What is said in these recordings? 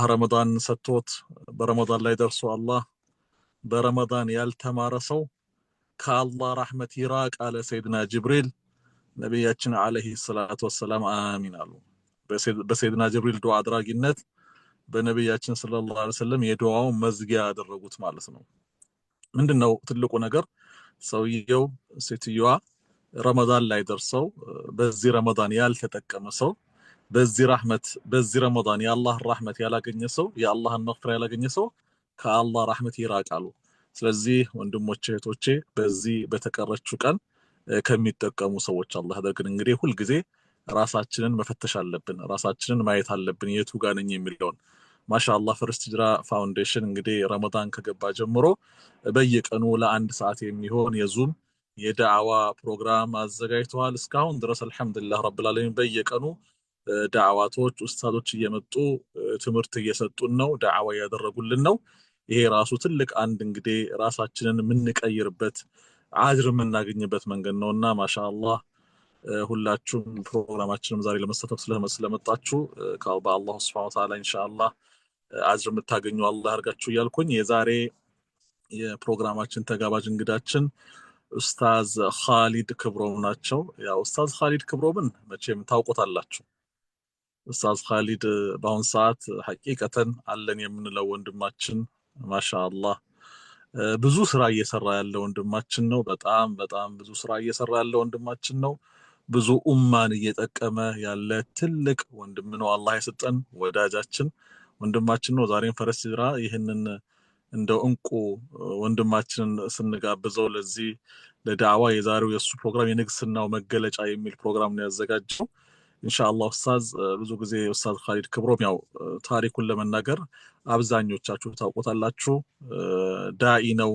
ረመዳን ሰጥቶት በረመዳን ላይ ደርሶ አላህ በረመዳን ያልተማረ ሰው ከአላህ ረህመት ይራቅ አለ ሰይድና ጅብሪል። ነቢያችን አለይሂ ሰላቱ ወሰላም አሚን አሉ። በሰይድና ጅብሪል ዱዓ አድራጊነት በነቢያችን ሰለላሁ ዐለይሂ ወሰለም የዱዓው መዝጊያ ያደረጉት ማለት ነው። ምንድነው ትልቁ ነገር? ሰውየው ሴትዮዋ ረመዳን ላይ ደርሰው በዚህ ረመዳን ያልተጠቀመ ሰው በዚህ ረመዳን የአላህ ረህመት ያላገኘ ሰው የአላህን መግፊራ ያላገኘ ሰው ከአላህ ረህመት ይራቃሉ። ስለዚህ ወንድሞቼ እህቶቼ በዚህ በተቀረችው ቀን ከሚጠቀሙ ሰዎች አላህ ያደርገን። እንግዲህ ሁል ጊዜ ራሳችንን መፈተሽ አለብን፣ ራሳችንን ማየት አለብን የቱ ጋር ነኝ የሚለውን። ማሻአላህ ፈርስት ሂጅራ ፋውንዴሽን እንግዲህ ረመዳን ከገባ ጀምሮ በየቀኑ ለአንድ ሰዓት የሚሆን የዙም የዳዕዋ ፕሮግራም አዘጋጅተዋል። እስካሁን ድረስ አልহামዱሊላህ ረብል ዓለሚን በየቀኑ ዳዕዋቶች ኡስታዞች እየመጡ ትምህርት እየሰጡን ነው፣ ዳዕዋ ያደረጉልን ነው። ይሄ ራሱ ትልቅ አንድ እንግዲህ ራሳችንን የምንቀይርበት አጅር የምናገኝበት መንገድ ነውና ማሻአላህ ሁላችሁም ፕሮግራማችንም ዛሬ ለመሳተፍ ስለመጣችሁ በአላህ ሱብሓነሁ ወተዓላ ኢንሻአላህ አጅር የምታገኙ አላህ ያርጋችሁ እያልኩኝ የዛሬ የፕሮግራማችን ተጋባዥ እንግዳችን ኡስታዝ ኻሊድ ክብሮም ናቸው። ያው ኡስታዝ ኻሊድ ክብሮምን መቼም ታውቁታላችሁ። ኡስታዝ ኻሊድ በአሁን ሰዓት ሐቂቀተን አለን የምንለው ወንድማችን ማሻአላህ ብዙ ስራ እየሰራ ያለ ወንድማችን ነው። በጣም ብዙ ስራ እየሰራ ያለ ወንድማችን ነው። ብዙ ኡማን እየጠቀመ ያለ ትልቅ ወንድም ነው። አላህ የሰጠን ወዳጃችን ወንድማችን ነው። ዛሬም ፈረስ ሂጅራ ይህንን እንደው እንቁ ወንድማችንን ስንጋብዘው ለዚህ ለዳዕዋ የዛሬው የሱ ፕሮግራም የንግስናው መገለጫ የሚል ፕሮግራም ነው ያዘጋጀው። ኢንሻአላህ ኡስታዝ ብዙ ጊዜ ኡስታዝ ኻሊድ ክብሮም ያው ታሪኩን ለመናገር አብዛኞቻችሁ ታውቁታላችሁ። ዳኢ ነው፣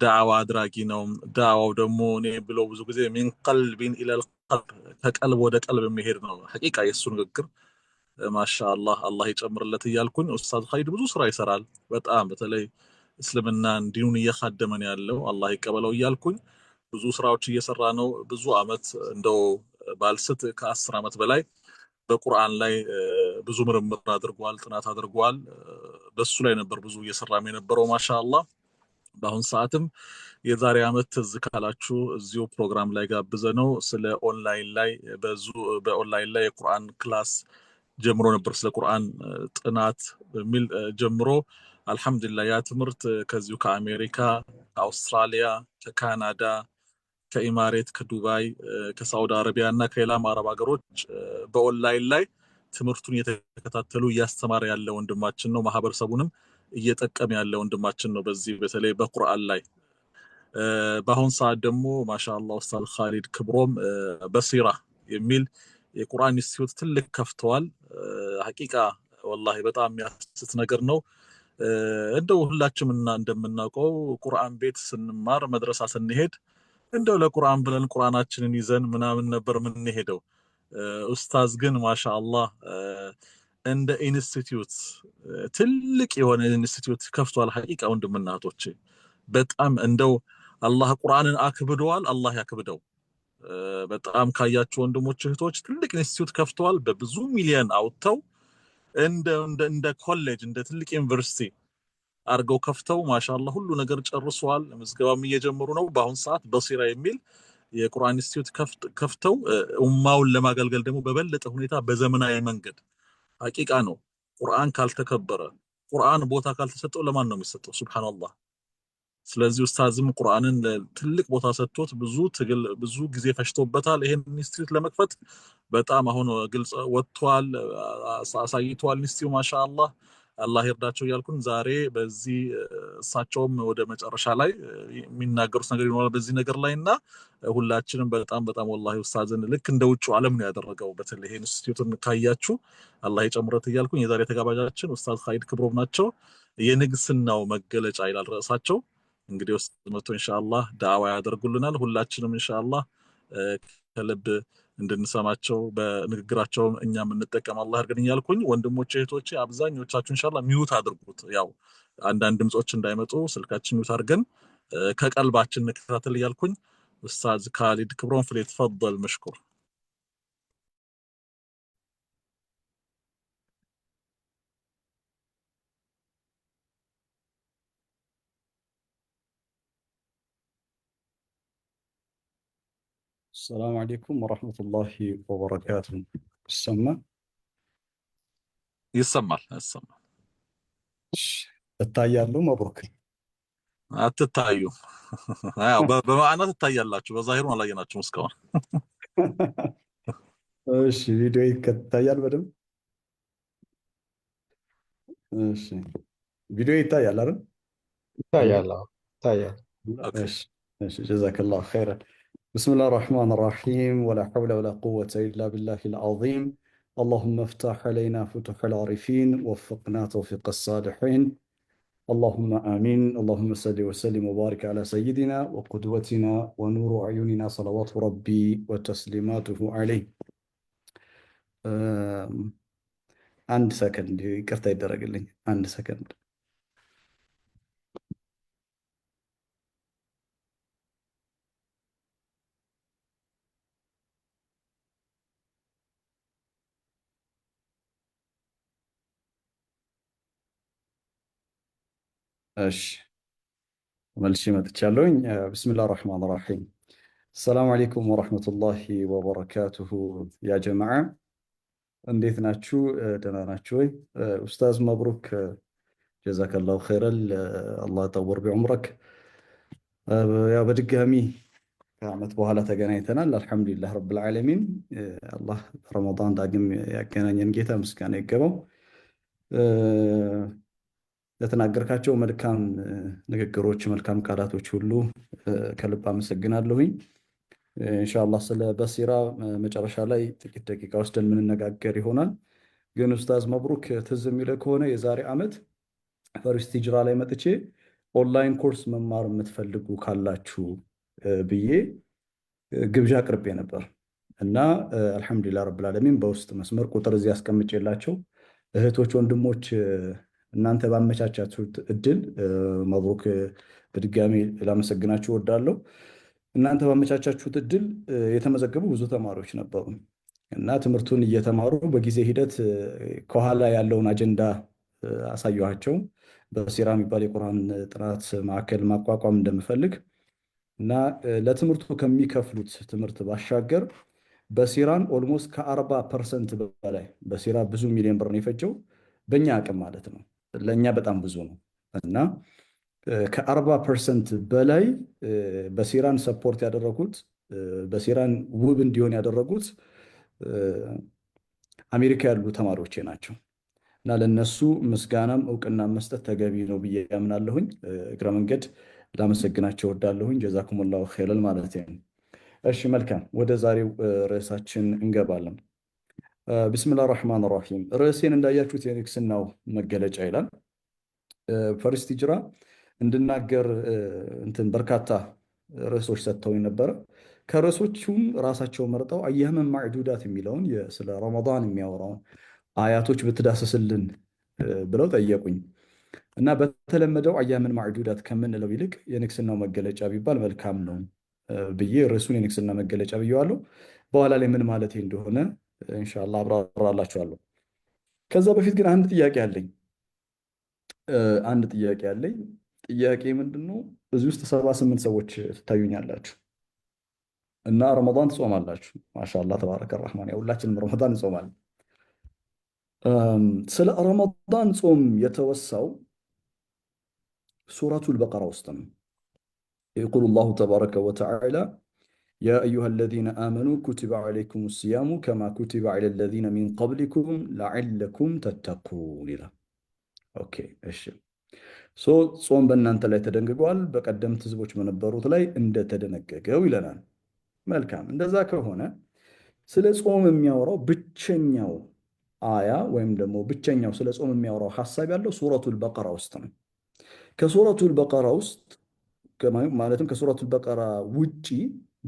ዳዕዋ አድራጊ ነው። ዳዕዋው ደግሞ እኔ ብሎ ብዙ ጊዜ ሚን ቀልቢን ኢለል ቀልብ ከቀልብ ወደ ቀልብ የሚሄድ ነው። ሐቂቃ የሱ ንግግር ማሻአላህ አላህ ይጨምርለት እያልኩኝ ኡስታዝ ኻሊድ ብዙ ስራ ይሰራል። በጣም በተለይ እስልምናን ዲኑን እየखाደመን ያለው አላህ ይቀበለው እያልኩኝ ብዙ ስራዎች እየሰራ ነው። ብዙ አመት እንደው ባልስት ከ10 አመት በላይ በቁርአን ላይ ብዙ ምርምር አድርጓል፣ ጥናት አድርጓል። በሱ ላይ ነበር ብዙ እየሰራም የነበረው ማሻአላህ። በአሁን ሰዓትም የዛሬ አመት ትዝ ካላችሁ እዚሁ ፕሮግራም ላይ ጋብዘ ነው ስለ ኦንላይን ላይ በኦንላይን ላይ የቁርአን ክላስ ጀምሮ ነበር። ስለ ቁርአን ጥናት በሚል ጀምሮ አልহামዱሊላህ ያ ትምህርት ከዚሁ ከአሜሪካ፣ ከአውስትራሊያ፣ ከካናዳ፣ ከኢማሬት፣ ከዱባይ፣ ከሳውዲ አረቢያ እና ከሌላም አረብ ሀገሮች በኦንላይን ላይ ትምህርቱን እየተከታተሉ እያስተማረ ያለ ወንድማችን ነው። ማህበረሰቡንም እየጠቀመ ያለ ወንድማችን ነው በዚህ በተለይ በቁርአን ላይ። በአሁን ሰዓት ደግሞ ማሻአላህ ኡስታዝ ኻሊድ ክብሮም በሲራ የሚል የቁርአን ኢንስቲትዩት ትልቅ ከፍተዋል። ሐቂቃ ወላሂ በጣም የሚያስደስት ነገር ነው። እንደው ሁላችንም እንደምናውቀው ቁርአን ቤት ስንማር መድረሳ ስንሄድ እንደው ለቁርአን ብለን ቁርአናችንን ይዘን ምናምን ነበር የምንሄደው። ኡስታዝ ግን ማሻአላህ እንደ ኢንስቲትዩት ትልቅ የሆነ ኢንስቲትዩት ከፍቷል። ሐቂቃ ወንድምና እህቶቼ በጣም እንደው አላህ ቁርአንን አክብደዋል። አላህ ያክብደው። በጣም ካያችሁ ወንድሞች እህቶች ትልቅ ኢንስቲትዩት ከፍተዋል። በብዙ ሚሊዮን አውጥተው እንደ ኮሌጅ እንደ ትልቅ ዩኒቨርሲቲ አርገው ከፍተው ማሻአላህ ሁሉ ነገር ጨርሰዋል። ምዝገባም እየጀመሩ ነው። በአሁን ሰዓት በሲራ የሚል የቁርአን ኢንስቲትዩት ከፍተው ኡማውን ለማገልገል ደግሞ በበለጠ ሁኔታ በዘመናዊ መንገድ ሐቂቃ ነው። ቁርአን ካልተከበረ ቁርአን ቦታ ካልተሰጠው ለማን ነው የሚሰጠው? ሱብሃንአላህ። ስለዚህ ኡስታዝም ቁርአንን ትልቅ ቦታ ሰጥቶት ብዙ ትግል ብዙ ጊዜ ፈሽቶበታል ይሄን ኢንስቲትዩት ለመክፈት። በጣም አሁን ግልጽ ወጥቷል፣ አሳይቷል ኢንስቲትዩት ማሻአላህ አላህ ይርዳቸው እያልኩኝ ዛሬ በዚህ እሳቸውም ወደ መጨረሻ ላይ የሚናገሩት ነገር ይኖራል በዚህ ነገር ላይና ሁላችንም በጣም ወላሂ ኡስታዝን ልክ እንደ ውጭ ዓለም ነው ያደረገው። በተለይ ይሄን ኢንስቲትዩትን ካያችሁ አላህ ይጨምረት እያልኩኝ የዛሬ ተጋባዣችን ኡስታዝ ኻሊድ ክብሮም ናቸው። የንግስናው መገለጫ ይላል ርዕሳቸው። እንግዲህ ውስጥ መጥቶ ኢንሻአላህ ዳዕዋ ያደርጉልናል። ሁላችንም ኢንሻአላህ ከልብ እንድንሰማቸው በንግግራቸው እኛም እንጠቀም አላህ ያርገን እያልኩኝ ወንድሞቼ እህቶቼ አብዛኞቻችሁ ኢንሻአላህ ሚዩት አድርጉት። ያው አንዳንድ ድምጾች እንዳይመጡ ስልካችን ሚዩት አድርገን ከቀልባችን እንከታተል እያልኩኝ ኡስታዝ ኻሊድ ክብሮም فليتفضل مشكور። السلام عليكم ورحمة الله وبركاته. السماء ይሰማል ይሰማል። እታያለሁ። መብሩክ። አትታዩም። ያው በማዕና ትታያላችሁ፣ በዛሂሩን አላየናችሁም እስካሁን። እሺ፣ ቪዲዮ ይታያል በደንብ። እሺ፣ ቪዲዮ ይታያል አይደል? ይታያል። አዎ ይታያል። ኦኬ እሺ እሺ፣ ጀዛከላሁ ኸይረን። ብስሚላህ ራሕማን ራሒም ወላ ሐውለ ወላ ቁወተ ኢላ ቢላሂል ዐዚም اللهم افتح علينا فتوح العارفين وفقنا توفيق الصالحين اللهم آمين. اللهم صل وسلم وبارك على سيدنا وقدوتنا ونور أعيننا صلوات ربي وتسليماته عليه. አንድ ሰከንድ ይቅርታ ይደረግልኝ። አንድ ሰከንድ። እሺ መልሼ መጥቻለሁኝ። ብስሚላህ ራሕማን ራሒም። አሰላሙ አለይኩም ወረሕመቱላሂ ወበረካቱሁ። ያ ጀማዓ እንዴት ናችሁ? ደህና ናችሁ ወይ? ኡስታዝ መብሩክ ጀዛከላሁ ኸይረል። አላህ ጠውር ቢዑምረክ። ያው በድጋሚ ከዓመት በኋላ ተገናኝተናል። አልሐምዱሊላህ ረብል ዓለሚን። አላህ ረመዳን ዳግም ያገናኘን ጌታ ምስጋና ይገባው። ለተናገርካቸው መልካም ንግግሮች፣ መልካም ቃላቶች ሁሉ ከልብ አመሰግናለሁኝ። ኢንሻአላህ ስለ በሲራ መጨረሻ ላይ ጥቂት ደቂቃ ወስደን የምንነጋገር ይሆናል። ግን ኡስታዝ መብሩክ ትዝ የሚለው ከሆነ የዛሬ ዓመት ፈርስት ሂጅራ ላይ መጥቼ ኦንላይን ኮርስ መማር የምትፈልጉ ካላችሁ ብዬ ግብዣ አቅርቤ ነበር እና አልሐምዱሊላህ ረብል ዓለሚን በውስጥ መስመር ቁጥር እዚህ አስቀምጬላቸው እህቶች፣ ወንድሞች እናንተ ባመቻቻችሁት እድል መብሩክ በድጋሚ ላመሰግናችሁ እወዳለሁ። እናንተ ባመቻቻችሁት እድል የተመዘገቡ ብዙ ተማሪዎች ነበሩ እና ትምህርቱን እየተማሩ በጊዜ ሂደት ከኋላ ያለውን አጀንዳ አሳየኋቸው። በሲራ የሚባል የቁርአን ጥናት ማዕከል ማቋቋም እንደምፈልግ እና ለትምህርቱ ከሚከፍሉት ትምህርት ባሻገር በሲራን ኦልሞስት ከ40% በላይ በሲራ ብዙ ሚሊዮን ብር ነው የፈጀው፣ በእኛ አቅም ማለት ነው። ለእኛ በጣም ብዙ ነው እና ከ40% በላይ በሲራን ሰፖርት ያደረጉት በሲራን ውብ እንዲሆን ያደረጉት አሜሪካ ያሉ ተማሪዎቼ ናቸው እና ለነሱ ምስጋናም እውቅና መስጠት ተገቢ ነው ብዬ ያምናለሁኝ። እግረ መንገድ ላመሰግናቸው እወዳለሁኝ። ጀዛኩሙላሁ ኸይረን ማለት ነው። እሺ መልካም፣ ወደ ዛሬው ርዕሳችን እንገባለን። ቢስሚላህ ራሕማን ራሒም። ርዕሴን እንዳያችሁት የንግስናው መገለጫ ይላል። ፈርስት ሂጅራ እንድናገር በርካታ ርዕሶች ሰጥተው ነበረ። ከርዕሶቹም ራሳቸው መርጠው አያመን ማዕዱዳት የሚለውን ስለ ረመዳን የሚያወራውን አያቶች ብትዳሰስልን ብለው ጠየቁኝ እና በተለመደው አያመን ማዕዱዳት ከምንለው ይልቅ የንግስናው መገለጫ ቢባል መልካም ነው ብዬ ርዕሱን የንግስና መገለጫ ብዬዋለሁ። በኋላ ላይ ምን ማለቴ እንደሆነ ኢንሻአላህ አብራራላችኋለሁ። ከዛ በፊት ግን አንድ ጥያቄ አለኝ። ጥያቄ ምንድን ነው? እዚህ ውስጥ 78 ሰዎች ትታዩኛላችሁ እና ረመዳን ትጾማላችሁ። ማሻአላህ ተባረከ ረህማን። ያው ሁላችንም ረመዳን እንጾማለን። ስለ ረመዳን ጾም የተወሳው ሱረቱል በቀራ ውስጥ ነው። የቁል ላሁ ተባረከ ወተዓላ ያ አዩሃ አለዚነ አመኑ ኩቲበ ዐለይኩም ሲያሙ ከማ ኩቲበ ዐለ ለዚነ ሚን ቀብሊኩም ለዐለኩም ተተቁን ይላል። ኦኬ እሺ፣ ጾም በእናንተ ላይ ተደንግጓል በቀደምት ህዝቦች በነበሩት ላይ እንደተደነገገው ይለናል። መልካም፣ እንደዛ ከሆነ ስለ ጾም የሚያወራው ብቸኛው አያ ወይም ደግሞ ብቸኛው ስለ ጾም የሚያወራው ሐሳብ ያለው ሱረቱል በቀራ ውስጥ ነው። ከሱረቱል በቀራ ውስጥ ማለትም ከሱረቱል በቀራ ውጪ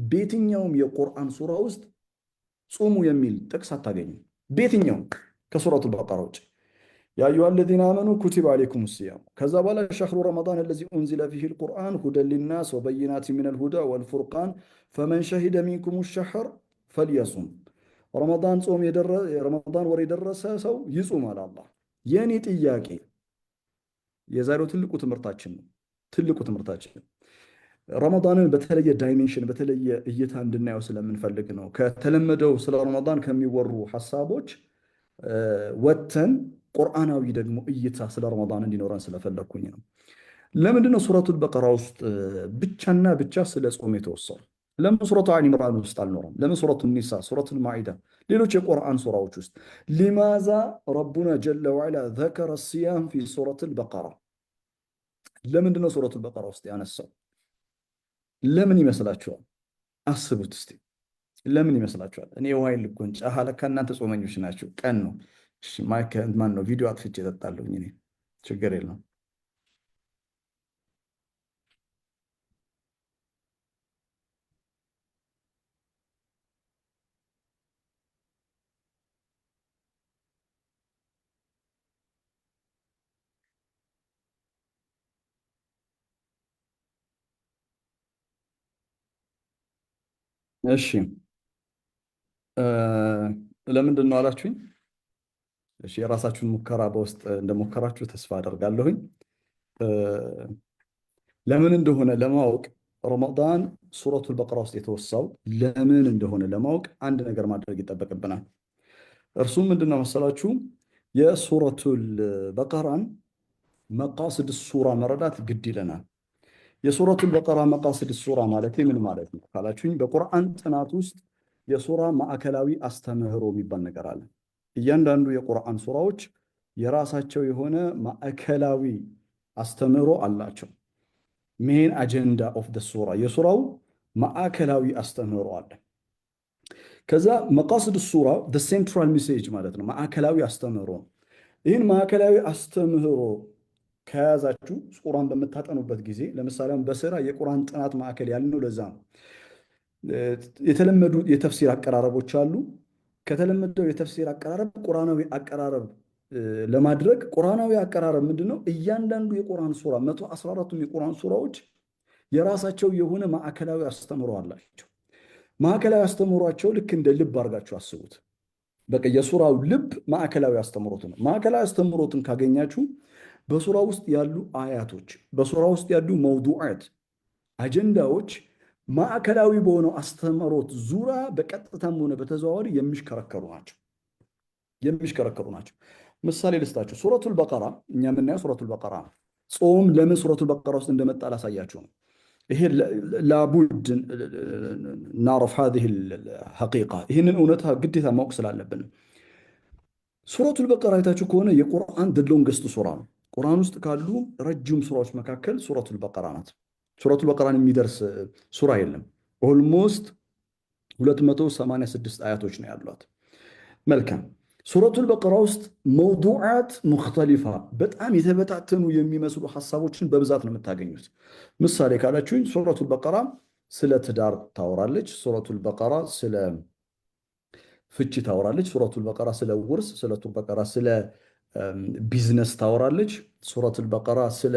በየትኛውም የቁርአን ሱራ ውስጥ ጾሙ የሚል ጥቅስ አታገኙም። በየትኛውም ከሱረቱል በቀራ ውጪ ያ አዩሃ አለዚነ አመኑ ኩቲበ ዐለይኩም ሲያም፣ ከዛ በኋላ ሸህሩ ረመዳን አለዚ ኡንዚለ ፊሂል ቁርአን ሁደን ሊናስ ወበይናት ሚነል ሁዳ ወልፉርቃን ፈመን ሸሂደ ሚንኩም ሸህር ፈልየሱም። ረመዳን ወር የደረሰ ሰው ይጹም አለ አላህ። የእኔ ጥያቄ የዛሬው ትልቁ ትምህርታችን ነው። ረመዳንን በተለየ ዳይሜንሽን በተለየ እይታ እንድናየው ስለምንፈልግ ነው። ከተለመደው ስለ ረመዳን ከሚወሩ ሀሳቦች ወጥተን ቁርአናዊ ደግሞ እይታ ስለ ረመዳን እንዲኖረን ስለፈለግኩኝ ነው። ለምንድነው ሱረቱል በቀራ ውስጥ ብቻና ብቻ ስለ ጾም የተወሰኑ? ለምን ሱረቱ አሊ ኢምራን ውስጥ አልኖረም? ለምን ሱረቱ ኒሳ፣ ሱረቱል ማኢዳ፣ ሌሎች የቁርአን ሱራዎች ውስጥ? ሊማዛ ረቡና ጀለ ወዐላ ዘከረ ሲያም ፊ ሱረቱል በቀራ? ለምንድነው ሱረቱል በቀራ ውስጥ ያነሳው? ለምን ይመስላችኋል? አስቡት እስቲ። ለምን ይመስላችኋል? እኔ ውሃይን ልጎንጫ ለካ እናንተ ጾመኞች ናቸው። ቀን ነው። ማን ነው? ቪዲዮ አጥፍቼ እጠጣለሁኝ እኔ። ችግር የለም። እሺ ለምንድን ነው አላችሁኝ? እሺ የራሳችሁን ሙከራ በውስጥ እንደሞከራችሁ ተስፋ አደርጋለሁኝ። ለምን እንደሆነ ለማወቅ ረመዳን ሱረቱል በቀራ ውስጥ የተወሳው ለምን እንደሆነ ለማወቅ አንድ ነገር ማድረግ ይጠበቅብናል። እርሱም ምንድነው መሰላችሁ? የሱረቱል በቀራን መቃስድ ሱራ መረዳት ግድ ይለናል። የሱረቱል በቀራ መቃስድ ሱራ ማለት ምን ማለት ነው ካላችሁኝ፣ በቁርአን ጥናት ውስጥ የሱራ ማዕከላዊ አስተምህሮ የሚባል ነገር አለ። እያንዳንዱ የቁርአን ሱራዎች የራሳቸው የሆነ ማዕከላዊ አስተምህሮ አላቸው። ሜን አጀንዳ ኦፍ ደ ሱራ፣ የሱራው ማዕከላዊ አስተምህሮ አለ። ከዛ መቃስድ ሱራ ደ ሴንትራል ሜሴጅ ማለት ነው፣ ማዕከላዊ አስተምህሮ ነው። ይህን ማዕከላዊ አስተምህሮ ከያዛችሁ ቁርአን በምታጠኑበት ጊዜ፣ ለምሳሌ በስራ የቁርአን ጥናት ማዕከል ያልነው ለዛ ነው። የተለመዱ የተፍሲር አቀራረቦች አሉ። ከተለመደው የተፍሲር አቀራረብ ቁርአናዊ አቀራረብ ለማድረግ ቁርአናዊ አቀራረብ ምንድነው? እያንዳንዱ የቁርአን ሱራ 114ቱም የቁርአን ሱራዎች የራሳቸው የሆነ ማዕከላዊ አስተምህሮ አላቸው። ማዕከላዊ አስተምህሯቸው ልክ እንደ ልብ አድርጋችሁ አስቡት። በቃ የሱራው ልብ ማዕከላዊ አስተምህሮት ነው። ማዕከላዊ አስተምህሮትን ካገኛችሁ በሱራ ውስጥ ያሉ አያቶች፣ በሱራ ውስጥ ያሉ መውዱዓት፣ አጀንዳዎች ማዕከላዊ በሆነው አስተምህሮት ዙሪያ በቀጥታም ሆነ በተዘዋዋሪ የሚሽከረከሩ ናቸው። ምሳሌ ልስጣችሁ። ሱረቱል በቀራ እኛ የምናየው ሱረቱል በቀራ ነው። ጾም ለምን ሱረቱል በቀራ ውስጥ እንደመጣ ላሳያችሁ ነው። ይሄ ላቡድ ናረፍ ሀዚህ ሐቂቃ፣ ይህንን እውነታ ግዴታ ማወቅ ስላለብን። ሱረቱል በቀራ አይታችሁ ከሆነ የቁርአን ሎንገስት ሱራ ነው። ቁርአን ውስጥ ካሉ ረጅም ሱራዎች መካከል ሱረቱል በቀራ ናት። ሱረቱል በቀራን የሚደርስ ሱራ የለም። ኦልሞስት 286 አያቶች ነው ያሏት። መልካም። ሱረቱል በቀራ ውስጥ መውዱዓት ሙክተሊፋ፣ በጣም የተበታተኑ የሚመስሉ ሐሳቦችን በብዛት ነው የምታገኙት። ምሳሌ ካላችሁኝ ሱረቱል በቀራ ስለ ትዳር ታወራለች። ሱረቱል በቀራ ስለ ፍቺ ታወራለች። ሱረቱል በቀራ ስለ ውርስ፣ ሱረቱል በቀራ ስለ ቢዝነስ ታወራለች። ሱረቱል በቀራ ስለ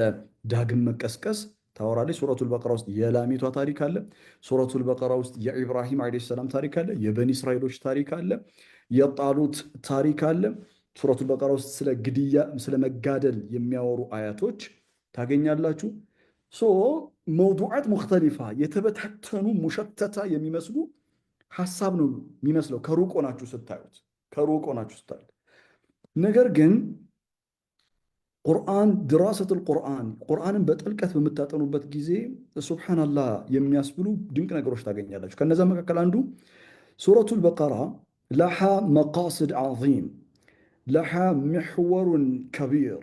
ዳግም መቀስቀስ ታወራለች። ሱረቱል በቀራ ውስጥ የላሚቷ ታሪክ አለ። ሱረቱል በቀራ ውስጥ የኢብራሂም ዓለይሂ ሰላም ታሪክ አለ። የበኒ እስራኤሎች ታሪክ አለ። የጣሉት ታሪክ አለ። ሱረቱል በቀራ ውስጥ ስለ ግድያ፣ ስለ መጋደል የሚያወሩ አያቶች ታገኛላችሁ። መውዱዓት ሙክተሊፋ፣ የተበታተኑ ሙሸተታ የሚመስሉ ሐሳብ ነው የሚመስለው ከሩቅ ሆናችሁ ስታዩት። ነገር ግን ቁርአን ድራሰቱል ቁርአንን በጥልቀት በምታጠኑበት ጊዜ ሱብሓነላህ የሚያስብሉ ድንቅ ነገሮች ታገኛላችሁ። ከነዛ መካከል አንዱ ሱረቱል በቀራ ለሃ መቃስድ ዐዚም፣ ለሃ ምሕወሩን ከቢር።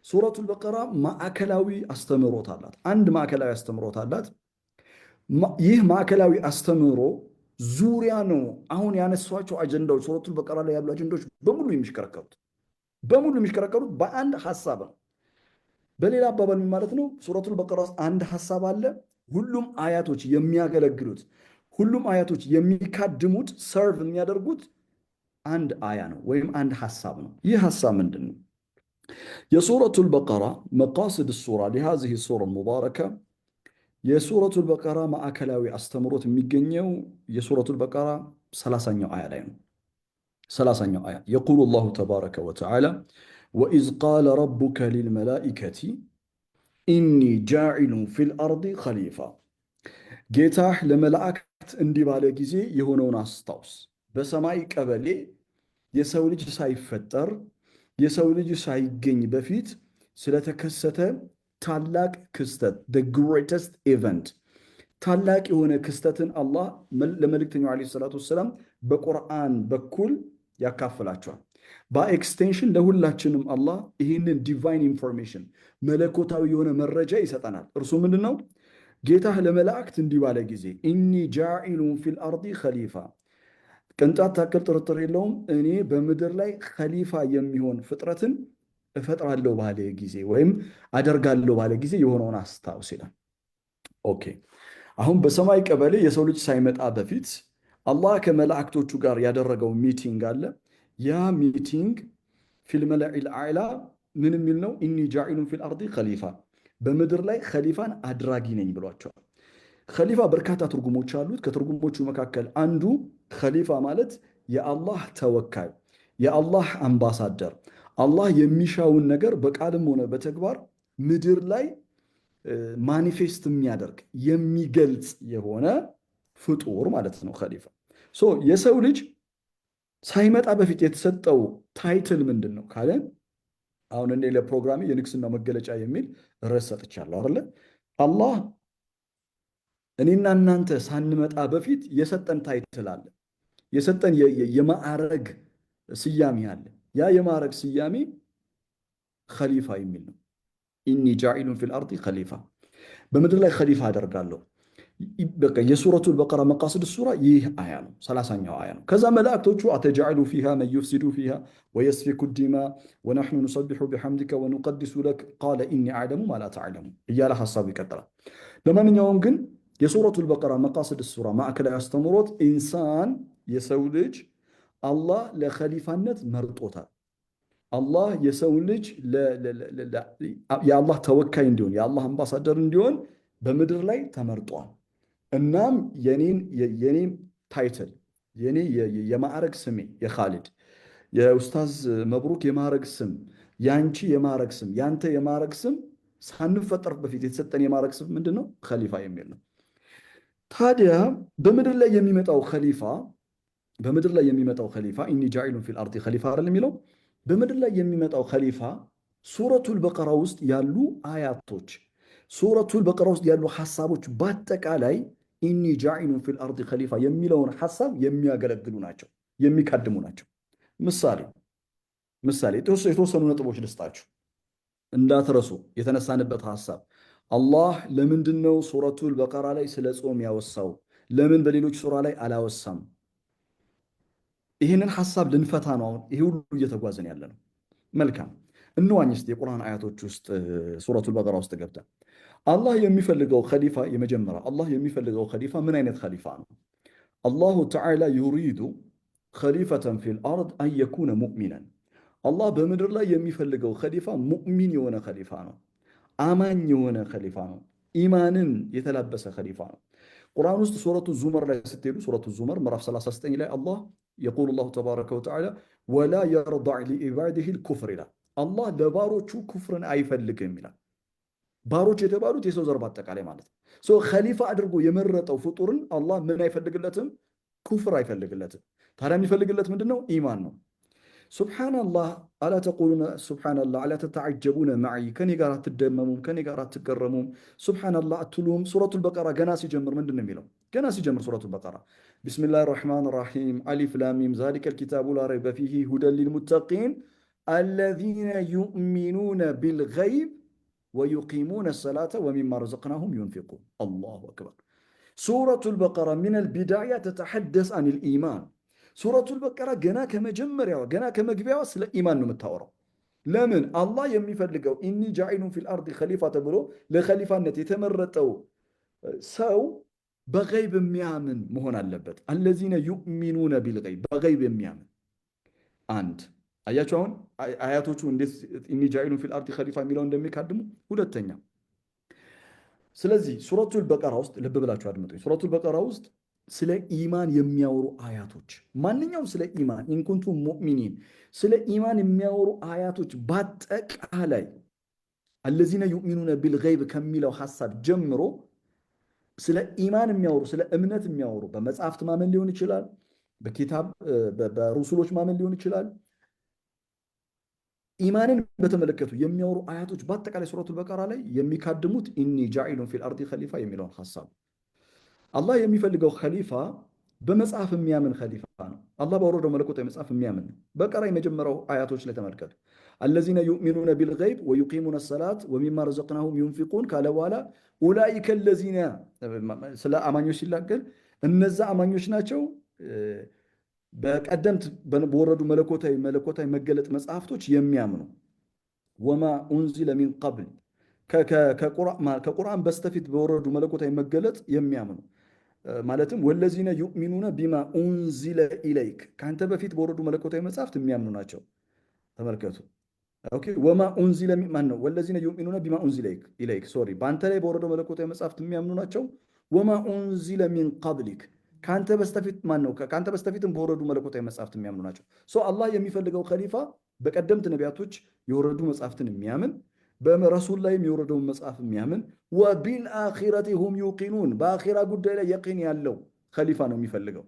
ሱረቱል በቀራ ማዕከላዊ አስተምህሮት አላት። አንድ ማዕከላዊ አስተምህሮት አላት። ይህ ማዕከላዊ አስተምህሮ ዙሪያ ነው አሁን ያነሷቸው አጀንዳዎች፣ ሱረቱል በቀራ ላይ ያሉ አጀንዳዎች በሙሉ የሚሽከረከሩት በአንድ ሐሳብ ነው። በሌላ አባባል ማለት ነው፣ ሱረቱል በቀራ ውስጥ አንድ ሐሳብ አለ። ሁሉም አያቶች የሚያገለግሉት፣ ሁሉም አያቶች የሚካድሙት፣ ሰርቭ የሚያደርጉት አንድ አያ ነው ወይም አንድ ሐሳብ ነው። ይህ ሐሳብ ምንድን ነው? የሱረቱል በቀራ መቃስድ ሱራ ለሃዚህ ሱራ ሙባረከ፣ የሱረቱል በቀራ ማዕከላዊ አስተምሮት የሚገኘው የሱረቱል በቀራ 30ኛው አያ ላይ ነው። 30ኛው አያ የቁሉ ላሁ ተባረከ ወተዓላ ወኢዝ ቃለ ረቡከ ሊልመላኢከቲ ኢኒ ጃዒሉን ፊል አርዲ ኸሊፋ። ጌታህ ለመላእክት እንዲህ ባለ ጊዜ የሆነውን አስታውስ። በሰማይ ቀበሌ የሰው ልጅ ሳይፈጠር የሰው ልጅ ሳይገኝ በፊት ስለተከሰተ ታላቅ ክስተት the greatest event ታላቅ የሆነ ክስተትን አላህ ለመልእክተኛው ዓለይሂ ሰላቱ ወሰላም በቁርአን በኩል ያካፍላቸዋል። በኤክስቴንሽን ለሁላችንም አላህ ይህንን ዲቫይን ኢንፎርሜሽን መለኮታዊ የሆነ መረጃ ይሰጠናል። እርሱ ምንድን ነው? ጌታህ ለመላእክት እንዲህ ባለ ጊዜ ኢኒ ጃኢሉን ፊል አርዲ ኸሊፋ፣ ቅንጣት ታክል ጥርጥር የለውም እኔ በምድር ላይ ኸሊፋ የሚሆን ፍጥረትን እፈጥራለሁ ባለ ጊዜ ወይም አደርጋለሁ ባለ ጊዜ የሆነውን አስታውስ ይላል። ኦኬ፣ አሁን በሰማይ ቀበሌ የሰው ልጅ ሳይመጣ በፊት አላህ ከመላእክቶቹ ጋር ያደረገው ሚቲንግ አለ። ያ ሚቲንግ ፊል መላኢል አዕላ ምን የሚል ነው? ኢኒ ጃኢሉን ፊል አርዲ ኸሊፋ፣ በምድር ላይ ኸሊፋን አድራጊ ነኝ ብሏቸዋል። ኸሊፋ በርካታ ትርጉሞች አሉት። ከትርጉሞቹ መካከል አንዱ ኸሊፋ ማለት የአላህ ተወካይ፣ የአላህ አምባሳደር፣ አላህ የሚሻውን ነገር በቃልም ሆነ በተግባር ምድር ላይ ማኒፌስት የሚያደርግ የሚገልጽ የሆነ ፍጡር ማለት ነው ኸሊፋ። የሰው ልጅ ሳይመጣ በፊት የተሰጠው ታይትል ምንድን ነው ካለ፣ አሁን እኔ ለፕሮግራሜ የንግስና መገለጫ የሚል ርዕስ ሰጥቻለሁ አይደለ? አላህ እኔና እናንተ ሳንመጣ በፊት የሰጠን ታይትል አለ፣ የሰጠን የማዕረግ ስያሜ አለ። ያ የማዕረግ ስያሜ ኸሊፋ የሚል ነው። ኢኒ ጃኢሉን ፊል አርዲ ኸሊፋ፣ በምድር ላይ ኸሊፋ አደርጋለሁ። በቃ የሱረቱል በቀራ መቃስድ ሱራ ይህ አያ ነው፣ 30ኛው አያ ነው። ከዛ መላእክቶቹ አተጃዕሉ ፊሃ መን ዩፍሲዱ ፊሃ ወየስፊኩ ዲማ ወነሕኑ ኑሰቢሑ ቢሐምዲከ ወኑቀዲሱ ለክ ቃለ ኢኒ አዕለሙ ማ ላ ተዕለሙ እያለ ሐሳቡ ይቀጥላል። ለማንኛውም ግን የሱረቱል በቀራ መቃስድ ሱራ ማዕከላዊ አስተምሮት ኢንሳን የሰው ልጅ አላህ ለኸሊፋነት መርጦታል። አላህ የሰው ልጅ የአላህ ተወካይ እንዲሆን የአላህ አምባሳደር እንዲሆን በምድር ላይ ተመርጧል። እናም የኔን ታይትል የኔ የማዕረግ ስሜ የኻሊድ የኡስታዝ መብሩክ የማዕረግ ስም ያንቺ የማዕረግ ስም ያንተ የማዕረግ ስም ሳንፈጠር በፊት የተሰጠን የማዕረግ ስም ምንድን ነው? ኸሊፋ የሚል ነው። ታዲያ በምድር ላይ የሚመጣው ኸሊፋ ኢኒ ጃኢሉን ፊል አርዲ ኸሊፋ አይደል የሚለው? በምድር ላይ የሚመጣው ኸሊፋ ሱረቱል በቀራ ውስጥ ያሉ አያቶች፣ ሱረቱል በቀራ ውስጥ ያሉ ሐሳቦች በአጠቃላይ ኢኒ ጃኢሉን ፊል አርዲ ኸሊፋ የሚለውን ሐሳብ የሚያገለግሉ ናቸው፣ የሚካድሙ ናቸው። ምሳሌ የተወሰኑ ነጥቦች ልስጣችሁ እንዳትረሱ። የተነሳንበት ሐሳብ አላህ ለምንድን ነው ሱረቱል በቀራ ላይ ስለ ጾም ያወሳው? ለምን በሌሎች ሱራ ላይ አላወሳም? ይህንን ሐሳብ ልንፈታ ነው አሁን ይሄ ሁሉ እየተጓዘን ያለ ነው። መልካም እንዋኝ እስቲ የቁርአን አያቶች ውስጥ ሱረቱል በቀራ ውስጥ ገብተን አላህ የሚፈልገው ኸሊፋ የመጀመሪያ አላህ የሚፈልገው ኸሊፋ ምን አይነት ኸሊፋ ነው? አላሁ ተዓላ ዩሪዱ ኸሊፈተን ፊል አርድ አን የኩነ ሙእሚናን። አላህ በምድር ላይ የሚፈልገው ኸሊፋ ሙእሚን የሆነ ኸሊፋ ነው፣ አማኝ የሆነ ኸሊፋ ነው፣ ኢማንን የተላበሰ ኸሊፋ ነው። ቁርአን ውስጥ ሱረቱ ዙመር ላይ ስትሄዱ ሱረቱ ዙመር ምዕራፍ 39 ላይ አላህ የቁል ላሁ ተባረከ ወተዓላ ወላ የርዳዕ ሊዒባዲህ ልኩፍር ይላል። አላህ ለባሮቹ ኩፍርን አይፈልግም ይላል። ባሮች የተባሉት የሰው ዘር በአጠቃላይ ማለት ነው። ኸሊፋ አድርጎ የመረጠው ፍጡርን አላህ ምን አይፈልግለትም? ኩፍር አይፈልግለትም። ታዲያ የሚፈልግለት ምንድን ነው? ኢማን ነው። ሱብሓነላህ አላ ተቁሉነ ሱብሓነላህ አላ ተተዓጀቡነ ማዒ፣ ከኔ ጋር አትደመሙም፣ ከኔ ጋር አትገረሙም፣ ሱብሓነላህ አትሉም። ሱረቱል በቀራ ገና ሲጀምር ምንድን ነው የሚለው? ገና ሲጀምር ሱረቱል በቀራ ቢስሚላሂ ረሕማን ረሒም አሊፍ ላም ሚም ዛሊከል ኪታቡ ላ ረይበ ፊሂ ሁደን ሊልሙተቂን አለዚነ ዩእሚኑነ ቢልገይብ ወዩቂሙነ ሰላተ ወሚማ ረዘቅናሁም ዩንፊቁን። አላሁ አክበር። ሱረቱል በቀራ ሚነል ቢዳያ ተተሐደስ አኒል ኢማን። ሱረቱል በቀራ ገና ከመጀመሪያዋ ገና ከመግቢያዋ ስለ ኢማን ነው የምታወራው። ለምን? አላህ የሚፈልገው ኢኒ ጃኢሉን ፊል አርዲ ኸሊፋ ተብሎ ለኸሊፋነት የተመረጠው ሰው በገይብ የሚያምን መሆን አለበት። አለዚነ ዩእሚኑነ ቢልገይብ፣ በገይብ የሚያምን አንድ። አያችሁ አሁን አያቶቹ እንዴት ኢኒ ጃኢሉን ፊል አርዲ ኸሊፋ የሚለው እንደሚካድሙ። ሁለተኛ፣ ስለዚህ ሱረቱል በቀራ ውስጥ ልብ ብላችሁ አድምጡኝ። ሱረቱል በቀራ ውስጥ ስለ ኢማን የሚያወሩ አያቶች፣ ማንኛውም ስለ ኢማን ኢንኩንቱም ሙእሚኒን ስለ ኢማን የሚያወሩ አያቶች በአጠቃላይ አለዚነ ዩእሚኑነ ቢልገይብ ከሚለው ሐሳብ ጀምሮ ስለ ኢማን የሚያወሩ ስለ እምነት የሚያወሩ በመጽሐፍት ማመን ሊሆን ይችላል፣ በኪታብ በሩሱሎች ማመን ሊሆን ይችላል። ኢማንን በተመለከቱ የሚያወሩ አያቶች በአጠቃላይ ሱረቱል በቀራ ላይ የሚካድሙት ኢኒ ጃኢሉን ፊል አርዲ ኸሊፋ የሚለውን ሐሳብ። አላህ የሚፈልገው ኸሊፋ በመጽሐፍ የሚያምን ኸሊፋ ነው። አላህ ባወረደው መለኮታዊ መጽሐፍ የሚያምን ነው። በቀራ የመጀመሪያው አያቶች ላይ ተመልከቱ። አለዚነ ዩእሚኑነ ቢልገይብ ወዩቂሙነ ሰላት ወሚማ ረዘቅናሁም ዩንፊቁን ካለ በኋላ ኡላኢከ ለዚነ ስለ አማኞች ሲናገር እነዛ አማኞች ናቸው በቀደምት በወረዱ መለኮታዊ መገለጥ መጽሐፍቶች የሚያምኑ ወማ ኡንዚለ ሚን ቀብል ከቁርአን በስተፊት በወረዱ መለኮታዊ መገለጥ የሚያምኑ ማለትም ወለዚነ ዩእሚኑነ ቢማ ኡንዚለ ኢለይክ ከአንተ በፊት በወረዱ መለኮታዊ መጽሐፍት የሚያምኑ ናቸው። ተመልከቱ። ኦኬ ወማ ኡንዚለ ማን ነው? ወለዚነ ዩእሚኑነ ቢማ ኡንዚለ ኢለይክ ሶሪ፣ በአንተ ላይ በወረደው መለኮታዊ መጽሐፍት የሚያምኑ ናቸው። ወማ ኡንዚለ ሚን ቀብሊክ ከአንተ በስተፊት ማን ነው? ከአንተ በስተፊትም በወረዱ መለኮታዊ መጽሐፍት የሚያምኑ ናቸው። አላህ የሚፈልገው ኸሊፋ በቀደምት ነቢያቶች የወረዱ መጽሐፍትን የሚያምን በረሱል ላይም የወረደውን መጽሐፍ የሚያምን ወቢልአኺረቲ ሁም ዩቂኑን በአኺራ ጉዳይ ላይ የቂን ያለው ኸሊፋ ነው የሚፈልገው።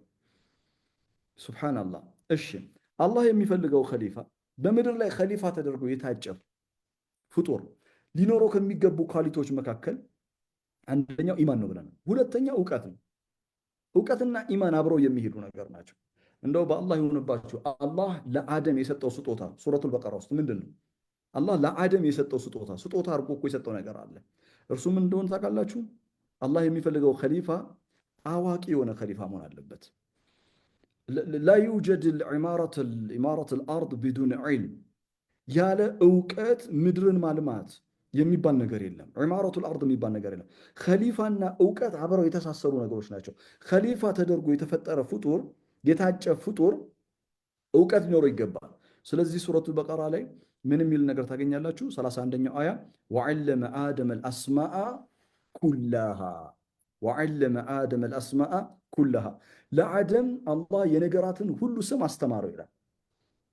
ሱብሓነላህ። እሺ አላህ የሚፈልገው ኸሊፋ በምድር ላይ ኸሊፋ ተደርጎ የታጨ ፍጡር ሊኖረው ከሚገቡ ኳሊቲዎች መካከል አንደኛው ኢማን ነው ብለናል። ሁለተኛው እውቀት ነው። እውቀትና ኢማን አብረው የሚሄዱ ነገር ናቸው። እንደው በአላህ ይሁንባችሁ አላህ ለአደም የሰጠው ስጦታ ሱረቱል በቀራ ውስጥ ምንድን ነው? አላህ ለአደም የሰጠው ስጦታ አድርጎ እኮ የሰጠው ነገር አለ። እርሱም እንደሆነ ታውቃላችሁ፣ አላህ የሚፈልገው ኸሊፋ አዋቂ የሆነ ኸሊፋ መሆን አለበት። ላ ዩጀድ ኢማረት ልአርድ ቢዱን ዒልም፣ ያለ እውቀት ምድርን ማልማት የሚባል ነገር የለም። ኢማረቱ ልአርድ የሚባል ነገር የለም። ኸሊፋና እውቀት አብረው የተሳሰሩ ነገሮች ናቸው። ኸሊፋ ተደርጎ የተፈጠረ ፍጡር የታጨ ፍጡር እውቀት ሊኖረው ይገባል። ስለዚህ ሱረቱል በቀራ ላይ ምን የሚል ነገር ታገኛላችሁ? 31ኛው አያ ወዐለመ አደመ አልአስማአ ኩላሃ ወዐለመ አደመ አልአስማአ ኩላሃ ለአደም አላህ የነገራትን ሁሉ ስም አስተማረው ይላል።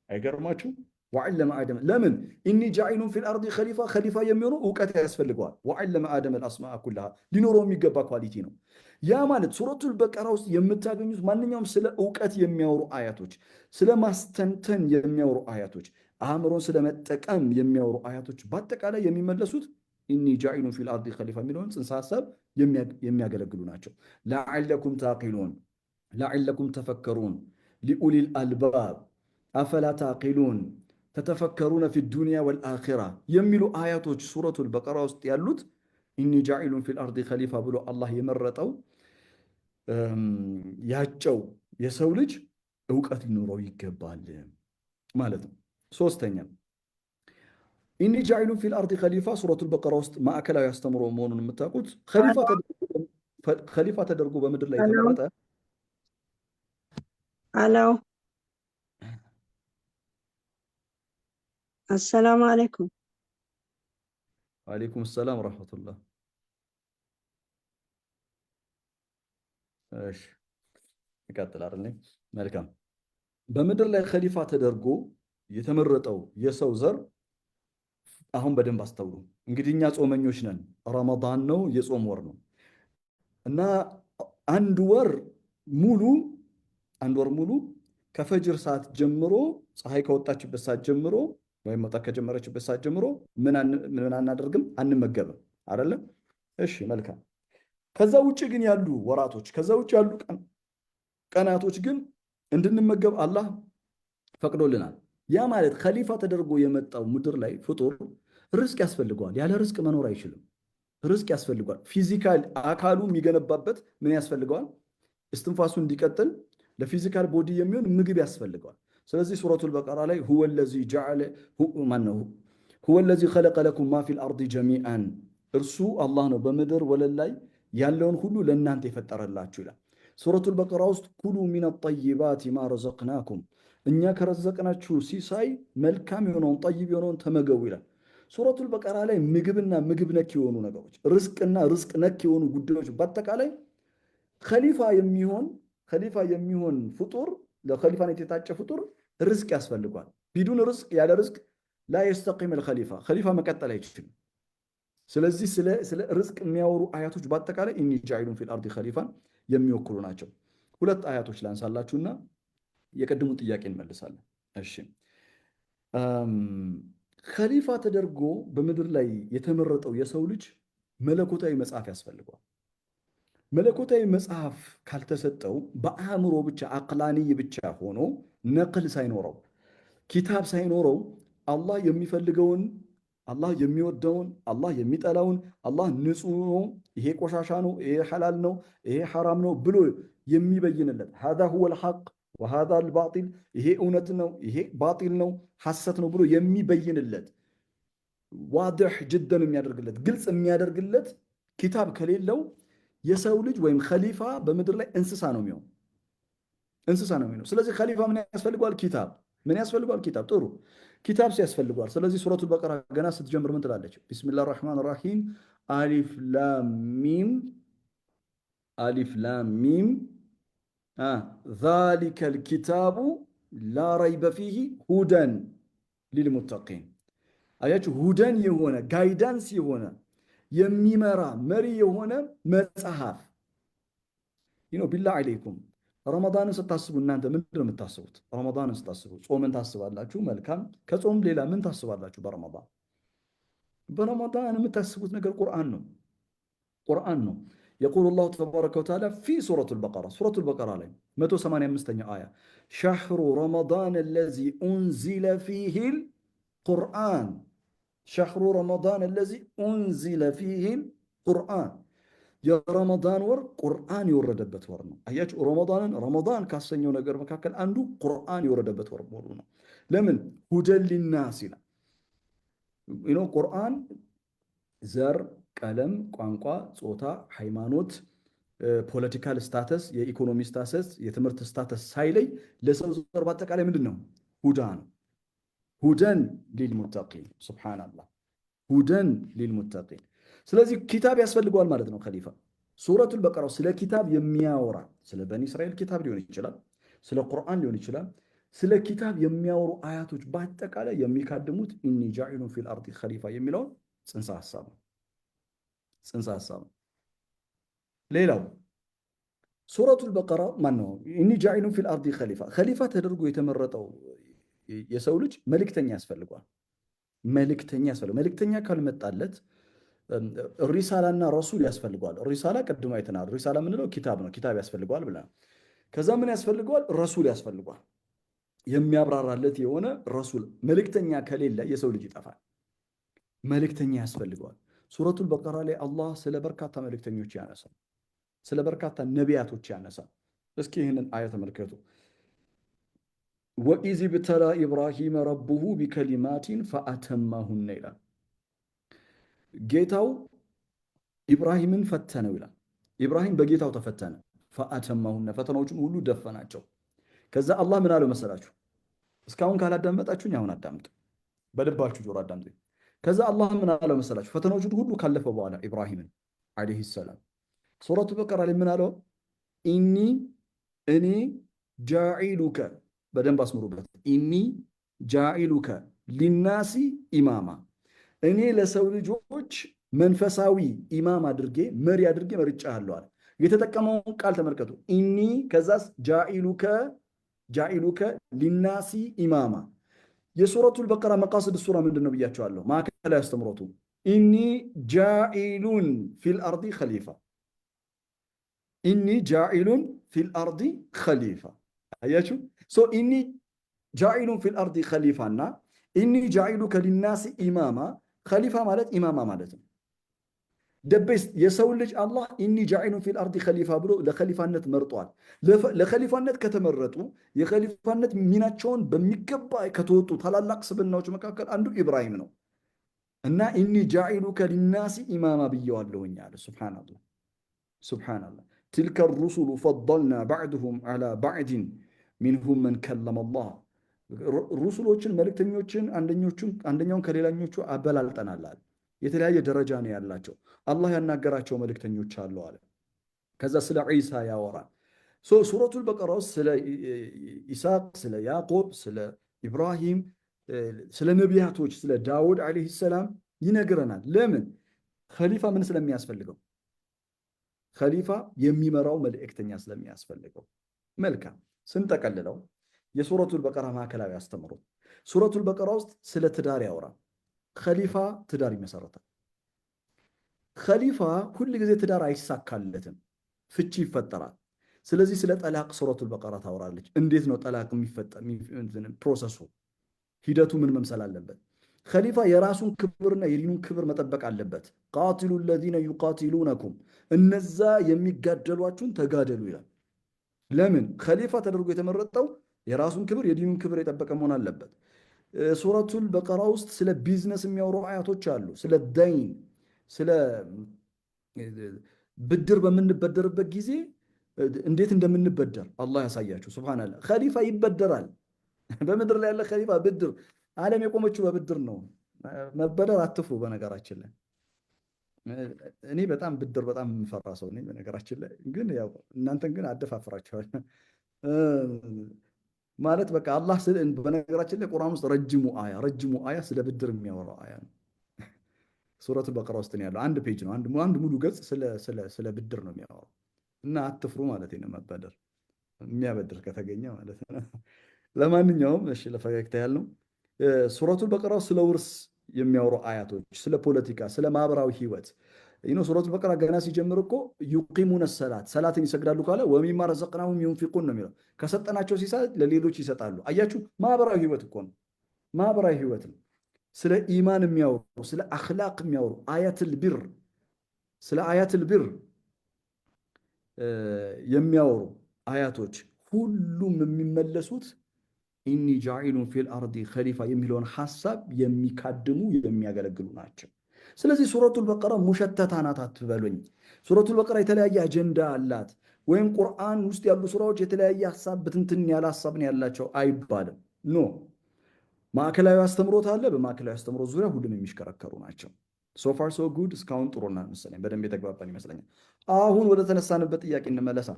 አይገርማችሁ? ወዐለመ አደመ ለምን ኢኒ ጃኢሉን ፊል አርዲ ኸሊፋ የሚሆነው እውቀት ያስፈልገዋል። ወዐለመ አደመ አልአስማአ ኩላሃ ሊኖረው የሚገባ ኳሊቲ ነው። ያ ማለት ሱረቱል በቀራ ውስጥ የምታገኙት ማንኛውም ስለ እውቀት የሚያወሩ አያቶች፣ ስለ ማስተንተን የሚያወሩ አያቶች፣ አእምሮን ስለመጠቀም የሚያወሩ አያቶች በአጠቃላይ የሚመለሱት ኢኒ ጃኢሉን ፊል አርዲ ኸሊፋ የሚለውን ጽንሰ ሀሳብ የሚያገለግሉ ናቸው። ለዐለኩም ታቂሉን ለዐለኩም ተፈከሩን ሊኡሊል አልባብ አፈላ ታቂሉን ተተፈከሩነ ፊ ዱንያ ወልአኺራ የሚሉ አያቶች ሱረቱል በቀራ ውስጥ ያሉት ኢኒ ጃኢሉን ፊል አርዲ ኸሊፋ ብሎ አላህ የመረጠው ያጨው የሰው ልጅ እውቀት ሊኖረው ይገባል ማለት ነው። ሶስተኛ ኢኒ ጃኢሉን ፊል አርዲ ኸሊፋ ሱረቱል በቀራ ውስጥ ማዕከላዊ አስተምሮ መሆኑን የምታውቁት ኸሊፋ ተደርጎ በምድር ላይ የተመረጠ አለው። አሰላሙ አለይኩም። ወአለይኩም ሰላም ወረሕመቱላህ። እሺ ይቀጥል አይደል? መልካም። በምድር ላይ ኸሊፋ ተደርጎ የተመረጠው የሰው ዘር አሁን በደንብ አስተውሉ። እንግዲህ እኛ ጾመኞች ነን። ረመዳን ነው፣ የጾም ወር ነው እና አንድ ወር ሙሉ ከፈጅር ሰዓት ጀምሮ ፀሐይ ከወጣችበት ሰዓት ጀምሮ ወይም መውጣት ከጀመረችበት ሰዓት ጀምሮ ምን አናደርግም? አንመገብም አይደለም? እሺ መልካም። ከዛ ውጭ ግን ያሉ ወራቶች ከዛ ውጭ ያሉ ቀናቶች ግን እንድንመገብ አላህ ፈቅዶልናል። ያ ማለት ኸሊፋ ተደርጎ የመጣው ምድር ላይ ፍጡር ርዝቅ ያስፈልገዋል። ያለ ርዝቅ መኖር አይችልም። ርዝቅ ያስፈልገዋል። ፊዚካል አካሉ የሚገነባበት ምን ያስፈልገዋል? እስትንፋሱ እንዲቀጥል ለፊዚካል ቦዲ የሚሆን ምግብ ያስፈልገዋል። ስለዚህ ሱረቱል በቀራ ላይ ሁወ ለዚ ኸለቀ ለኩም ማ ፊል አርዲ ጀሚአን፣ እርሱ አላህ ነው በምድር ወለል ላይ ያለውን ሁሉ ለእናንተ የፈጠረላችሁ ይላል። ሱረቱል በቀራ ውስጥ ኩሉ ሚነ ጠይባት ማ ረዘቅናኩም፣ እኛ ከረዘቅናችሁ ሲሳይ መልካም የሆነውን ጠይብ የሆነውን ተመገቡ ይላል። ሱረቱል በቀራ ላይ ምግብና ምግብ ነክ የሆኑ ነገሮች፣ ርዝቅና ርዝቅ ነክ የሆኑ ጉዳዮች በአጠቃላይ ኸሊፋ የሚሆን ፍጡር ለኸሊፋነት የታጨ ፍጡር ርዝቅ ያስፈልጓል። ቢዱን ርዝቅ ያለ ርዝቅ ላ የስተቂም ኸሊፋ መቀጠል አይችልም። ስለዚህ ስለ ርዝቅ የሚያወሩ አያቶች በአጠቃላይ ኢኒ ጃኢሉን ፊል አርዲ ኸሊፋን የሚወክሉ ናቸው። ሁለት አያቶች ላንሳላችሁና የቀድሙን ጥያቄ እንመልሳለን። እሺ ኸሊፋ ተደርጎ በምድር ላይ የተመረጠው የሰው ልጅ መለኮታዊ መጽሐፍ ያስፈልገዋል። መለኮታዊ መጽሐፍ ካልተሰጠው በአእምሮ ብቻ አቅላንይ ብቻ ሆኖ ነቅል ሳይኖረው ኪታብ ሳይኖረው አላህ የሚፈልገውን አላህ የሚወደውን አላህ የሚጠላውን አላህ ንጹህ ነው፣ ይሄ ቆሻሻ ነው፣ ይሄ ሐላል ነው፣ ይሄ ሐራም ነው ብሎ የሚበይንለት ሃዛ ሁወል ሐቅ ወሃዛ አልባጢል፣ ይሄ እውነት ነው፣ ይሄ ባጢል ነው፣ ሐሰት ነው ብሎ የሚበይንለት ዋድሕ ጅደን የሚያደርግለት ግልጽ የሚያደርግለት ኪታብ ከሌለው የሰው ልጅ ወይም ኸሊፋ በምድር ላይ እንስሳ ነው የሚሆነው። ስለዚህ ኸሊፋ ምን ያስፈልገዋል? ኪታብ። ምን ያስፈልገዋል? ኪታብ። ጥሩ ኪታብ ሲያስፈልገዋል። ስለዚህ ሱረቱል በቀራ ገና ስትጀምር ምን ትላለች? ቢስሚላህ ራህማን ራሂም አሊፍ ላም ሚም ዛሊከል ኪታቡ ላ ረይበ ፊሂ ሁደን ሊልሙተቂን። አያችሁ፣ ሁደን የሆነ ጋይዳንስ የሆነ የሚመራ መሪ የሆነ መጽሐፍ ቢላህ አለይኩም። ረመዳንን ስታስቡ እናንተ ምንድን ነው የምታስቡት? ረመዳንን ስታስቡ ጾምን ታስባላችሁ። መልካም። ከጾም ሌላ ምን ታስባላችሁ? በረመዳን የምታስቡት ነገር ቁርአን ነው። የቁል ላሁ ተባረከ ወተዓላ ፊ ሱረቱል በቀራ ላይ 185ኛ አያ ሸህሩ ረመዳን አለዚ ኡንዚለ ፊሂል ቁርአን ሸህሩ ረመዳን አለዚ ኡንዚለ ፊሂል ቁርአን፣ የረመዳን ወር ቁርአን የወረደበት ወር ነው። አያችሁ፣ ረመዳን ካሰኘው ነገር መካከል አንዱ ቁርአን የወረደበት ወር መሆኑ ነው። ለምን? ሁደን ሊናስ ይላል። ቁርአን ዘር፣ ቀለም፣ ቋንቋ፣ ጾታ፣ ሃይማኖት፣ ፖለቲካል ስታተስ፣ የኢኮኖሚ ስታተስ፣ የትምህርት ስታተስ ሳይለይ ለሰው ዘር በአጠቃላይ ምንድን ነው? ሁዳ ነው። ሁደን ሊልሙተቂን። ሱብሓነላህ፣ ሁደን ሊልሙተቂን። ስለዚህ ኪታብ ያስፈልገዋል ማለት ነው ኸሊፋ። ሱረቱል በቀራው ስለ ኪታብ የሚያወራ ስለ በኒ እስራኤል ኪታብ ሊሆን ይችላል፣ ስለ ቁርአን ሊሆን ይችላል። ስለ ኪታብ የሚያወሩ አያቶች በአጠቃላይ የሚካድሙት ኢኒ ጃኢሉን ፊል አርዲ ኸሊፋ የሚለውን ጽንሰ ሐሳብ ነው። ሌላው ሱረቱል በቀራ ማነው? ኢኒ ጃኢሉን ፊል አርዲ ኸሊፋ ተደርጎ የተመረጠው የሰው ልጅ መልእክተኛ ያስፈልገዋል። መልእክተኛ ካልመጣለት ሪሳላና ረሱል ያስፈልገዋል። ሪሳላ ቅድም አይተናል። ሪሳላ ምንለው ኪታብ ነው። ኪታብ ያስፈልገዋል ብለናል። ከዛ ምን ያስፈልገዋል? ረሱል ያስፈልገዋል። የሚያብራራለት የሆነ ረሱል። መልእክተኛ ከሌለ የሰው ልጅ ይጠፋል። መልእክተኛ ያስፈልገዋል። ሱረቱል በቀራ ላይ አላህ ስለ በርካታ መልእክተኞች ያነሳል፣ ስለ በርካታ ነቢያቶች ያነሳል። እስኪ ይህንን አያ ተመልከቱ። ወኢዝ ብተላ ኢብራሂመ ረቡሁ ቢከሊማቲን ፈአተማሁነ ይላል። ጌታው ኢብራሂምን ፈተነው ይላል። ኢብራሂም በጌታው ተፈተነ። ፈአተማሁነ፣ ፈተናዎቹን ሁሉ ደፈናቸው። ከዛ አላህ ምን አለው መሰላችሁ? እስካሁን ካላዳመጣችሁኝ አሁን አዳምጡ፣ በልባችሁ ጆሮ አዳምጡ። ከዛ አላህ ምን አለው መሰላችሁ? ፈተናዎቹን ሁሉ ካለፈ በኋላ ኢብራሂምን ዓለይሂ ሰላም ሱረቱ በቀራ ላይ ምን አለው? እኔ ጃዒሉከ፣ በደንብ አስምሩበት። ኢኒ ጃዒሉከ ሊናሲ ኢማማ፣ እኔ ለሰው ልጆች መንፈሳዊ ኢማም አድርጌ መሪ አድርጌ መርጫለሁ አለ። የተጠቀመውን ቃል ተመልከቱ። ኢኒ ከዛስ ጃኢሉከ ሊናሲ ኢማማ። የሱረቱል በቀራ መቃስድ ሱራ ምንድን ነው ብያቸዋለሁ። ማዕከላዊ አስተምሮቱ ኢኒ ጃኢሉን ፊል አርዲ ኸሊፋ፣ ኢኒ ጃኢሉን ፊል አርዲ ኸሊፋ። አያችሁ፣ ኢኒ ጃኢሉን ፊል አርዲ ኸሊፋ እና ኢኒ ጃኢሉከ ሊናሲ ኢማማ። ኸሊፋ ማለት ኢማማ ማለት ነው። ደቤስ የሰው ልጅ አላህ ኢኒ ጃኢሉን ፊል አርዲ ኸሊፋ ብሎ ለኸሊፋነት መርጧል። ለኸሊፋነት ከተመረጡ የኸሊፋነት ሚናቸውን በሚገባ ከተወጡ ታላላቅ ስብናዎች መካከል አንዱ ኢብራሂም ነው እና ኢኒ ጃኢሉከ ሊናሲ ኢማማ ብየዋለሁኝ አለ። ሱብሓነላህ። ትልከ ሩሱሉ ፈደልና ባዕድሁም ዐላ ባዕድን ሚንሁም መን ከለመ አላህ። ሩሱሎችን መልእክተኞችን አንደኛውን ከሌላኞቹ አበላልጠናል አለ። የተለያየ ደረጃ ነው ያላቸው። አላህ ያናገራቸው መልእክተኞች አሉ አለ። ከዛ ስለ ዒሳ ያወራል። ሱረቱል በቀራ ውስጥ ስለ ኢስሐቅ፣ ስለ ያዕቆብ፣ ስለ ኢብራሂም፣ ስለ ነቢያቶች፣ ስለ ዳውድ ዓለይሂ ሰላም ይነግረናል። ለምን? ኸሊፋ ምን ስለሚያስፈልገው? ኸሊፋ የሚመራው መልእክተኛ ስለሚያስፈልገው። መልካም ስንጠቀልለው የሱረቱል በቀራ ማዕከላዊ አስተምሮት ሱረቱል በቀራ ውስጥ ስለ ትዳር ያወራል። ኸሊፋ ትዳር ይመሰረታል። ኸሊፋ ሁል ጊዜ ትዳር አይሳካለትም፣ ፍቺ ይፈጠራል። ስለዚህ ስለ ጠላቅ ሱረቱል በቀራ ታወራለች። እንዴት ነው ጠላቅ የሚፈጠር? ፕሮሰሱ ሂደቱ ምን መምሰል አለበት? ኸሊፋ የራሱን ክብርና የዲኑን ክብር መጠበቅ አለበት። ቃቲሉ ለዚነ ዩቃቲሉነኩም፣ እነዛ የሚጋደሏችሁን ተጋደሉ ይላል። ለምን? ኸሊፋ ተደርጎ የተመረጠው የራሱን ክብር የዲኑን ክብር የጠበቀ መሆን አለበት። ሱረቱል በቀራ ውስጥ ስለ ቢዝነስ የሚያወሩ አያቶች አሉ። ስለ ደይን፣ ስለ ብድር በምንበደርበት ጊዜ እንዴት እንደምንበደር አላህ ያሳያችሁ። ሱብሃንአላህ። ኸሊፋ ይበደራል። በምድር ላይ ያለ ኸሊፋ ብድር፣ ዓለም የቆመችው በብድር ነው። መበደር አትፍሩ። በነገራችን ላይ እኔ በጣም ብድር በጣም የምፈራ ሰው ነኝ። በነገራችን ላይ ግን ያው እናንተን ግን አደፋፍራችኋል ማለት በቃ አላህ በነገራችን ላይ ቁርአን ውስጥ ረጅሙ አያ ስለ ብድር የሚያወራው አያ ነው። ሱረቱል በቀራ ውስጥ ነው ያለው። አንድ ፔጅ ነው፣ አንድ ሙሉ ገጽ ስለ ብድር ነው የሚያወራው። እና አትፍሩ ማለት ነው፣ መበደር የሚያበድር ከተገኘ ማለት ነው። ለማንኛውም እሺ ለፈገግታ ያልነው ሱረቱል በቀራ ስለ ውርስ የሚያወሩ አያቶች፣ ስለ ፖለቲካ፣ ስለ ማህበራዊ ህይወት ሱረቱል በቀራ ገና ሲጀምር እኮ ዩቂሙነ ሰላትን ይሰግዳሉ ካለ ወሚማ ረዘቅናሁም ዩንፊቁን ነው የሚለው። ከሰጠናቸው ሲሳይ ለሌሎች ይሰጣሉ። አያችሁ፣ ማህበራዊ ህይወት እኮ ነው። ማህበራዊ ህይወት ነው። ስለ ኢማን የሚያወሩ፣ ስለ አኽላቅ የሚያወሩ ስለ አያትል ቢር የሚያወሩ አያቶች ሁሉም የሚመለሱት ኢኒ ጃኢሉን ፊል አርዲ ኸሊፋ የሚለውን ሐሳብ የሚካድሙ የሚያገለግሉ ናቸው። ስለዚህ ሱረቱል በቀራ ሙሸተታ ናት አትበሉኝ። ሱረቱል በቀራ የተለያየ አጀንዳ አላት፣ ወይም ቁርአን ውስጥ ያሉ ሱራዎች የተለያየ ሐሳብ ብትንትን ያለ ሐሳብ ነው ያላቸው አይባልም። ኖ ማዕከላዊ አስተምሮት አለ። በማዕከላዊ አስተምሮት ዙሪያ ሁሉም የሚሽከረከሩ ናቸው። ሶፋር ሶ ጉድ። እስካሁን ጥሩና መሰለኝ በደንብ የተግባባን ይመስለኛል። አሁን ወደ ተነሳንበት ጥያቄ እንመለሳ።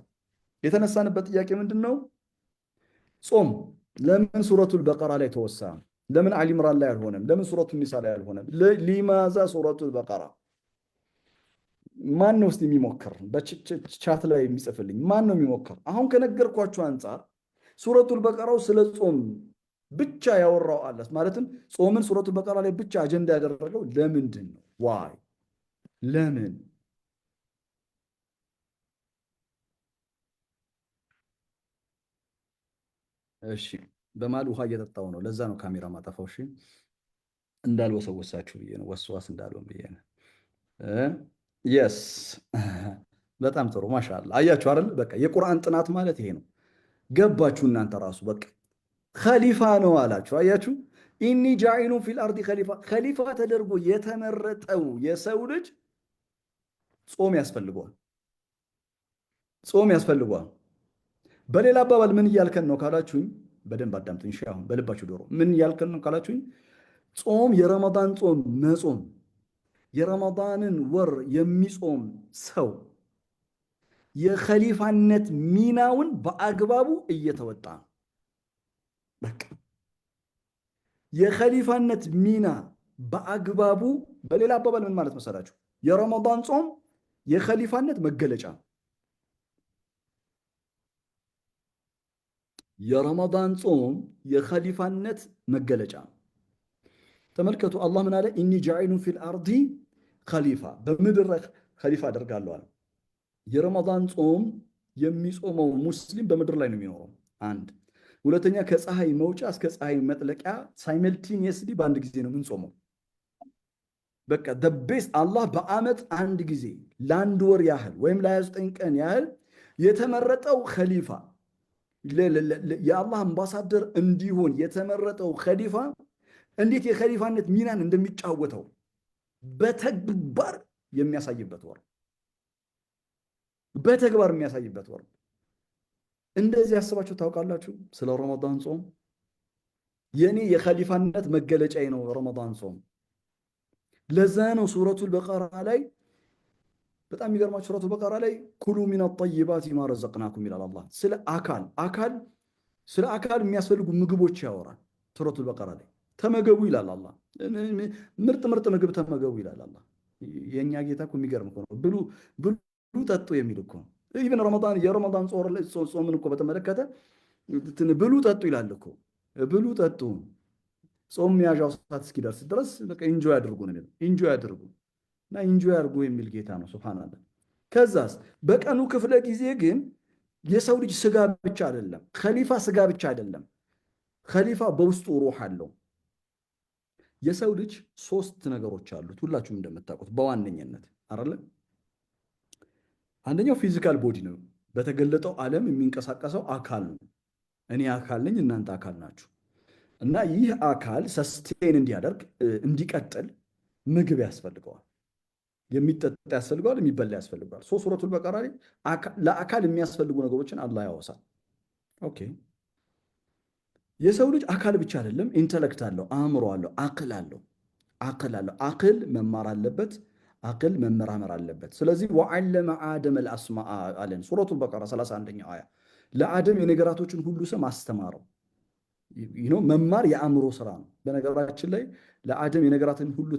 የተነሳንበት ጥያቄ ምንድን ነው? ጾም ለምን ሱረቱል በቀራ ላይ ተወሳ? ለምን አሊ ኢምራን ላይ አልሆነም? ለምን ሱረቱል ኒሳ ላይ አልሆነም? ሊማዛ ሱረቱል በቀራ? ማን ነው እስቲ የሚሞክር? በቻት ላይ የሚጽፍልኝ ማን ነው የሚሞክር? አሁን ከነገርኳችሁ አንጻር ሱረቱል በቀራው ስለ ጾም ብቻ ያወራው አለ። ማለትም ጾምን ሱረቱል በቀራ ላይ ብቻ አጀንዳ ያደረገው ለምንድን ነው? ዋይ ለምን? እሺ በማል ውሃ እየጠጣው ነው። ለዛ ነው ካሜራ ማጠፋው። እሺ እንዳልወሰወሳችሁ ብዬ ነው፣ ወስዋስ እንዳልሆን ብዬ ነው። የስ በጣም ጥሩ ማሻአላ። አያችሁ አይደል? በቃ የቁርአን ጥናት ማለት ይሄ ነው። ገባችሁ እናንተ ራሱ በቃ ኸሊፋ ነው አላችሁ። አያችሁ ኢኒ ጃኢሉን ፊል አርዲ ኸሊፋ። ኸሊፋ ተደርጎ የተመረጠው የሰው ልጅ ጾም ያስፈልገዋል። ጾም ያስፈልገዋል። በሌላ አባባል ምን እያልከን ነው ካላችሁኝ፣ በደንብ አዳምጡኝ። እሺ አሁን በልባችሁ ዶሮ ምን እያልከን ነው ካላችሁኝ፣ ጾም የረመዳን ጾም መጾም የረመዳንን ወር የሚጾም ሰው የኸሊፋነት ሚናውን በአግባቡ እየተወጣ ነው። በቃ የኸሊፋነት ሚና በአግባቡ። በሌላ አባባል ምን ማለት መሰላችሁ? የረመዳን ጾም የኸሊፋነት መገለጫ። የረመዳን ጾም የኸሊፋነት መገለጫ። ተመልከቱ አላህ ምን አለ? ኢኒ ጃኢሉን ፊል አርዲ ኸሊፋ፣ በምድር ኸሊፋ አደርጋለሁ አለ። የረመዳን ጾም የሚጾመው ሙስሊም በምድር ላይ ነው የሚኖረው። አንድ ሁለተኛ፣ ከፀሐይ መውጫ እስከ ፀሐይ መጥለቂያ ሳይመልቲኒየስሊ በአንድ ጊዜ ነው የምንጾመው። በቃ ደቤስ አላህ በአመት አንድ ጊዜ ለአንድ ወር ያህል ወይም ለ29 ቀን ያህል የተመረጠው ኸሊፋ የአላህ አምባሳደር እንዲሆን የተመረጠው ኸሊፋ እንዴት የኸሊፋነት ሚናን እንደሚጫወተው በተግባር የሚያሳይበት ወር፣ በተግባር የሚያሳይበት ወር። እንደዚህ ያስባችሁ ታውቃላችሁ? ስለ ረመዳን ጾም የኔ የኸሊፋነት መገለጫዬ ነው ረመዳን ጾም። ለዛ ነው ሱረቱል በቀራ ላይ በጣም የሚገርማችሁ ሱረቱል በቀራ ላይ ኩሉ ሚነ ጠይባት ማ ረዘቅናኩም ይላል አላህ። ስለ አካል የሚያስፈልጉ ምግቦች ያወራል ሱረቱል በቀራ ላይ። ተመገቡ ይላል አላህ። ምርጥ ምግብ ተመገቡ ይላል አላህ። የእኛ ጌታ እኮ የሚገርም እኮ ነው። ብሉ ብሉ ጠጡ የሚል እኮ ኢቨን ረመዳን የረመዳን ጾምን እኮ በተመለከተ ብሉ ጠጡ ይላል እኮ። ብሉ ጠጡ ጾም መያዣው ሰዓት እስኪደርስ ድረስ በቃ ኢንጆይ አድርጉ ነው የሚለው። ኢንጆይ አድርጉ እና ኢንጆይ አድርጉ የሚል ጌታ ነው። ሱብሃንአላህ። ከዛስ በቀኑ ክፍለ ጊዜ ግን የሰው ልጅ ስጋ ብቻ አይደለም፣ ኸሊፋ ስጋ ብቻ አይደለም። ኸሊፋ በውስጡ ሩህ አለው። የሰው ልጅ ሶስት ነገሮች አሉት፣ ሁላችሁም እንደምታውቁት በዋነኝነት አይደለም። አንደኛው ፊዚካል ቦዲ ነው፣ በተገለጠው ዓለም የሚንቀሳቀሰው አካል ነው። እኔ አካል ነኝ፣ እናንተ አካል ናችሁ። እና ይህ አካል ሰስቴን እንዲያደርግ እንዲቀጥል ምግብ ያስፈልገዋል፣ የሚጠጣ ያስፈልገዋል፣ የሚበላ ያስፈልገዋል። ሱረቱል በቀራ ላይ ለአካል የሚያስፈልጉ ነገሮችን አላህ ያወሳል። ኦኬ የሰው ልጅ አካል ብቻ አይደለም፣ ኢንተለክት አለው፣ አእምሮ አለው፣ አቅል አለው። አቅል መማር አለበት፣ አቅል መመራመር አለበት። ስለዚህ ወዐለመ አደም አልአስማአ አለን ሱረቱል በቀራ 31ኛው አያ። ለአደም የነገራቶችን ሁሉ ስም አስተማረው። መማር የአእምሮ ስራ ነው። በነገራችን ላይ ለአደም የነገራትን ሁሉ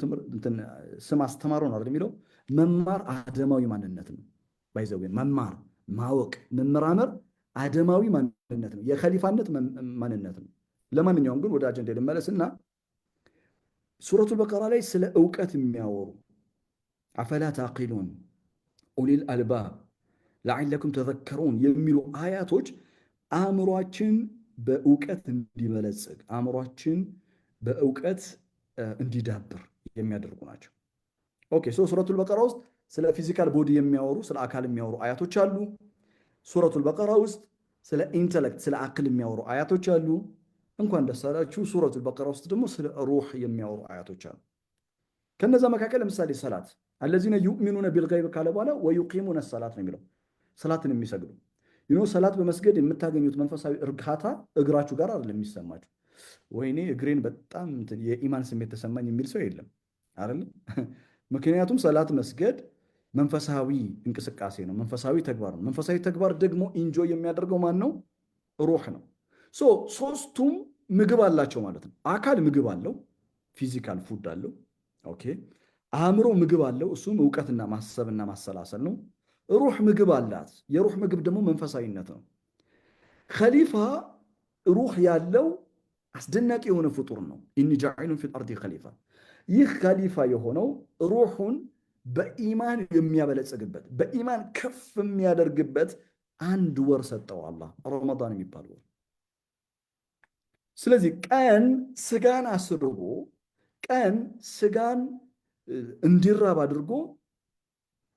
ስም አስተማረው ነው አይደል የሚለው። መማር አደማዊ ማንነት ነው። ባይዘው መማር፣ ማወቅ፣ መመራመር አደማዊ ማንነት ነው፣ የኸሊፋነት ማንነት ነው። ለማንኛውም ግን ወደ አጀንዳ ልመለስና ሱረቱል በቀራ ላይ ስለ እውቀት የሚያወሩ አፈላ ታቂሉን ኡሊል አልባብ ለዐለኩም ተዘከሩን የሚሉ አያቶች አእምሯችን በእውቀት እንዲበለጽግ፣ አእምሯችን በእውቀት እንዲዳብር የሚያደርጉ ናቸው። ኦኬ ሱረቱል በቀራ ውስጥ ስለ ፊዚካል ቦዲ የሚያወሩ ስለ አካል የሚያወሩ አያቶች አሉ። ሱረቱል በቀራ ውስጥ ስለ ኢንተለክት ስለ አቅል የሚያወሩ አያቶች አሉ። እንኳን ደስ አላችሁ። ሱረቱል በቀራ ውስጥ ደግሞ ስለ ሩህ የሚያወሩ አያቶች አሉ። ከነዛ መካከል ለምሳሌ ሰላት አለዚነ ዩእሚኑነ ቢልገይብ ካለ በኋላ ወዩቂሙነ ሰላት ነው የሚለው። ሰላትን የሚሰግዱ ሰላት በመስገድ የምታገኙት መንፈሳዊ እርካታ እግራችሁ ጋር አይደለም የሚሰማችሁ። ወይኔ እግሬን በጣም የኢማን ስሜት ተሰማኝ የሚል ሰው የለም አይደለም። ምክንያቱም ሰላት መስገድ መንፈሳዊ እንቅስቃሴ ነው፣ መንፈሳዊ ተግባር ነው። መንፈሳዊ ተግባር ደግሞ ኢንጆይ የሚያደርገው ማን ነው? ሩህ ነው። ሶስቱም ምግብ አላቸው ማለት ነው። አካል ምግብ አለው፣ ፊዚካል ፉድ አለው። ኦኬ አእምሮ ምግብ አለው፣ እሱም እውቀትና ማሰብና ማሰላሰል ነው። ሩህ ምግብ አላት፣ የሩህ ምግብ ደግሞ መንፈሳዊነት ነው። ኸሊፋ ሩህ ያለው አስደናቂ የሆነ ፍጡር ነው። ኢኒ ጃዒሉን ፊል አርዲ ኸሊፋ። ይህ ኸሊፋ የሆነው ሩሑን በኢማን የሚያበለጽግበት በኢማን ከፍ የሚያደርግበት አንድ ወር ሰጠው አላህ፣ ረመዳን የሚባል ወር። ስለዚህ ቀን ስጋን አስርቦ ቀን ስጋን እንዲራብ አድርጎ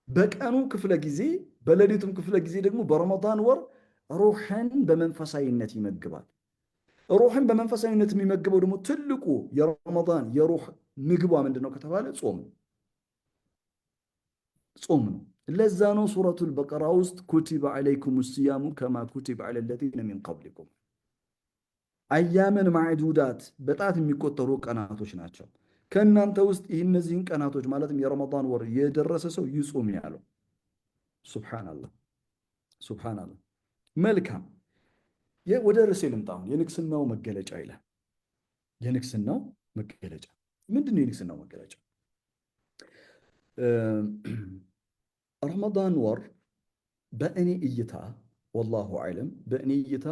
በቀኑ ክፍለ ጊዜ በሌሊቱም ክፍለ ጊዜ ደግሞ በረመዳን ወር ሩሕን በመንፈሳዊነት ይመግባል። ሩሕን በመንፈሳዊነት የሚመግበው ደግሞ ትልቁ የረመዳን የሩሕ ምግቧ ምንድን ነው ከተባለ ጾም ነው። ለዛ ነው ሱረቱል በቀራ ውስጥ ኩቲበ ዐለይኩም ሲያሙ ከማ ኩቲበ ዐለ ለዚነ ሚን ቀብሊኩም። አያመን ማዕዱዳት በጣት የሚቆጠሩ ቀናቶች ናቸው። ከእናንተ ውስጥ እነዚህን ቀናቶች ማለትም የረመዳን ወር የደረሰ ሰው ይጾም ያለው። ሱብሓነላህ ሱብሓነላህ። መልካም ወደ ርዕሴ ልምጣ። የንግስናው መገለጫ ይላል። የንግስናው መገለጫ ምንድን ነው? የንግስናው መገለጫ ረመዳን ወር በእኔ እይታ ወላሁ አዕለም በእኔ እይታ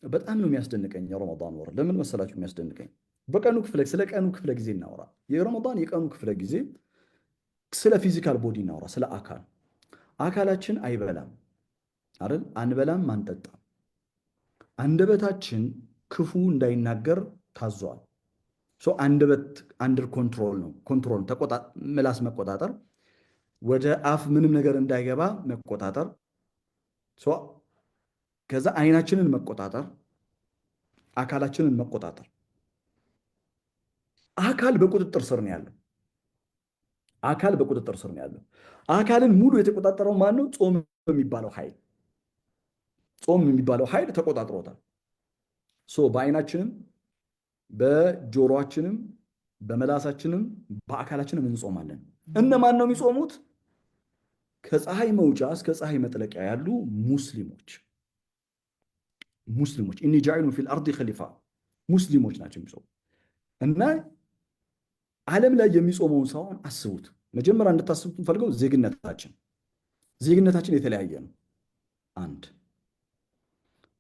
በጣም ነው የሚያስደንቀኝ። የረመዳን ወር ለምን መሰላችሁ የሚያስደንቀኝ? ስለ ቀኑ ክፍለ ጊዜ እናወራ። የረመዳን የቀኑ ክፍለ ጊዜ ስለ ፊዚካል ቦዲ እናወራ፣ ስለ አካላችን አይበላም አይደል? አንበላም፣ አንጠጣም። አንደበታችን ክፉ እንዳይናገር ታዟል። አንደበት አንደር ኮንትሮል ነው። ምላስ መቆጣጠር፣ ወደ አፍ ምንም ነገር እንዳይገባ መቆጣጠር፣ ከዛ አይናችንን መቆጣጠር፣ አካላችንን መቆጣጠር። አካል በቁጥጥር ስር ነው ያለው። አካልን ሙሉ የተቆጣጠረው ማን ነው? ጾም የሚባለው ኃይል ተቆጣጥሮታል። በአይናችንም በጆሮአችንም በመላሳችንም በአካላችንም እንጾማለን። እነማን ነው የሚጾሙት? ከፀሐይ መውጫ እስከ ፀሐይ መጥለቂያ ያሉ ሙስሊሞች ኢኒ ጃዒሉን ፊል አርዲ ኸሊፋ ሙስሊሞች ናቸው የሚጾሙ። እና ዓለም ላይ የሚጾመውን ሰውን አስቡት። መጀመሪያ እንድታስቡት የምፈልገው ዜግነታችን የተለያየ ነው። አንድ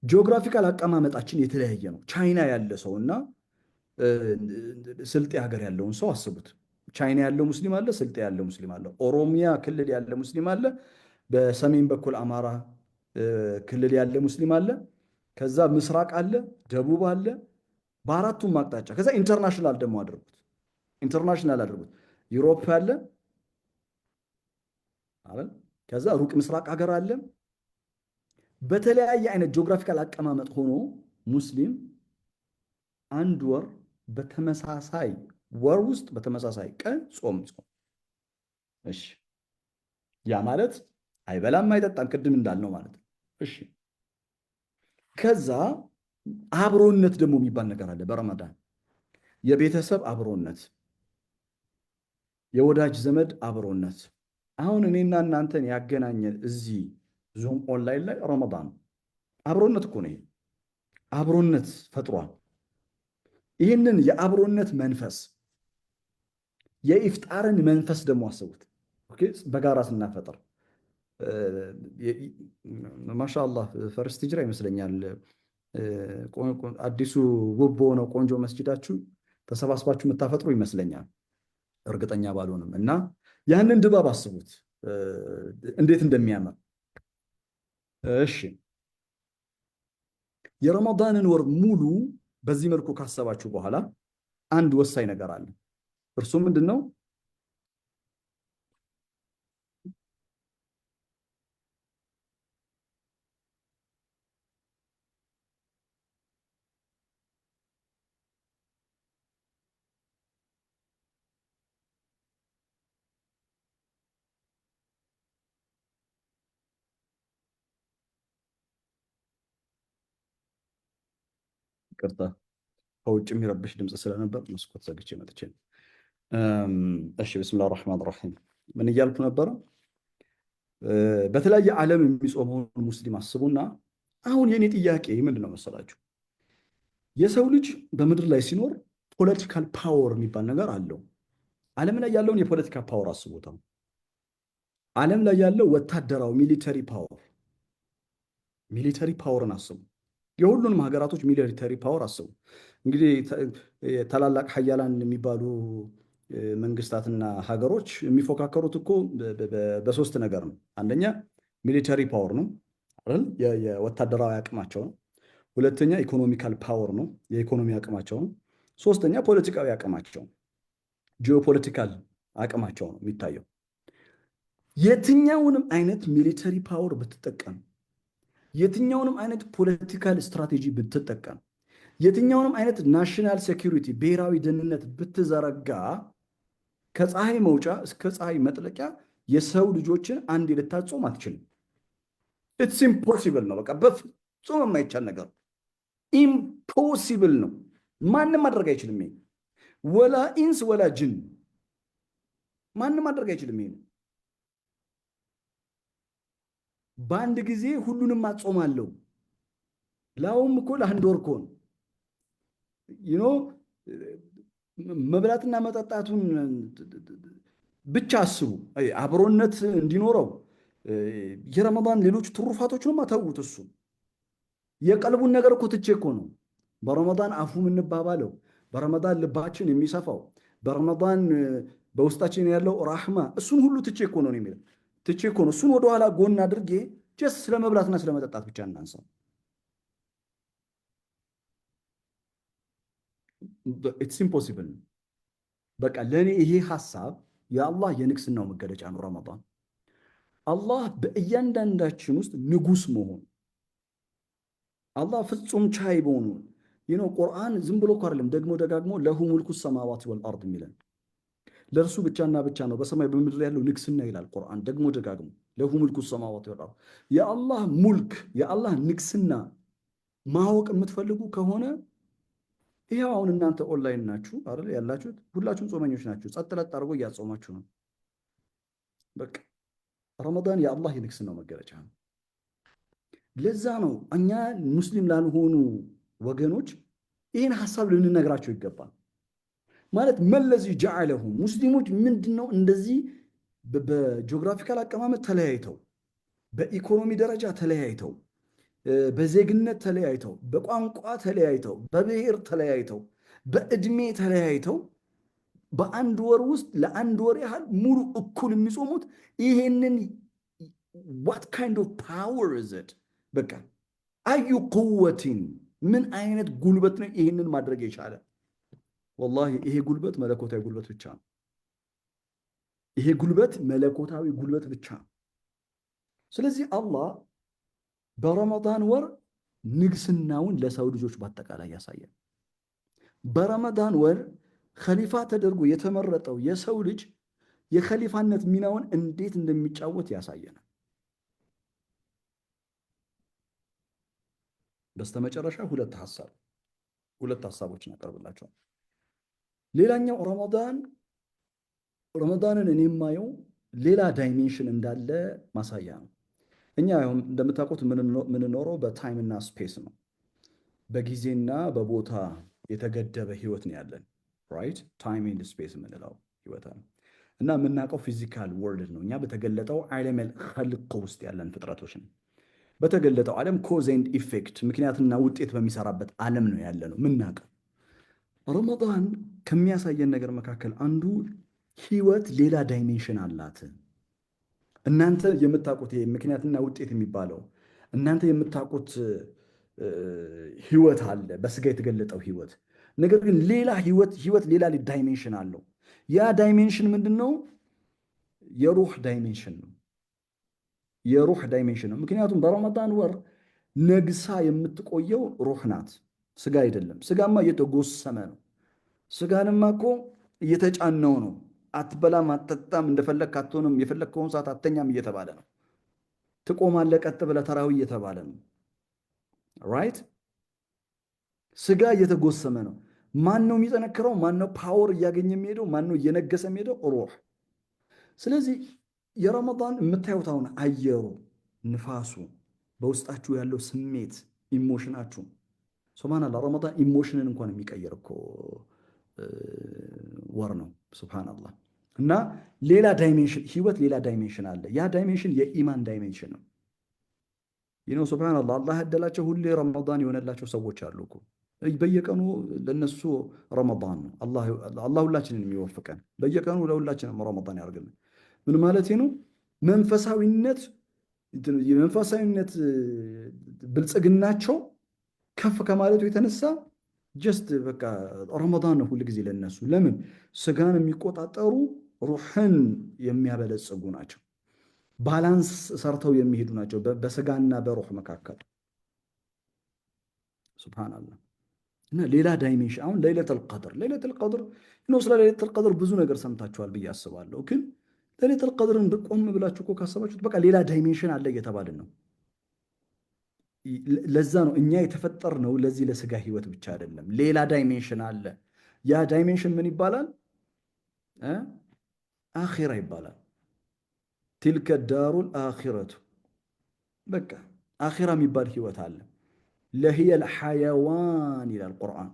ጂኦግራፊካል አቀማመጣችን የተለያየ ነው። ቻይና ያለ ሰው እና ስልጤ ሀገር ያለውን ሰው አስቡት። ቻይና ያለው ሙስሊም አለ፣ ስልጤ ያለው ሙስሊም አለ፣ ኦሮሚያ ክልል ያለ ሙስሊም አለ፣ በሰሜን በኩል አማራ ክልል ያለ ሙስሊም አለ፣ ከዛ ምስራቅ አለ፣ ደቡብ አለ፣ በአራቱም አቅጣጫ። ከዛ ኢንተርናሽናል ደግሞ አድርጉት። ዩሮፕ አለ አይደል? ከዛ ሩቅ ምስራቅ ሀገር አለ። በተለያየ አይነት ጂኦግራፊካል አቀማመጥ ሆኖ ሙስሊም አንድ ወር በተመሳሳይ ወር ውስጥ በተመሳሳይ ቀን ጾም። እሺ፣ ያ ማለት አይበላም አይጠጣም፣ ቅድም እንዳልነው ማለት ነው። እሺ፣ ከዛ አብሮነት ደግሞ የሚባል ነገር አለ በረመዳን። የቤተሰብ አብሮነት፣ የወዳጅ ዘመድ አብሮነት። አሁን እኔና እናንተን ያገናኘን እዚህ ዙም ኦንላይን ላይ ረመዳን አብሮነት እኮ ነው። አብሮነት ፈጥሯል። ይህንን የአብሮነት መንፈስ የኢፍጣርን መንፈስ ደግሞ አስቡት። በጋራ ስናፈጥር ማሻአላህ ፈርስት ሂጅራ ይመስለኛል አዲሱ ውብ በሆነው ቆንጆ መስጂዳችሁ ተሰባስባችሁ የምታፈጥሩ ይመስለኛል፣ እርግጠኛ ባልሆንም። እና ያንን ድባብ አስቡት እንዴት እንደሚያምር። እሺ፣ የረመዳንን ወር ሙሉ በዚህ መልኩ ካሰባችሁ በኋላ አንድ ወሳኝ ነገር አለ። እርሱ ምንድን ነው? ቅርታ ከውጭ የሚረብሽ ድምፅ ስለነበር መስኮት ዘግቼ መጥቼ። እሺ፣ ብስሚላህ ራህማን ራሒም። ምን እያልኩ ነበረ? በተለያየ ዓለም የሚጾመውን ሙስሊም አስቡና፣ አሁን የኔ ጥያቄ ምንድን ነው መሰላችሁ? የሰው ልጅ በምድር ላይ ሲኖር ፖለቲካል ፓወር የሚባል ነገር አለው። ዓለም ላይ ያለውን የፖለቲካ ፓወር አስቡታው። ዓለም ላይ ያለው ወታደራዊ ሚሊተሪ ፓወርን አስቡ። የሁሉንም ሀገራቶች ሚሊተሪ ፓወር አስቡ። እንግዲህ ታላላቅ ሀያላን የሚባሉ መንግስታትና ሀገሮች የሚፎካከሩት እኮ በሶስት ነገር ነው። አንደኛ ሚሊተሪ ፓወር ነው አይደል? የወታደራዊ አቅማቸው ነው። ሁለተኛ ኢኮኖሚካል ፓወር ነው፣ የኢኮኖሚ አቅማቸው ነው። ሶስተኛ ፖለቲካዊ አቅማቸው፣ ጂኦፖለቲካል አቅማቸው ነው የሚታየው። የትኛውንም አይነት ሚሊተሪ ፓወር ብትጠቀም፣ የትኛውንም አይነት ፖለቲካል ስትራቴጂ ብትጠቀም፣ የትኛውንም አይነት ናሽናል ሴኪሪቲ ብሔራዊ ደህንነት ብትዘረጋ ከፀሐይ መውጫ እስከ ፀሐይ መጥለቂያ የሰው ልጆችን አንድ ልታጾም አትችልም። ኢትስ ኢምፖሲብል ነው። በቃ በፍጹም የማይቻል ነገር፣ ኢምፖሲብል ነው። ማንም ማድረግ አይችልም። ይሄ ወላ ኢንስ ወላ ጅን ማንም ማድረግ አይችልም። ይሄ በአንድ ጊዜ ሁሉንም አጾማለሁ፣ ላውም እኮ ለአንድ ወር እኮ ነው። መብላትና መጠጣቱን ብቻ አስቡ። አብሮነት እንዲኖረው የረመዳን ሌሎች ትሩፋቶችንም አተውት። እሱ የቀልቡን ነገር እኮ ትቼ እኮ ነው በረመዳን አፉ የምንባባለው፣ በረመዳን ልባችን የሚሰፋው፣ በረመዳን በውስጣችን ያለው ራህማ፣ እሱን ሁሉ ትቼ እኮ ነው የሚለው። ትቼ እኮ ነው እሱን ወደኋላ ጎን አድርጌ ጀስት ስለ መብላትና ስለ መጠጣት ብቻ እናንሳ። ኢትስ ኢምፖሲብል። በቃ ለእኔ ይሄ ሀሳብ የአላህ የንግስናው መገለጫ ነው። ረመዳን አላህ በእያንዳንዳችን ውስጥ ንጉስ መሆን፣ አላህ ፍጹም ቻይ በሆኑ ቁርአን ዝም ብሎ እኮ አይደለም ደግሞ ደጋግሞ ለሁ ሙልኩ ሰማዋት ወልአርድ የሚለን ለእርሱ ብቻና ብቻ ነው በሰማይ በምድር ያለው ንግስና ይላል ቁርአን ደግሞ ደጋግሞ። ለሁ ሙልኩ ሰማዋት ወልአርድ፣ የአላህ ሙልክ የአላህ ንግስና ማወቅ የምትፈልጉ ከሆነ ይሄው አሁን እናንተ ኦንላይን ናችሁ አይደል ያላችሁት? ሁላችሁም ጾመኞች ናችሁ። ጸጥ ለጥ አድርጎ እያጾማችሁ ነው። በቃ ረመዳን የአላህ የንግስናው መገለጫ ነው። ለዛ ነው እኛ ሙስሊም ላልሆኑ ወገኖች ይህን ሀሳብ ልንነግራቸው ይገባል። ማለት መለዚ ጀዓለሁ ሙስሊሞች ምንድነው እንደዚህ በጂኦግራፊካል አቀማመጥ ተለያይተው፣ በኢኮኖሚ ደረጃ ተለያይተው፣ በዜግነት ተለያይተው፣ በቋንቋ ተለያይተው፣ በብሔር ተለያይተው፣ በእድሜ ተለያይተው በአንድ ወር ውስጥ ለአንድ ወር ያህል ሙሉ እኩል የሚጾሙት ይሄንን what kind of power is it? በቃ አዩ ቁወቲን ምን አይነት ጉልበት ነው ይሄንን ማድረግ የቻለ? ወላሂ ይሄ ጉልበት መለኮታዊ ጉልበት ብቻ ነው። ይሄ ጉልበት መለኮታዊ ጉልበት ብቻ ነው። ስለዚህ አላህ በረመዳን ወር ንግስናውን ለሰው ልጆች በአጠቃላይ ያሳያል። በረመዳን ወር ኸሊፋ ተደርጎ የተመረጠው የሰው ልጅ የኸሊፋነት ሚናውን እንዴት እንደሚጫወት ያሳየናል። በስተመጨረሻ ሁለት ሀሳቦችን አቀርብላችኋል። ሌላኛው ረመዳንን እኔ የማየው ሌላ ዳይሜንሽን እንዳለ ማሳያ ነው። እኛ እንደምታውቁት የምንኖረው በታይም እና ስፔስ ነው። በጊዜና በቦታ የተገደበ ህይወት ነው ያለን። ራይት ታይም ኤንድ ስፔስ የምንለው ህይወት ነው እና የምናውቀው ፊዚካል ወርልድ ነው። እኛ በተገለጠው ዓለመል ኸልቅ ውስጥ ያለን ፍጥረቶች ነው። በተገለጠው ዓለም ኮዝ ኤንድ ኢፌክት ምክንያትና ውጤት በሚሰራበት ዓለም ነው ያለ ነው የምናውቀው። ረመዳን ከሚያሳየን ነገር መካከል አንዱ ህይወት ሌላ ዳይሜንሽን አላት። እናንተ የምታውቁት ይሄ ምክንያትና ውጤት የሚባለው እናንተ የምታውቁት ህይወት አለ፣ በስጋ የተገለጠው ህይወት። ነገር ግን ሌላ ህይወት ሌላ ዳይሜንሽን አለው። ያ ዳይሜንሽን ምንድን ነው? የሩህ ዳይሜንሽን ነው። የሩህ ዳይሜንሽን ነው። ምክንያቱም በረመዳን ወር ነግሳ የምትቆየው ሩህ ናት፣ ስጋ አይደለም። ስጋማ እየተጎሰመ ነው። ስጋንማ እኮ እየተጫነው ነው። አትበላም፣ አትጠጣም፣ እንደፈለግ አትሆንም፣ የፈለግከውን ሰዓት አተኛም እየተባለ ነው። ትቆማለህ ቀጥ ብለህ ተራዊ እየተባለ ነው። ራይት ስጋ እየተጎሰመ ነው። ማን ነው የሚጠነክረው? ማን ነው ፓወር እያገኘ የሚሄደው? ማን ነው እየነገሰ የሚሄደው? ሩህ። ስለዚህ የረመዳን የምታዩት አሁን አየሩ፣ ንፋሱ፣ በውስጣችሁ ያለው ስሜት፣ ኢሞሽናችሁ ሱብሃንአላህ። ረመዳን ኢሞሽንን እንኳን የሚቀይር እኮ ወር ነው። ሱብሃንአላህ። እና ሌላ ዳይሜንሽን ህይወት ሌላ ዳይሜንሽን አለ። ያ ዳይሜንሽን የኢማን ዳይሜንሽን ነው። ይነው ሱብሃንአላህ። አላህ ያደላቸው ሁሌ ረመዳን የሆነላቸው ሰዎች አሉ እኮ በየቀኑ ለነሱ ረመዳን ነው። አላህ ሁላችንን የሚወፍቀን በየቀኑ ለሁላችንም ረመዳን ያደርግልን። ምን ማለት ነው? የመንፈሳዊነት ብልጽግናቸው ከፍ ከማለቱ የተነሳ ጀስት በቃ ረመዳን ነው ሁል ጊዜ ለነሱ። ለምን? ስጋን የሚቆጣጠሩ ሩህን የሚያበለጽጉ ናቸው። ባላንስ ሰርተው የሚሄዱ ናቸው በስጋና በሩህ መካከል። ሱብሃንአላህ። እና ሌላ ዳይሜንሽን አሁን ለይለቱል ቀድር ስለ ለይለቱል ቀድር ብዙ ነገር ሰምታችኋል ብዬ አስባለሁ። ግን ለይለቱል ቀድርን ቆም ብላችሁ እኮ ካሰባችሁት በቃ ሌላ ዳይሜንሽን አለ እየተባልን ነው። ለዛ ነው እኛ የተፈጠርነው ለዚህ ለስጋ ህይወት ብቻ አይደለም። ሌላ ዳይሜንሽን አለ። ያ ዳይሜንሽን ምን ይባላል? አኺራ ይባላል። ቲልከ ዳሩል አኺረቱ። በቃ አኺራ የሚባል ህይወት አለ። ለሂየል ሐያዋን ይላል ቁርአን።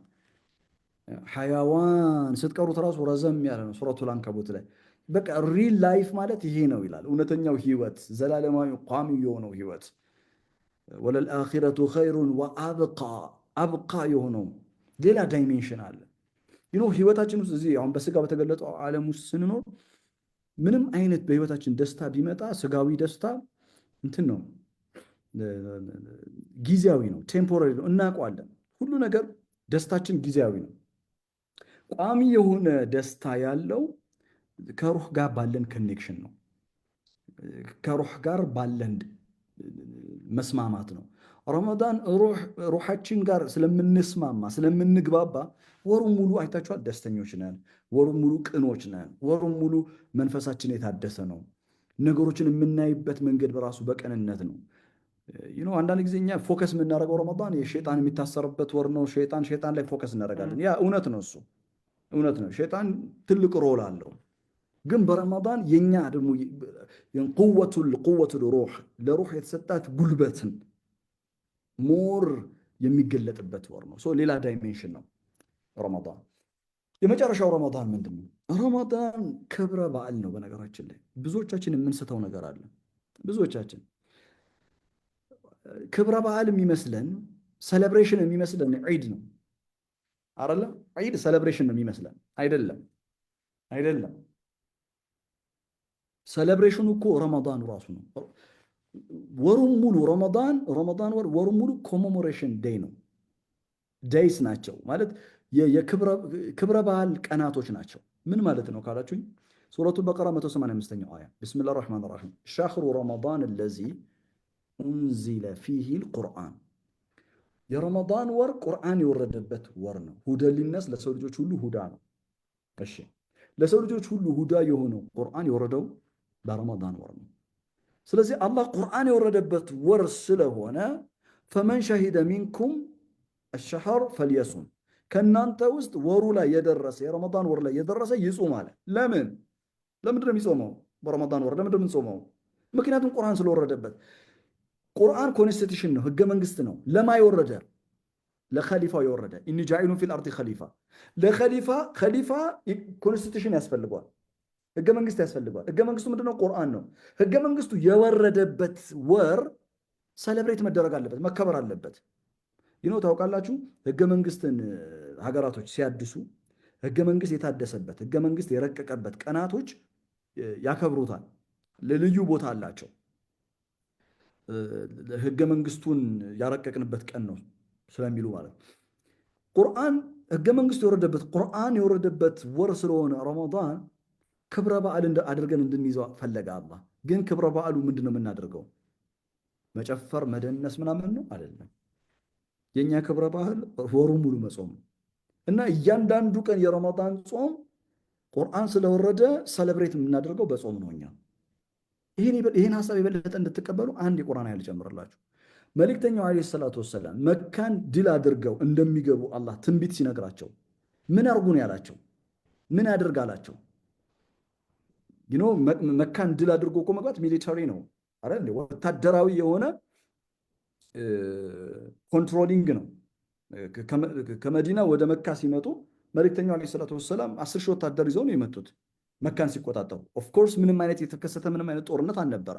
ሐያዋን ስትቀሩት ራሱ ረዘም ያለ ነው ሱረቱል አንከቡት ላይ። በቃ ሪል ላይፍ ማለት ይሄ ነው ይላል። እውነተኛው ህይወት፣ ዘላለማዊ ቋሚ የሆነው ህይወት ወለልአኺረቱ ኸይሩን ወአብቃ፣ አብቃ የሆነው ሌላ ዳይሜንሽን አለ። ህይወታችን ውስጥ እዚህ አሁን በስጋ በተገለጠው ዓለም ውስጥ ስንኖር ምንም አይነት በህይወታችን ደስታ ቢመጣ ስጋዊ ደስታ እንትን ነው፣ ጊዜያዊ ነው፣ ቴምፖራሪ ነው፣ እናውቀዋለን። ሁሉ ነገር ደስታችን ጊዜያዊ ነው። ቋሚ የሆነ ደስታ ያለው ከሩህ ጋር ባለን ኮኔክሽን ነው፣ ከሩህ ጋር ባለን መስማማት ነው። ረመዳን ሩሃችን ጋር ስለምንስማማ ስለምንግባባ ወሩን ሙሉ አይታችኋል፣ ደስተኞች ነን። ወሩን ሙሉ ቅኖች ነን። ወሩን ሙሉ መንፈሳችን የታደሰ ነው። ነገሮችን የምናይበት መንገድ በራሱ በቅንነት ነው። አንዳንድ ጊዜ እኛ ፎከስ የምናደርገው ረመዳን የሸይጣን የሚታሰርበት ወር ነው። ሸይጣን ላይ ፎከስ እናደርጋለን። ያ እውነት ነው፣ እሱ እውነት ነው። ሸይጣን ትልቅ ሮል አለው። ግን በረመዳን የኛ ደግሞ ቁወቱል ሩህ ለሩህ የተሰጣት ጉልበትን ሞር የሚገለጥበት ወር ነው። ሌላ ዳይሜንሽን ነው ረመዳን። የመጨረሻው ረመዳን ምንድን ነው? ረመዳን ክብረ በዓል ነው። በነገራችን ላይ ብዙዎቻችን የምንስተው ነገር አለ። ብዙዎቻችን ክብረ በዓል የሚመስለን ሴሌብሬሽን የሚመስለን ዒድ ነው አይደለ? ዒድ ሴሌብሬሽን ነው የሚመስለን። አይደለም፣ አይደለም። ሴሌብሬሽኑ እኮ ረመዳን ራሱ ነው። ወሩን ሙሉ ረመዳን ወሩን ሙሉ ኮሜሞሬሽን ዴይ ነው። ዴይስ ናቸው ማለት የክብረ በዓል ቀናቶች ናቸው። ምን ማለት ነው ካላችሁኝ ሱረቱ በቀራ 185ኛው አያ ቢስሚላህ ራህማን ራሂም ሻህሩ ረመዳን አለዚ ኡንዚለ ፊሂ ልቁርአን የረመዳን ወር ቁርአን የወረደበት ወር ነው። ሁደን ሊነስ ለሰው ልጆች ሁሉ ሁዳ ነው። እሺ ለሰው ልጆች ሁሉ ሁዳ የሆነው ቁርአን የወረደው በረመዳን ወር ነው። ስለዚህ አላህ ቁርአን የወረደበት ወር ስለሆነ ፈመን ሸሂደ ሚንኩም አሸህር ፈልየሱም ከእናንተ ውስጥ ወሩ ላይ የደረሰ የረመዳን ወር ላይ የደረሰ ይጹም አለ። ለምንድን ነው የሚጾመው? በረመዳን ወር ለምንድን ነው የምንጾመው? ምክንያቱም ቁርአን ስለወረደበት። ቁርአን ኮንስቲቱሽን ነው፣ ህገ መንግስት ነው። ለማ የወረደ? ለኸሊፋው የወረደ። ኢኒ ጃኢሉን ፊል አርዲ ኸሊፋ። ለኸሊፋ ኮንስቲቱሽን ያስፈልገዋል፣ ህገ መንግስት ያስፈልገዋል። ህገ መንግስቱ ምንድነው? ቁርአን ነው። ህገ መንግስቱ የወረደበት ወር ሰለብሬት መደረግ አለበት፣ መከበር አለበት። ታውቃላችሁ ህገ መንግስትን ሀገራቶች ሲያድሱ ህገ መንግስት የታደሰበት ህገ መንግስት የረቀቀበት ቀናቶች ያከብሩታል። ልዩ ቦታ አላቸው። ህገ መንግስቱን ያረቀቅንበት ቀን ነው ስለሚሉ ማለት ነው። ቁርአን ህገ መንግስቱ የወረደበት ቁርአን የወረደበት ወር ስለሆነ ረመዳን ክብረ በዓል አድርገን እንድንይዘው ፈለገ አላህ። ግን ክብረ በዓሉ ምንድነው የምናደርገው? መጨፈር መደነስ ምናምን ነው አይደለም። የኛ ክብረ ባህል ወሩን ሙሉ መጾም እና እያንዳንዱ ቀን የረመዳን ጾም ቁርአን ስለወረደ ሰለብሬት የምናደርገው በጾም ነው። እኛ ይህን ሀሳብ የበለጠ እንድትቀበሉ አንድ የቁርአን ኃይል ጨምርላችሁ። መልእክተኛው ዓለይሂ ሰላቱ ወሰላም መካን ድል አድርገው እንደሚገቡ አላህ ትንቢት ሲነግራቸው ምን አርጉ ነው ያላቸው? ምን ያደርግ አላቸው? መካን ድል አድርጎ እኮ መግባት ሚሊታሪ ነው አይደል? ወታደራዊ የሆነ ኮንትሮሊንግ ነው። ከመዲና ወደ መካ ሲመጡ መልእክተኛው ዓለይሂ ሰላቱ ወሰላም 10 ሺህ ወታደር ይዘው ነው የመጡት መካን ሲቆጣጠሩ። ኦፍኮርስ ምንም አይነት የተከሰተ ምንም አይነት ጦርነት አልነበረ፣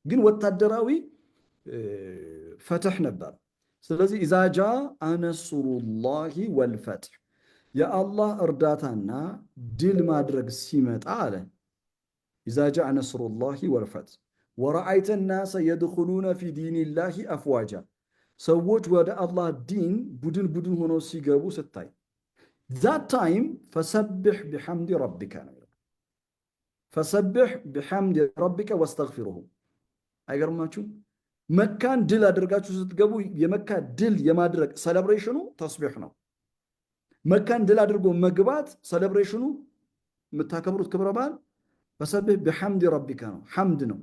ግን ወታደራዊ ፈትሕ ነበር። ስለዚህ ኢዛ ጃአ ነስሩላሂ ወልፈትሕ የአላህ እርዳታና ድል ማድረግ ሲመጣ አለ ኢዛ ጃአ ነስሩላሂ ወልፈትሕ ወረአይተ ናሰ የድኹሉነ ፊ ዲኒላሂ አፍዋጃ ሰዎች ወደ አላህ ዲን ቡድን ቡድን ሆነው ሲገቡ ስታይ ዛት ታይም ፈሰብሕ ቢሐምዲ ረቢከ ነው። ፈሰብሕ ቢሐምዲ ረቢከ ወስተግፊሩሁ። አይገርማችሁም? መካን ድል አድርጋችሁ ስትገቡ የመካ ድል የማድረግ ሰለብሬሽኑ ተስቢሕ ነው። መካን ድል አድርጎ መግባት ሰለብሬሽኑ የምታከብሩት ክብረ በዓል ፈሰብሕ ቢሐምዲ ረቢከ ነው፣ ሐምድ ነው።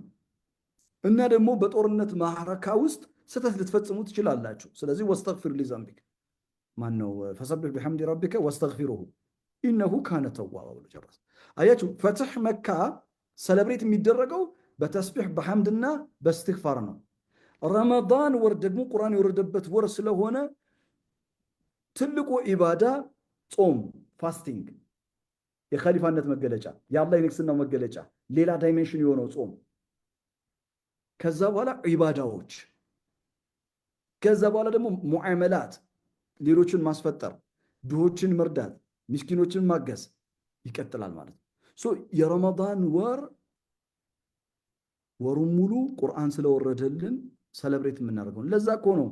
እና ደግሞ በጦርነት ማዕረካ ውስጥ ስህተት ልትፈጽሙ ትችላላችሁ። ስለዚህ ወስተግፊር ሊዘንቢክ ማን ነው? ፈሰብሕ ቢሐምዲ ረቢከ ወስተግፊሩሁ ኢነሁ ካነ ተዋባ ብሎ ጨረሰ። አያችሁ፣ ፈትሕ መካ ሰለብሬት የሚደረገው በተስቢሕ በሐምድና በእስትግፋር ነው። ረመዳን ወር ደግሞ ቁርአን የወረደበት ወር ስለሆነ ትልቁ ኢባዳ ጾም፣ ፋስቲንግ፣ የኸሊፋነት መገለጫ፣ የአላህ የንግስናው መገለጫ፣ ሌላ ዳይሜንሽን የሆነው ጾም፣ ከዛ በኋላ ኢባዳዎች፣ ከዛ በኋላ ደግሞ ሙዓመላት፣ ሌሎችን ማስፈጠር፣ ድሆችን መርዳት፣ ምስኪኖችን ማገዝ ይቀጥላል ማለት ነው። የረመዳን ወሩን ሙሉ ቁርአን ስለወረደልን ሰለብሬት የምናደርገው ለዛ እኮ ነው።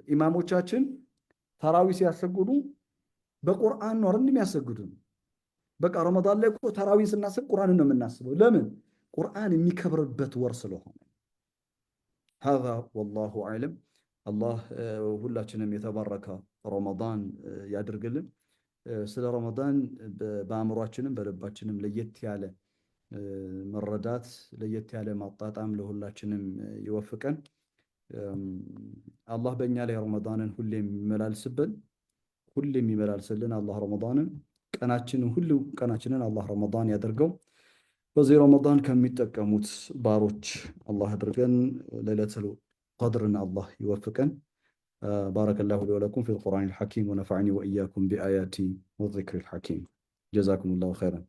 ኢማሞቻችን ተራዊ ሲያሰግዱ በቁርአን ነው አይደል የሚያሰግዱን? በቃ ረመዳን ላይ እኮ ተራዊን ስናስብ ቁርአንን ነው የምናስበው። ለምን? ቁርአን የሚከብርበት ወር ስለሆነ። هذا والله اعلم። አላህ ሁላችንም የተባረከ ረመዳን ያድርግልን። ስለ ረመዳን በአእምሯችንም በልባችንም ለየት ያለ መረዳት ለየት ያለ ማጣጣም ለሁላችንም ይወፍቀን። አላህ በእኛ ላይ ረመዳንን ሁሌም የሚመላልስልን አላህ ረመዳንን ቀናችንን አላህ ረመዳን ያደርገው። በዚህ ረመዳን ከሚጠቀሙት ባሮች አላህ አድርገን። ለይለቱል ቀድርን አላህ ይወፍቀን። بارك الله لي ولكم في القرآن الحكيم ونفعني وإياكم بآياتي والذكر الحكيم. جزاكم الله خيرا.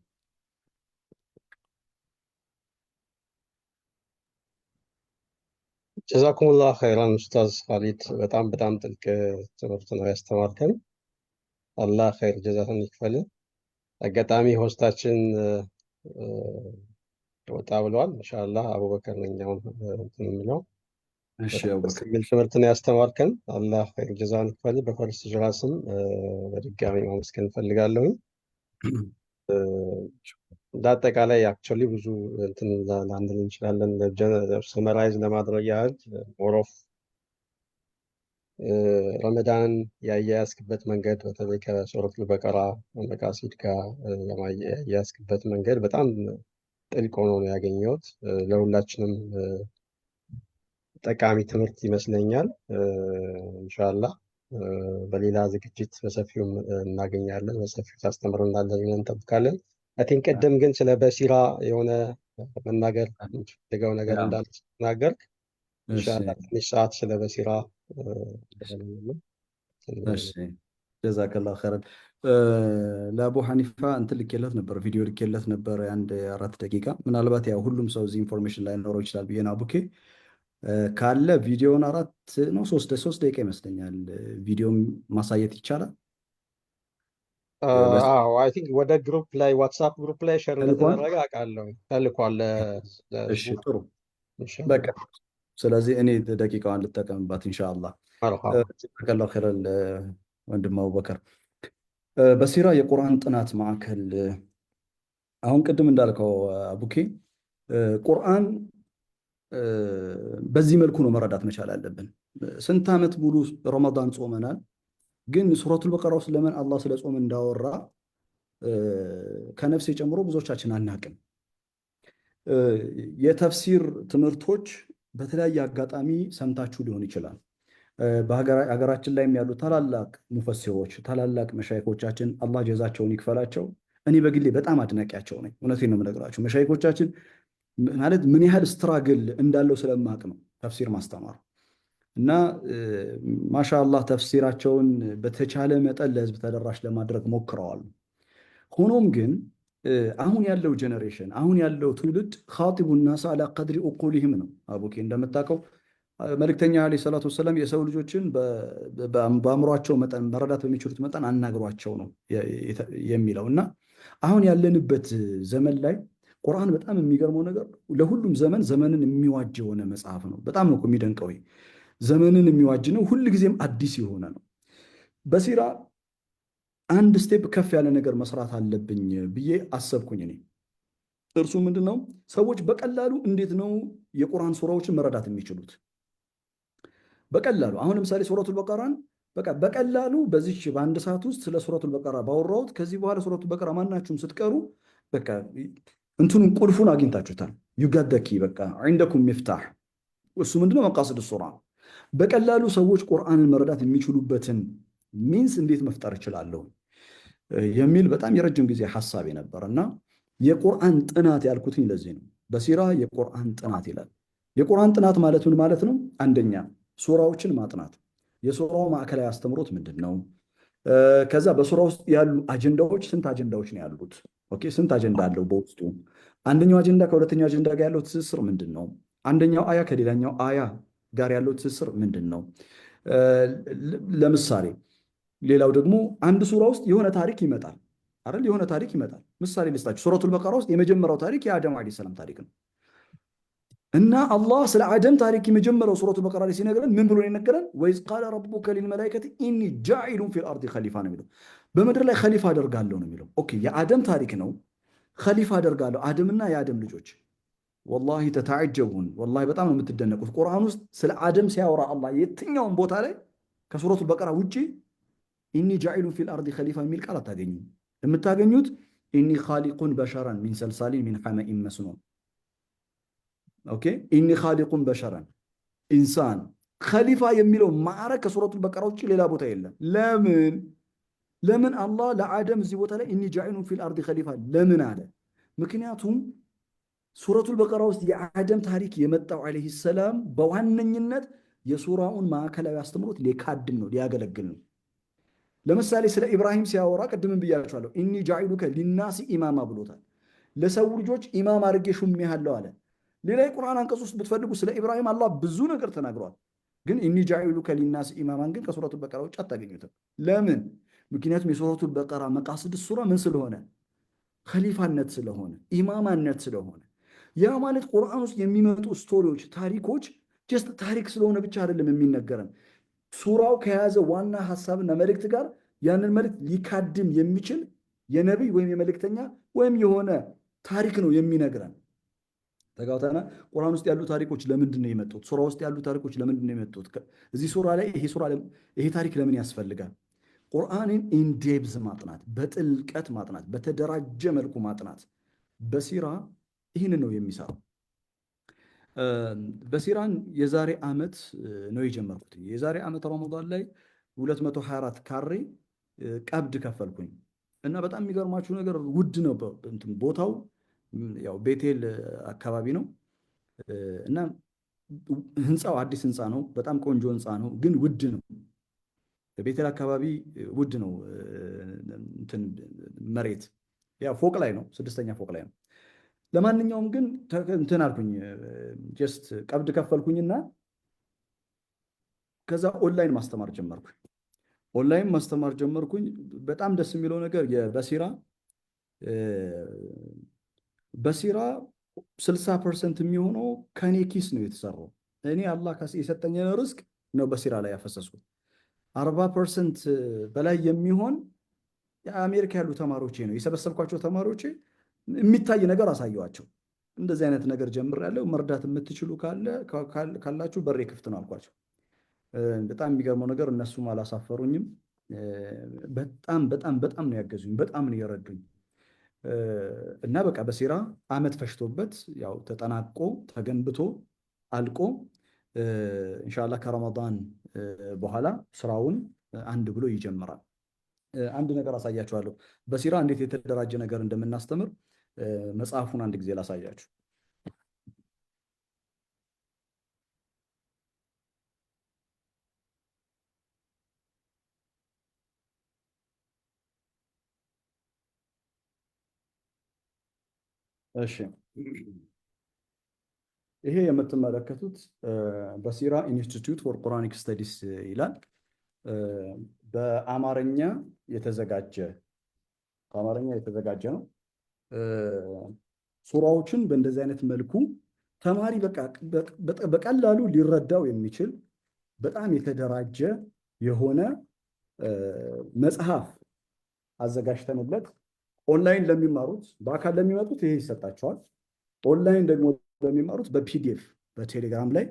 ጀዛኩሙላህ ኸይራን ኡስታዝ ኻሊድ በጣም ጥልቅ ትምህርት ነው ያስተማርከን። አላህ ኸይር ጀዛህን ይክፈል። አጋጣሚ ሆስታችን ወጣ ብለዋል። ኢንሻአላህ አቡበከር ነኝ አሁን እንትን የምለው እሺ በጣም ደስ አቡበከር የሚል ትምህርት ነው ያስተማርከን። አላህ ኸይር ጀዛህን ይክፈል። በፈርስት ጅራ ስም በድጋሚ ማመስገን እፈልጋለሁ። እንዳጠቃላይ አክቹዋሊ ብዙ እንትን ላንል እንችላለን። ሰመራይዝ ለማድረግ ያህል ሞር ኦፍ ረመዳንን ያያያዝክበት መንገድ በተለይ ከሱረቱል በቀራ መቃሲድ ጋር ያያያዝክበት መንገድ በጣም ጥልቅ ሆኖ ነው ያገኘሁት። ለሁላችንም ጠቃሚ ትምህርት ይመስለኛል። ኢንሻአላህ በሌላ ዝግጅት በሰፊው እናገኛለን፣ በሰፊው ታስተምረናለህ ብለን እንጠብቃለን። አይ ቲንክ ቅድም ግን ስለ በሲራ የሆነ መናገር የምትፈልገው ነገር እንዳለ ስትናገርክ ኢንሻአላህ ትንሽ ሰዓት ስለ በሲራ እሺ ጀዛከላሁ ኸይረን። ለአቡ ሐኒፋ እንትን ልኬለት ነበር፣ ቪዲዮ ልኬለት ነበር የአንድ 4 ደቂቃ። ምናልባት ያው ሁሉም ሰው እዚህ ኢንፎርሜሽን ላይ ኖረው ይችላል ብዬ ነው። አቡኬ ካለ ቪዲዮውን 4 ነው 3 ደቂቃ ይመስለኛል ቪዲዮም ማሳየት ይቻላል። አዎ አይ ቲንክ ወደ ግሩፕ ላይ ዋትስአፕ ግሩፕ ላይ ሼር እንደተደረገ አውቃለሁ። ተልኳል። እሺ ጥሩ በቃ ስለዚህ እኔ ደቂቃዋን ልጠቀምባት ኢንሻአላህ። ጀዛከላሁ ኸይረን ወንድም አቡበከር። በሲራ የቁርአን ጥናት ማዕከል አሁን ቅድም እንዳልከው አቡኬ ቁርአን በዚህ መልኩ ነው መረዳት መቻል አለብን። ስንት ዓመት ሙሉ ረመዳን ጾመናል፣ ግን ሱረቱል በቀራ ውስጥ ለምን አላህ ስለ ጾም እንዳወራ ከነፍሴ ጨምሮ ብዙዎቻችን አናቅም። የተፍሲር ትምህርቶች በተለያየ አጋጣሚ ሰምታችሁ ሊሆን ይችላል። በሀገራችን ላይም ያሉ ታላላቅ ሙፈሲሮች ታላላቅ መሻይኮቻችን አላህ ጀዛቸውን ይክፈላቸው። እኔ በግሌ በጣም አድናቂያቸው ነኝ። እውነቴን ነው የምነግራቸው። መሻይኮቻችን ማለት ምን ያህል ስትራግል እንዳለው ስለማቅ ነው ተፍሲር ማስተማር እና ማሻአላህ ተፍሲራቸውን በተቻለ መጠን ለህዝብ ተደራሽ ለማድረግ ሞክረዋል። ሆኖም ግን አሁን ያለው ጀነሬሽን አሁን ያለው ትውልድ ኻጢቡ ናስ አላ ቀድሪ ኡቁሊህም ነው። አቡኬ እንደምታውቀው መልእክተኛ ዓለይሂ ሰላቱ ወሰላም የሰው ልጆችን በአእምሯቸው መጠን መረዳት በሚችሉት መጠን አናግሯቸው ነው የሚለው እና አሁን ያለንበት ዘመን ላይ ቁርአን በጣም የሚገርመው ነገር ለሁሉም ዘመንን የሚዋጅ የሆነ መጽሐፍ ነው። በጣም ነው የሚደንቀው። ዘመንን የሚዋጅ ነው፣ ሁልጊዜም አዲስ የሆነ ነው። በሲራ አንድ ስቴፕ ከፍ ያለ ነገር መስራት አለብኝ ብዬ አሰብኩኝ እኔ። እርሱ ምንድን ነው? ሰዎች በቀላሉ እንዴት ነው የቁርአን ሱራዎችን መረዳት የሚችሉት? በቀላሉ አሁን ለምሳሌ ሱረቱል በቀራን በቀላሉ በዚች በአንድ ሰዓት ውስጥ ስለ ሱረቱል በቀራ ባወራሁት ከዚህ በኋላ ሱረቱል በቀራ ማናችሁም ስትቀሩ በቃ እንትኑን ቁልፉን አግኝታችሁታል። ዩጋደኪ በቃ ዐንደኩም ሚፍታህ። እሱ ምንድነው? መቃስድ ሱራ። በቀላሉ ሰዎች ቁርአንን መረዳት የሚችሉበትን ሚንስ እንዴት መፍጠር እችላለሁ የሚል በጣም የረጅም ጊዜ ሐሳቤ ነበር እና የቁርአን ጥናት ያልኩትኝ ለዚህ ነው። በሲራ የቁርአን ጥናት ይላል። የቁርአን ጥናት ማለት ምን ማለት ነው? አንደኛ ሱራዎችን ማጥናት፣ የሱራው ማዕከላዊ አስተምሮት ምንድን ነው? ከዛ በሱራ ውስጥ ያሉ አጀንዳዎች ስንት አጀንዳዎች ነው ያሉት? ኦኬ ስንት አጀንዳ አለው በውስጡ? አንደኛው አጀንዳ ከሁለተኛው አጀንዳ ጋር ያለው ትስስር ምንድን ነው? አንደኛው አያ ከሌላኛው አያ ጋር ያለው ትስስር ምንድን ነው? ለምሳሌ ሌላው ደግሞ አንድ ሱራ ውስጥ የሆነ ታሪክ ይመጣል አይደል? የሆነ ታሪክ ይመጣል። ምሳሌ ልስጣችሁ። ሱረቱል በቀራ ውስጥ የመጀመሪያው ታሪክ የአደም ዓለይሂ ሰላም ታሪክ ነው እና አላህ ስለ አደም ታሪክ የመጀመሪያው ሱረቱል በቀራ ላይ ሲነግረን ምን ብሎ ነው የነገረን? ወይዝ ቃለ ረቡከ ሊልመላኢከቲ ኢኒ ጃኢሉን ፊል አርዲ ኸሊፋ ነው የሚለው። በምድር ላይ ኸሊፋ አደርጋለሁ ነው የሚለው። ኦኬ የአደም ታሪክ ነው። ኸሊፋ አደርጋለሁ አደምና የአደም ልጆች። ወላሂ ተተዓጀቡን፣ ወላሂ በጣም ነው የምትደነቁት። ቁርአን ውስጥ ስለ አደም ሲያወራ አላህ የትኛውን ቦታ ላይ ከሱረቱል በቀራ ውጪ ኢኒ ጃኢሉን ፊል አርዲ ኸሊፋ የሚል ቃል አታገኙም። የምታገኙት ኢኒ ኻሊቁን በሸረን ሚን ሰልሳሊን ሚን ሐመኢን መስኑን። ኦኬ ኢኒ ኻሊቁን በሸረን ኢንሳን። ኸሊፋ የሚለው ማዕረግ ከሱረቱል በቀራ ውጪ ሌላ ቦታ የለም። ለምን አላህ ለአደም እዚህ ቦታ ላይ ኢኒ ጃኢሉን ፊል አርዲ ኸሊፋ ለምን አለ? ምክንያቱም ሱረቱል በቀራ ውስጥ የአደም ታሪክ የመጣው ዓለይሂ ሰላም በዋነኝነት የሱራውን ማዕከላዊ አስተምሮት ሊካድም ነው፣ ሊያገለግል ነው። ለምሳሌ ስለ ኢብራሂም ሲያወራ ቅድምን ብያቸዋለሁ። ኢኒ ጃኢሉከ ሊናሲ ኢማማ ብሎታል። ለሰው ልጆች ኢማም አድርጌ ሹሜሃለሁ አለ። ሌላ የቁርአን አንቀጽ ውስጥ ብትፈልጉ ስለ ኢብራሂም አላህ ብዙ ነገር ተናግሯል። ግን ኢኒ ጃኢሉከ ሊናሲ ኢማማን ግን ከሱረቱ በቀራ ውጭ አታገኙትም። ለምን? ምክንያቱም የሱረቱ በቀራ መቃስድ ሱራ ምን ስለሆነ? ከሊፋነት ስለሆነ፣ ኢማማነት ስለሆነ። ያ ማለት ቁርአን ውስጥ የሚመጡ ስቶሪዎች፣ ታሪኮች ጀስት ታሪክ ስለሆነ ብቻ አይደለም የሚነገረን። ሱራው ከያዘ ዋና ሀሳብና መልእክት ጋር ያንን መልእክት ሊካድም የሚችል የነቢይ ወይም የመልእክተኛ ወይም የሆነ ታሪክ ነው የሚነግረን። ተጋውተና ቁርአን ውስጥ ያሉ ታሪኮች ለምንድን ነው የመጡት? ሱራ ውስጥ ያሉ ታሪኮች ለምንድን ነው የመጡት? እዚህ ሱራ ላይ ይሄ ታሪክ ለምን ያስፈልጋል? ቁርአንን ኢንዴብዝ ማጥናት፣ በጥልቀት ማጥናት፣ በተደራጀ መልኩ ማጥናት። በሲራ ይህን ነው የሚሰራው። በሲራን የዛሬ ዓመት ነው የጀመርኩት። የዛሬ ዓመት ረመዳን ላይ 224 ካሬ ቀብድ ከፈልኩኝ እና በጣም የሚገርማችሁ ነገር ውድ ነው ቦታው። ያው ቤቴል አካባቢ ነው እና ህንፃው አዲስ ህንፃ ነው። በጣም ቆንጆ ህንፃ ነው፣ ግን ውድ ነው። ቤቴል አካባቢ ውድ ነው። መሬት ያው ፎቅ ላይ ነው፣ 6ኛ ፎቅ ላይ ነው። ለማንኛውም ግን እንትን አልኩኝ፣ ጀስት ቀብድ ከፈልኩኝና ከዛ ኦንላይን ማስተማር ጀመርኩኝ። ኦንላይን ማስተማር ጀመርኩኝ። በጣም ደስ የሚለው ነገር በሲራ 60% የሚሆነው ከኔ ኪስ ነው የተሰራው። እኔ አላህ የሰጠኝን ርዝቅ ነው በሲራ ላይ ያፈሰስኩት። 40% በላይ የሚሆን የአሜሪካ ያሉ ተማሪዎቼ ነው የሰበሰብኳቸው። ተማሪዎቼ የሚታይ ነገር አሳየዋቸው። እንደዚህ አይነት ነገር ጀምሬያለሁ፣ መርዳት የምትችሉ ካላችሁ በሬ ክፍት ነው አልኳቸው። በጣም የሚገርመው ነገር እነሱም አላሳፈሩኝም። በጣም በጣም በጣም ነው ያገዙኝ፣ በጣም ነው የረዱኝ። እና በቃ በሲራ ዓመት ፈሽቶበት ያው ተጠናቆ ተገንብቶ አልቆ ኢንሻአላህ ከረመዳን በኋላ ስራውን አንድ ብሎ ይጀምራል። አንድ ነገር አሳያችኋለሁ፣ በሲራ እንዴት የተደራጀ ነገር እንደምናስተምር መጽሐፉን አንድ ጊዜ ላሳያችሁ። እሺ፣ ይሄ የምትመለከቱት በሲራ ኢንስቲትዩት ፎር ቁራኒክ ስተዲስ ይላል። በአማርኛ የተዘጋጀ ነው። ሱራዎችን በእንደዚህ አይነት መልኩ ተማሪ በቀላሉ ሊረዳው የሚችል በጣም የተደራጀ የሆነ መጽሐፍ አዘጋጅተንለት ኦንላይን ለሚማሩት፣ በአካል ለሚመጡት ይሄ ይሰጣቸዋል። ኦንላይን ደግሞ ለሚማሩት በፒዲኤፍ በቴሌግራም ላይ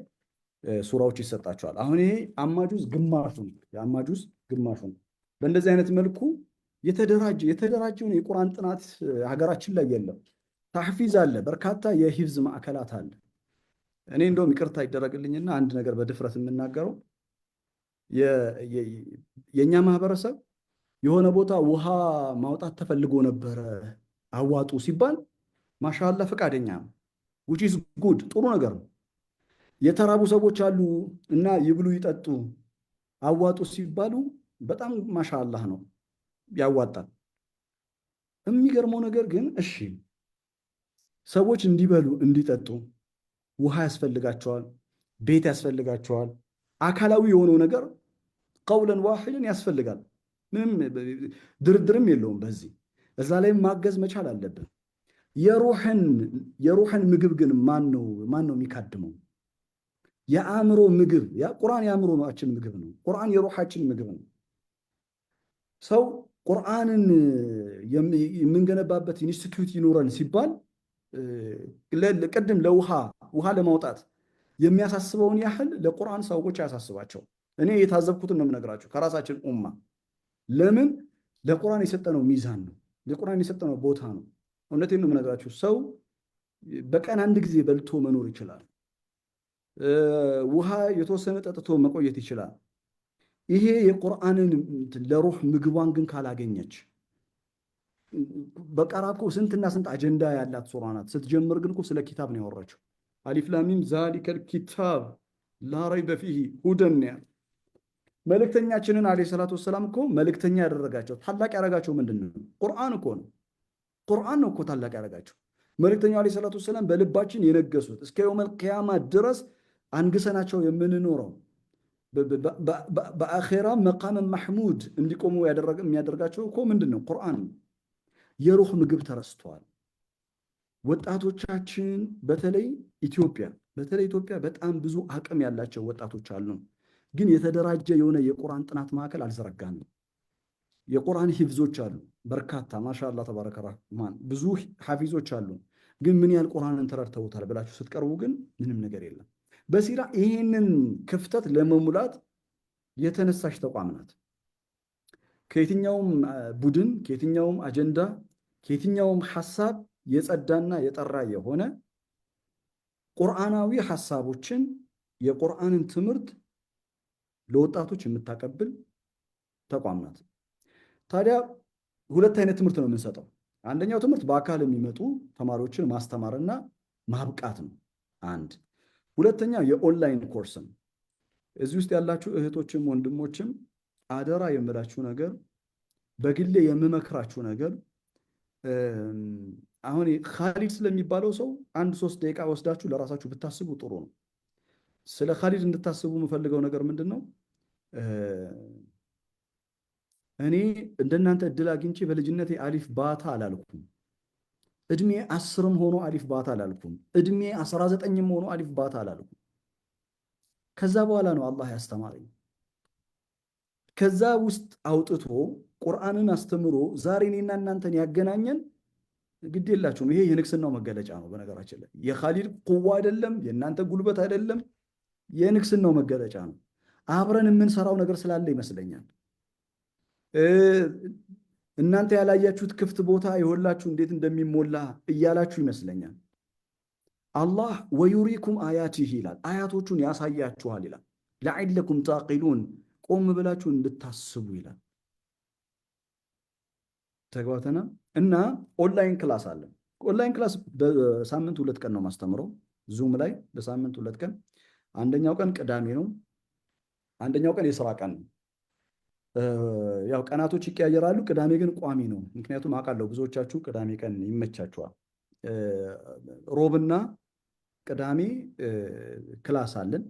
ሱራዎች ይሰጣቸዋል። አሁን ይሄ አማጁዝ ግማሹን በእንደዚህ አይነት መልኩ የተደራጀውን የቁርአን ጥናት ሀገራችን ላይ የለም። ታሕፊዝ አለ፣ በርካታ የሂፍዝ ማዕከላት አለ። እኔ እንደውም ይቅርታ ይደረግልኝና አንድ ነገር በድፍረት የምናገረው የእኛ ማህበረሰብ የሆነ ቦታ ውሃ ማውጣት ተፈልጎ ነበረ አዋጡ ሲባል ማሻአላህ ፈቃደኛ ነው። which is good፣ ጥሩ ነገር ነው። የተራቡ ሰዎች አሉ እና ይብሉ ይጠጡ አዋጡ ሲባሉ በጣም ማሻአላህ ነው፣ ያዋጣል። የሚገርመው ነገር ግን እሺ ሰዎች እንዲበሉ እንዲጠጡ ውሃ ያስፈልጋቸዋል፣ ቤት ያስፈልጋቸዋል፣ አካላዊ የሆነው ነገር ቀውለን ዋሂድን ያስፈልጋል። ምንም ድርድርም የለውም በዚህ። እዛ ላይ ማገዝ መቻል አለብን። የሩህን ምግብ ግን ማን ነው የሚካድመው? የአእምሮ ምግብ ቁርአን የአእምሮአችን ምግብ ነው። ቁርአን የሩሃችን ምግብ ነው። ሰው ቁርአንን የምንገነባበት ኢንስቲትዩት ይኖረን ሲባል ቅድም ውሃ ለማውጣት የሚያሳስበውን ያህል ለቁርአን ሰዎች አያሳስባቸው። እኔ የታዘብኩትን ነው የምነግራቸው ከራሳችን ኡማ። ለምን? ለቁርአን የሰጠነው ሚዛን ነው፣ ለቁርአን የሰጠነው ቦታ ነው። እውነቴን ነው የምነግራችሁ። ሰው በቀን አንድ ጊዜ በልቶ መኖር ይችላል። ውሃ የተወሰነ ጠጥቶ መቆየት ይችላል። ይሄ የቁርአንን ለሩህ ምግቧን ግን ካላገኘች በቀራ እኮ ስንትና ስንት አጀንዳ ያላት ሱራ ናት። ስትጀምር ግን እኮ ስለ ኪታብ ነው ያወራችው። አሊፍ ላም ሚም ዛሊከል ኪታብ ላ ረይበ ፊሂ ሁደን ያለ መልእክተኛችንን ዓለይሂ ሰላቱ ወሰላም እኮ መልእክተኛ ያደረጋቸው ታላቅ ያደረጋቸው ምንድን ነው? ቁርአን እኮ ነው። ቁርአን ነው እኮ ታላቅ ያደረጋቸው። መልእክተኛው ዓለይሂ ሰላቱ ወሰላም በልባችን የነገሱት እስከ የውመል ቂያማ ድረስ አንግሰናቸው የምንኖረው በአኼራ መቃመ ማሕሙድ እንዲቆሙ የሚያደርጋቸው እኮ ምንድን ነው? ቁርአን ነው። የሩህ ምግብ ተረስተዋል። ወጣቶቻችን በተለይ ኢትዮጵያ በጣም ብዙ አቅም ያላቸው ወጣቶች አሉ። ግን የተደራጀ የሆነ የቁርአን ጥናት ማዕከል አልዘረጋንም። የቁርአን ሂፍዞች አሉ በርካታ ማሻአላህ ተባረከ ረህማን ብዙ ሐፊዞች አሉ። ግን ምን ያህል ቁርአንን ተረድተውታል ብላችሁ ስትቀርቡ ግን ምንም ነገር የለም። በሲራ ይህንን ክፍተት ለመሙላት የተነሳሽ ተቋም ናት። ከየትኛውም ቡድን፣ ከየትኛውም አጀንዳ፣ ከየትኛውም ሐሳብ የጸዳና የጠራ የሆነ ቁርአናዊ ሐሳቦችን የቁርአንን ትምህርት ለወጣቶች የምታቀብል ተቋም ናት። ታዲያ ሁለት አይነት ትምህርት ነው የምንሰጠው። አንደኛው ትምህርት በአካል የሚመጡ ተማሪዎችን ማስተማርና ማብቃት ነው አንድ። ሁለተኛ የኦንላይን ኮርስ ነው። እዚህ ውስጥ ያላችሁ እህቶችም ወንድሞችም አደራ የምላችሁ ነገር፣ በግሌ የምመክራችሁ ነገር አሁን ካሊድ ስለሚባለው ሰው 1-3 ደቂቃ ወስዳችሁ ለራሳችሁ ብታስቡ ጥሩ ነው። ስለ ካሊድ እንድታስቡ የምፈልገው ነገር ምንድን ነው? እኔ እንደናንተ እድል አግኝቼ በልጅነቴ አሊፍ ባታ አላልኩም። እድሜ 10ም ሆኖ አሊፍ ባታ አላልኩም። እድሜ 19ም ሆኖ አሊፍ ባታ አላልኩም። ከዛ በኋላ ነው አላህ ያስተማረኝ። ከዛ ውስጥ አውጥቶ ቁርአንን አስተምሮ ዛሬ እኔና እናንተን ያገናኘን ግድ የላችሁም። ይሄ የንግስናው መገለጫ ነው። በነገራችን ላይ የኻሊድ ቁዋ አይደለም፣ የእናንተ ጉልበት አይደለም፣ የንግስናው መገለጫ ነው። አብረን የምንሰራው ነገር ስላለ ይመስለኛል። እናንተ ያላያችሁት ክፍት ቦታ የሆላችሁ እንዴት እንደሚሞላ እያላችሁ ይመስለኛል። አላህ ወዩሪኩም አያቲህ ይላል፣ አያቶቹን ያሳያችኋል ይላል። ለዐለኩም ታቂሉን ቆም ብላችሁ እንድታስቡ ይላል። ተግባተና እና ኦንላይን ክላስ አለ። ኦንላይን ክላስ በሳምንት 2 ቀን ነው ማስተምረው ዙም ላይ በሳምንት 2 ቀን። አንደኛው ቀን ቅዳሜ ነው፣ አንደኛው ቀን የስራ ቀን ነው። ያው ቀናቶች ይቀያየራሉ። ቅዳሜ ግን ቋሚ ነው። ምክንያቱም አውቃለሁ ብዙዎቻችሁ ቅዳሜ ቀን ይመቻችኋል። ሮብና ቅዳሜ ክላስ አለን።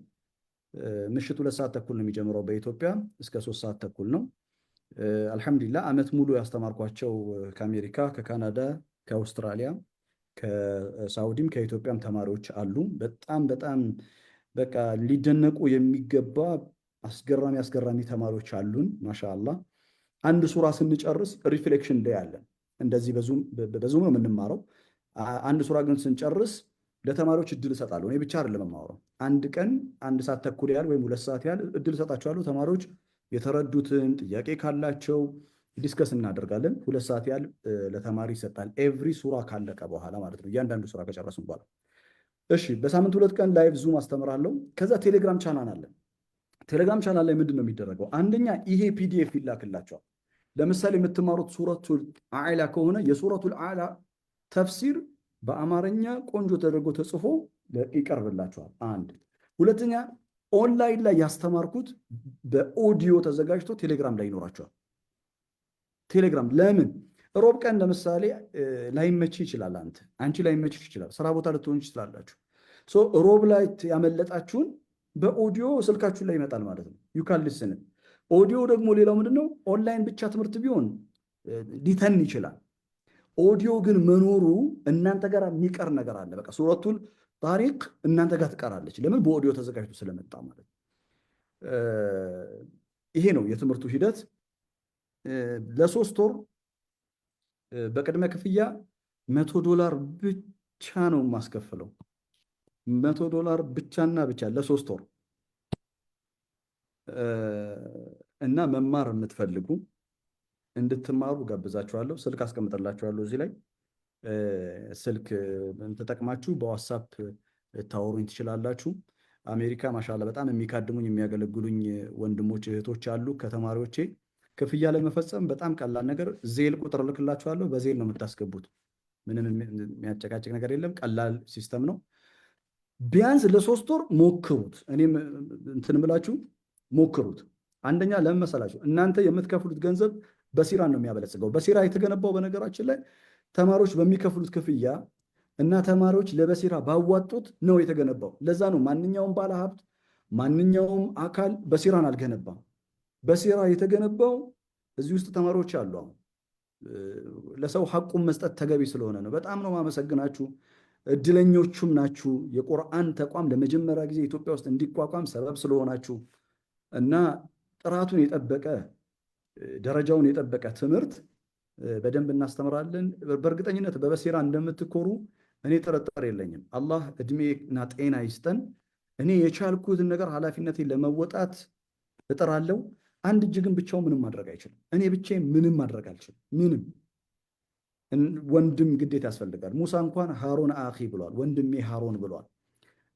ምሽት 2 ሰዓት ተኩል ነው የሚጀምረው በኢትዮጵያ እስከ 3 ሰዓት ተኩል ነው። አልሐምዱሊላህ ዓመት ሙሉ ያስተማርኳቸው ከአሜሪካ፣ ከካናዳ፣ ከአውስትራሊያ፣ ከሳውዲም ከኢትዮጵያም ተማሪዎች አሉ። በጣም በቃ ሊደነቁ የሚገባ አስገራሚ ተማሪዎች አሉን። ማሻአላህ አንድ ሱራ ስንጨርስ ሪፍሌክሽን ዴይ አለን። እንደዚህ በዙም ነው የምንማረው። አንድ ሱራ ግን ስንጨርስ ለተማሪዎች እድል እሰጣለሁ። እኔ ብቻ አይደለም የማወራው። አንድ ቀን 1 ሰዓት ተኩል ያህል ወይም 2 ሰዓት ያህል እድል እሰጣቸዋለሁ። ተማሪዎች የተረዱትን ጥያቄ ካላቸው ዲስከስ እናደርጋለን። 2 ሰዓት ያህል ለተማሪ ይሰጣል። ኤቭሪ ሱራ ካለቀ በኋላ ማለት ነው። እያንዳንዱ ሱራ ከጨረስን በኋላ እሺ፣ በሳምንት 2 ቀን ላይቭ ዙም አስተምራለሁ። ከዛ ቴሌግራም ቻናል አለን። ቴሌግራም ቻናል ላይ ምንድን ነው የሚደረገው? አንደኛ ይሄ ፒዲኤፍ ይላክላቸዋል። ለምሳሌ የምትማሩት ሱረቱል አዕላ ከሆነ የሱረቱል አዕላ ተፍሲር በአማርኛ ቆንጆ ተደርጎ ተጽፎ ይቀርብላቸዋል። አንድ ሁለተኛ ኦንላይን ላይ ያስተማርኩት በኦዲዮ ተዘጋጅቶ ቴሌግራም ላይ ይኖራቸዋል። ቴሌግራም ለምን ሮብ ቀን ለምሳሌ ላይመች ይችላል፣ አንቺ ላይመች ይችላል፣ ስራ ቦታ ልትሆን ይችላላችሁ። ሮብ ላይ ያመለጣችሁን በኦዲዮ ስልካችሁ ላይ ይመጣል ማለት ነው። ዩ ካን ሊስን። ኦዲዮ ደግሞ ሌላው ምንድነው ኦንላይን ብቻ ትምህርት ቢሆን ሊተን ይችላል። ኦዲዮ ግን መኖሩ እናንተ ጋር የሚቀር ነገር አለ። በቃ ሱረቱል ታሪክ እናንተ ጋር ትቀራለች። ለምን? በኦዲዮ ተዘጋጅቶ ስለመጣ ማለት ነው። ይሄ ነው የትምህርቱ ሂደት። ለ3 ወር በቅድመ ክፍያ $100 ብቻ ነው የማስከፍለው። $100 ብቻና ብቻ ለ3 ወር እና መማር የምትፈልጉ እንድትማሩ ጋብዛችኋለሁ። ስልክ አስቀምጥላችኋለሁ እዚህ ላይ ስልክ ተጠቅማችሁ በዋትስአፕ ታወሩኝ ትችላላችሁ። አሜሪካ ማሻአላ በጣም የሚካድሙኝ የሚያገለግሉኝ ወንድሞች እህቶች አሉ። ከተማሪዎቼ ክፍያ ለመፈጸም በጣም ቀላል ነገር ዜል ቁጥር ልክላችኋለሁ። በዜል ነው የምታስገቡት። ምንም የሚያጨቃጭቅ ነገር የለም። ቀላል ሲስተም ነው። ቢያንስ ለ3 ወር ሞክሩት። እኔም እንትን ብላችሁ ሞክሩት። አንደኛ ለምን መሰላችሁ? እናንተ የምትከፍሉት ገንዘብ በሲራን ነው የሚያበለጽገው። በሲራ የተገነባው በነገራችን ላይ ተማሪዎች በሚከፍሉት ክፍያ እና ተማሪዎች ለበሲራ ባዋጡት ነው የተገነባው። ለዛ ነው ማንኛውም ባለሀብት ማንኛውም አካል በሲራን አልገነባም። በሲራ የተገነባው እዚህ ውስጥ ተማሪዎች አሉ። አሁን ለሰው ሐቁን መስጠት ተገቢ ስለሆነ ነው። በጣም ነው ማመሰግናችሁ። እድለኞቹም ናችሁ። የቁርአን ተቋም ለመጀመሪያ ጊዜ ኢትዮጵያ ውስጥ እንዲቋቋም ሰበብ ስለሆናችሁ እና ጥራቱን የጠበቀ ደረጃውን የጠበቀ ትምህርት በደንብ እናስተምራለን። በእርግጠኝነት በበሲራ እንደምትኮሩ እኔ ጥርጥር የለኝም። አላህ እድሜና ጤና ይስጠን። እኔ የቻልኩትን ነገር ኃላፊነቴን ለመወጣት እጥራለሁ። አንድ እጅ ግን ብቻው ምንም ማድረግ አይችልም። እኔ ብቻዬን ምንም ማድረግ አልችልም። ምንም ወንድም ግዴታ ያስፈልጋል። ሙሳ እንኳን ሃሮን አኺ ብሏል፣ ወንድሜ ሃሮን ብሏል።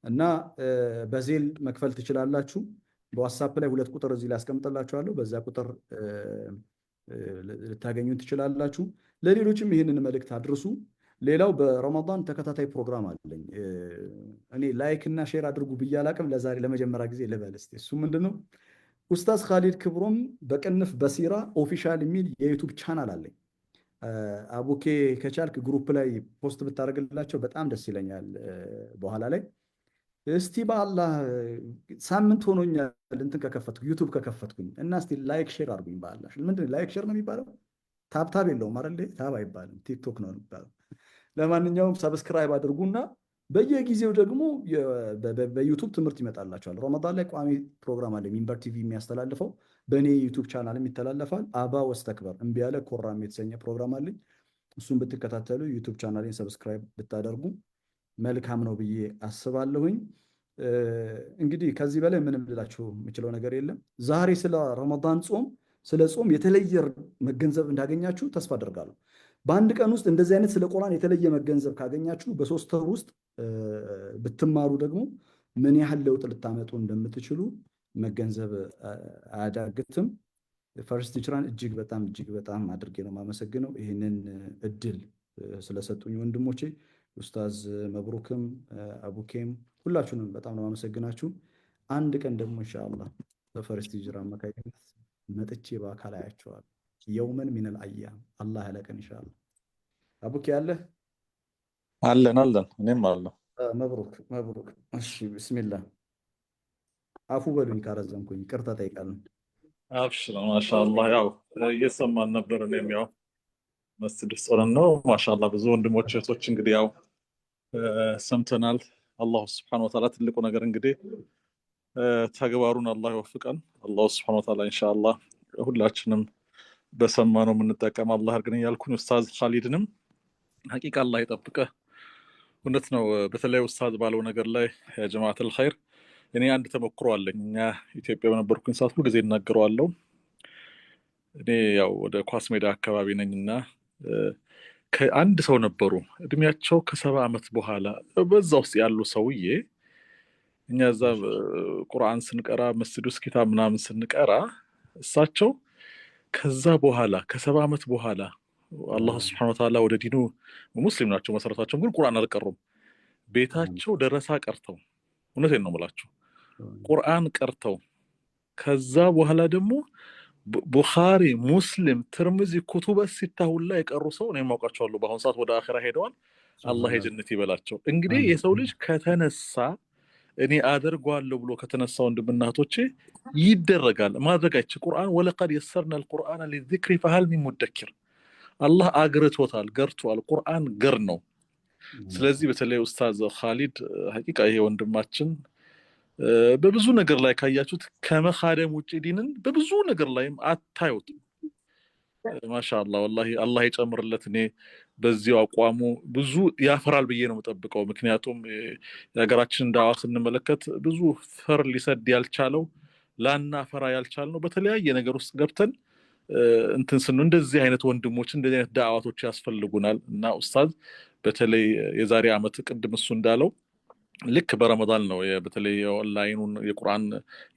እና በዜል መክፈል ትችላላችሁ። በዋትስአፕ ላይ 2 ቁጥር እዚህ ላይ አስቀምጥላችኋለሁ። በዛ ቁጥር ልታገኙን ትችላላችሁ። ለሌሎችም ይህንን መልእክት አድርሱ። ሌላው በረመዳን ተከታታይ ፕሮግራም አለኝ። እኔ ላይክ እና ሼር አድርጉ ብዬ አላቅም። ለዛሬ ለመጀመሪያ ጊዜ ልበል እስቲ። እሱ ምንድነው? ኡስታዝ ካሊድ ክብሮም በቅንፍ በሲራ ኦፊሻል የሚል የዩቱብ ቻናል አለኝ። አቡኬ ከቻልክ ግሩፕ ላይ ፖስት ብታደርግላቸው በጣም ደስ ይለኛል። በኋላ ላይ እስቲ በአላህ ሳምንት ሆኖኛል እንትን ከከፈትኩ ዩቱብ ከከፈትኩኝ እና እስቲ ላይክ ሼር አድርጉኝ። በአላህ ምንድን ላይክ ሼር ነው የሚባለው? ታብታብ የለውም አይደል? ታብ አይባልም፣ ቲክቶክ ነው የሚባለው። ለማንኛውም ሰብስክራይብ አድርጉና በየጊዜው ደግሞ በዩቱብ ትምህርት ይመጣላቸዋል። ረመዳን ላይ ቋሚ ፕሮግራም አለ፣ ሚንበር ቲቪ የሚያስተላልፈው በእኔ ዩቱብ ቻናልም ይተላለፋል። አባ ወስተክበር እምቢ ያለ ኮራም የተሰኘ ፕሮግራም አለኝ። እሱን ብትከታተሉ ዩቱብ ቻናሌን ሰብስክራይብ ብታደርጉ መልካም ነው ብዬ አስባለሁኝ። እንግዲህ ከዚህ በላይ ምንም ልላችሁ የምችለው ነገር የለም። ዛሬ ስለ ረመዳን ጾም ስለ ጾም የተለየ መገንዘብ እንዳገኛችሁ ተስፋ አደርጋለሁ። በአንድ ቀን ውስጥ እንደዚህ አይነት ስለ ቁርአን የተለየ መገንዘብ ካገኛችሁ በ3 ወር ውስጥ ብትማሩ ደግሞ ምን ያህል ለውጥ ልታመጡ እንደምትችሉ መገንዘብ አያዳግትም። ፈርስት ቲቸራን እጅግ በጣም አድርጌ ነው የማመሰግነው ይህንን እድል ስለሰጡኝ ወንድሞቼ። ኡስታዝ መብሩክም አቡኬም ሁላችሁንም በጣም ነው የማመሰግናችሁ። አንድ ቀን ደግሞ ኢንሻአላህ በፈርስት ቲቸር አማካኝነት መጥቼ በአካል አያቸዋለሁ። የውመን ሚነል አያም አላህ ያለቀን ኢንሻአላህ። አቡኬ አለህ? አለን እኔም አለሁ። መብሩክ። እሺ ቢስሚላህ። አፉ በሉኝ ካረዘምኩኝ ይቅርታ ጠይቃለሁ። አብሽር። ማሻአላህ ያው እየሰማን ነበር። እኔም ያው መስጂድ ውስጥ ሆነን ነው። ማሻአላህ ብዙ ወንድሞች እህቶች እንግዲህ ያው ሰምተናል። አላሁ ሱብሓነሁ ወተዓላ ትልቁ ነገር እንግዲህ ተግባሩን አላህ ይወፍቀን። አላሁ ሱብሓነሁ ወተዓላ ኢንሻአላህ ሁላችንም በሰማነው የምንጠቀም አላህ አድርገን እያልኩኝ ኡስታዝ ካሊድንም ሐቂቃ አላህ ይጠብቀህ። እውነት ነው። በተለይ ኡስታዝ ባለው ነገር ላይ ያ ጀማዓተል ኸይር እኔ አንድ ተሞክሮ አለኝ። እኛ ኢትዮጵያ በነበርኩኝ ሰዓት ሁሉ ጊዜ እናገረዋለሁ። እኔ ያው ወደ ኳስ ሜዳ አካባቢ ነኝና ከአንድ ሰው ነበሩ እድሜያቸው ከ70 ዓመት በኋላ በዛ ውስጥ ያሉ ሰውዬ እኛ እዛ ቁርአን ስንቀራ መስጂድ ውስጥ ኪታብ ምናምን ስንቀራ እሳቸው ከዛ በኋላ ከ70 ዓመት በኋላ አላህ ሱብሓነሁ ወተዓላ ወደ ዲኑ ሙስሊም ናቸው። መሰረታቸው ግን ቁርአን አልቀሩም። ቤታቸው ደረሳ ቀርተው እውነቴን ነው የምላችሁ ቁርአን ቀርተው ከዛ በኋላ ደግሞ ቡኻሪ፣ ሙስሊም፣ ትርሚዚ ኩቱበ ሲታ ሁላ የቀሩ ሰው ነው የማውቃቸዋለሁ። በአሁኑ ሰዓት ወደ አኺራ ሄደዋል። አላህ የጀነት ይበላቸው። እንግዲህ የሰው ልጅ ከተነሳ እኔ አደርገዋለሁ ብሎ ከተነሳ ወንድምና እህቶቼ ይደረጋል። ማድረግ አይችል ቁርአን ወለቀድ የሰርና አልቁርአን ሊዚክሪ ፈሃል ሚን ሙደኪር አላህ አግርቶታል፣ ገርቷል። ቁርአን ገር ነው። ስለዚህ በተለይ ኡስታዝ ካሊድ ሐቂቃ ይሄ ወንድማችን በብዙ ነገር ላይ ካያችሁት ከመኻደም ውጪ ዲንን በብዙ ነገር ላይም አታዩትም። ማሻአላህ ወላሂ አላህ ይጨምርለት። እኔ በዚሁ አቋሙ ብዙ ያፈራል ብዬ ነው የምጠብቀው። ምክንያቱም የሀገራችን ዳዋ ስንመለከት ብዙ ፈር ሊሰድ ያልቻለው ላናፈራ ያልቻልነው በተለያየ ነገር ውስጥ ገብተን እንትን ስኑ እንደዚህ አይነት ወንድሞች እንደዚህ አይነት ዳዕዋቶች ያስፈልጉናል። እና ኡስታዝ በተለይ የዛሬ ዓመት ቅድም እሱ እንዳለው ልክ በረመዳን ነው በተለይ ኦንላይኑን የቁርአን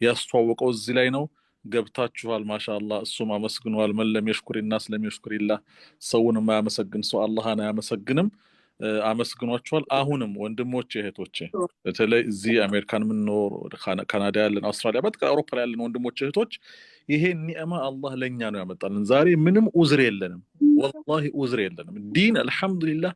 ያስተዋወቀው እዚህ ላይ ነው። ገብታችኋል። ማሻአላህ እሱም አመስግኗል። መለም የሽኩሪና ስለሚሽኩሪላህ ሰውን የማያመሰግን ሰው አላህን አያመሰግንም። አመስግኗቸዋል። አሁንም ወንድሞቼ እህቶቼ፣ በተለይ እዚህ አሜሪካን የምንኖር ካናዳ ያለን፣ አውስትራሊያ፣ በአጠቃላይ አውሮፓ ላይ ያለን ወንድሞቼ እህቶች ይሄን ኒዕማ አላህ ለእኛ ነው ያመጣልን። ዛሬ ምንም ኡዝር የለንም፣ ወላሂ ኡዝር የለንም። ዲን አልሐምዱሊላህ።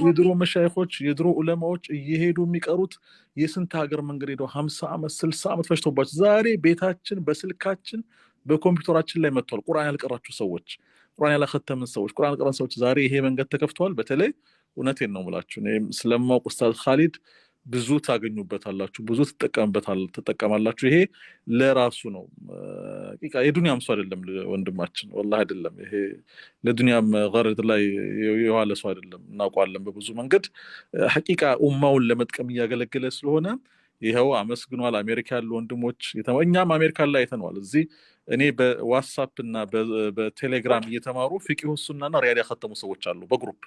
የድሮ መሻይኾች የድሮ ዑለማዎች እየሄዱ የሚቀሩት የስንት ሀገር መንገድ ሄደው 50 ዓመት 60 ዓመት ፈጅቶባቸው ዛሬ ቤታችን በስልካችን በኮምፒውተራችን ላይ መጥቷል። ቁርአን ያልቀራችሁ ሰዎች፣ ቁርአን ያላከተምን ሰዎች፣ ቁርአን ያልቀራን ሰዎች ዛሬ ይሄ መንገድ ተከፍተዋል። በተለይ እውነቴን ነው የምላችሁ፣ እኔም ስለማውቅ ኡስታዝ ኻሊድ ብዙ ታገኙበታላችሁ፣ ብዙ ትጠቀማላችሁ። ይሄ ለራሱ ነው የዱንያም ሰው አይደለም ወንድማችን፣ ወላሂ አይደለም። ይሄ ለዱንያም ገረድ ላይ የዋለ ሰው አይደለም፣ እናውቀዋለን በብዙ መንገድ። ሐቂቃ ኡማውን ለመጥቀም እያገለገለ ስለሆነ ይኸው አመስግኗል። አሜሪካ ያሉ ወንድሞች እኛም አሜሪካ ላይ አይተነዋል። እዚህ እኔ በዋትሳፕ እና በቴሌግራም እየተማሩ ፊቅሁ ሱናና ሪያድ ያከተሙ ሰዎች አሉ በግሩፕ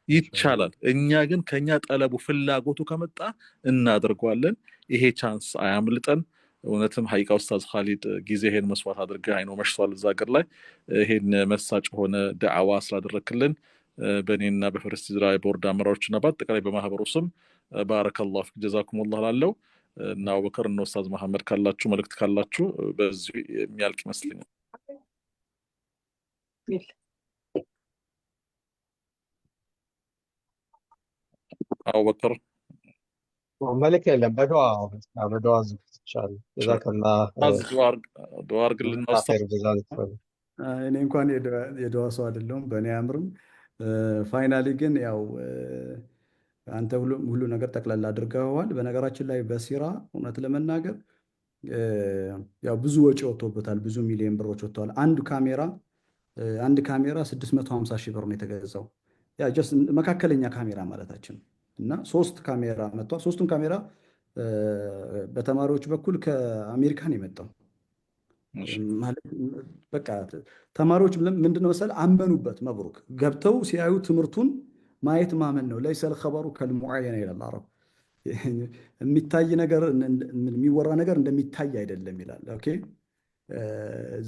ይቻላል። እኛ ግን ከኛ ጠለቡ ፍላጎቱ ከመጣ እናደርገዋለን። ይሄ ቻንስ አያምልጠን። እውነትም ሐቂቃ ኡስታዝ ኻሊድ ጊዜህን መስዋዕት አድርገህ አይኖ መሽቷል እዛ ሀገር ላይ ይሄን መሳጭ ሆነ ዳዕዋ ስላደረክልን በእኔና በፈርስት ኢዝራኤል ቦርድ አመራሮችና በአጠቃላይ በማህበሩ ስም ባረከላሁ ፊክ ጀዛኩሙላህ ላለው እና አቡበከር እና ኡስታዝ መሐመድ ካላችሁ መልእክት ካላችሁ በዚህ የሚያልቅ ይመስለኛል። አቡበከር መልክ የለም። በዱዓ ዝግጅቻለሁ። ጀዛከላህ ዱዓ አድርግልን። እኔ እንኳን የዱዓ ሰው አይደለሁም፣ በእኔ አያምርም። ፋይናሊ ግን ያው አንተ ሁሉ ነገር ጠቅላላ አድርገዋል። በነገራችን ላይ በሲራ እውነት ለመናገር ያው ብዙ ወጪ ወጥቶበታል፣ ብዙ ሚሊዮን ብሮች ወጥተዋል። አንድ ካሜራ 650 ሺህ ብር ነው የተገዛው። ያ ጀስት መካከለኛ ካሜራ ማለታችን እና 3 ካሜራ መጥቷል። 3ቱም ካሜራ በተማሪዎች በኩል ከአሜሪካን የመጣው ማለት በቃ ተማሪዎች ምንድነው መሰለህ አመኑበት። መብሩክ ገብተው ሲያዩ ትምህርቱን ማየት ማመን ነው። ለይሰል ኸበሩ ከልሙዓየነ ይላል አረብ። የሚታይ ነገር የሚወራ ነገር እንደሚታይ አይደለም ይላል። ኦኬ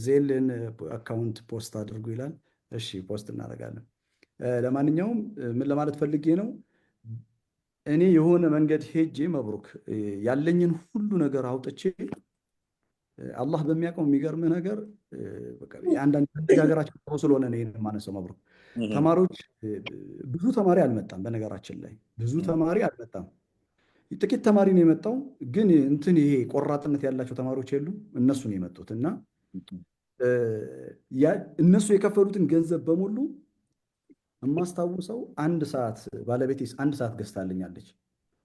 ዜልን አካውንት ፖስት አድርጉ ይላል። እሺ ፖስት እናደርጋለን። ለማንኛውም ምን ለማለት ፈልጌ ነው፣ እኔ የሆነ መንገድ ሄጄ መብሩክ ያለኝን ሁሉ ነገር አውጥቼ አላህ በሚያውቀው የሚገርምህ ነገር አንዳንድ ሀገራችን ስለሆነ ነው ይሄን የማነሳው። መብሩክ ተማሪዎች ብዙ ተማሪ አልመጣም። በነገራችን ላይ ብዙ ተማሪ አልመጣም፣ ጥቂት ተማሪ ነው የመጣው። ግን እንትን ይሄ ቆራጥነት ያላቸው ተማሪዎች የሉም፣ እነሱ ነው የመጡት እና እነሱ የከፈሉትን ገንዘብ በሙሉ የማስታውሰው 1 ሰዓት ባለቤቴ 1 ሰዓት ገዝታልኛለች።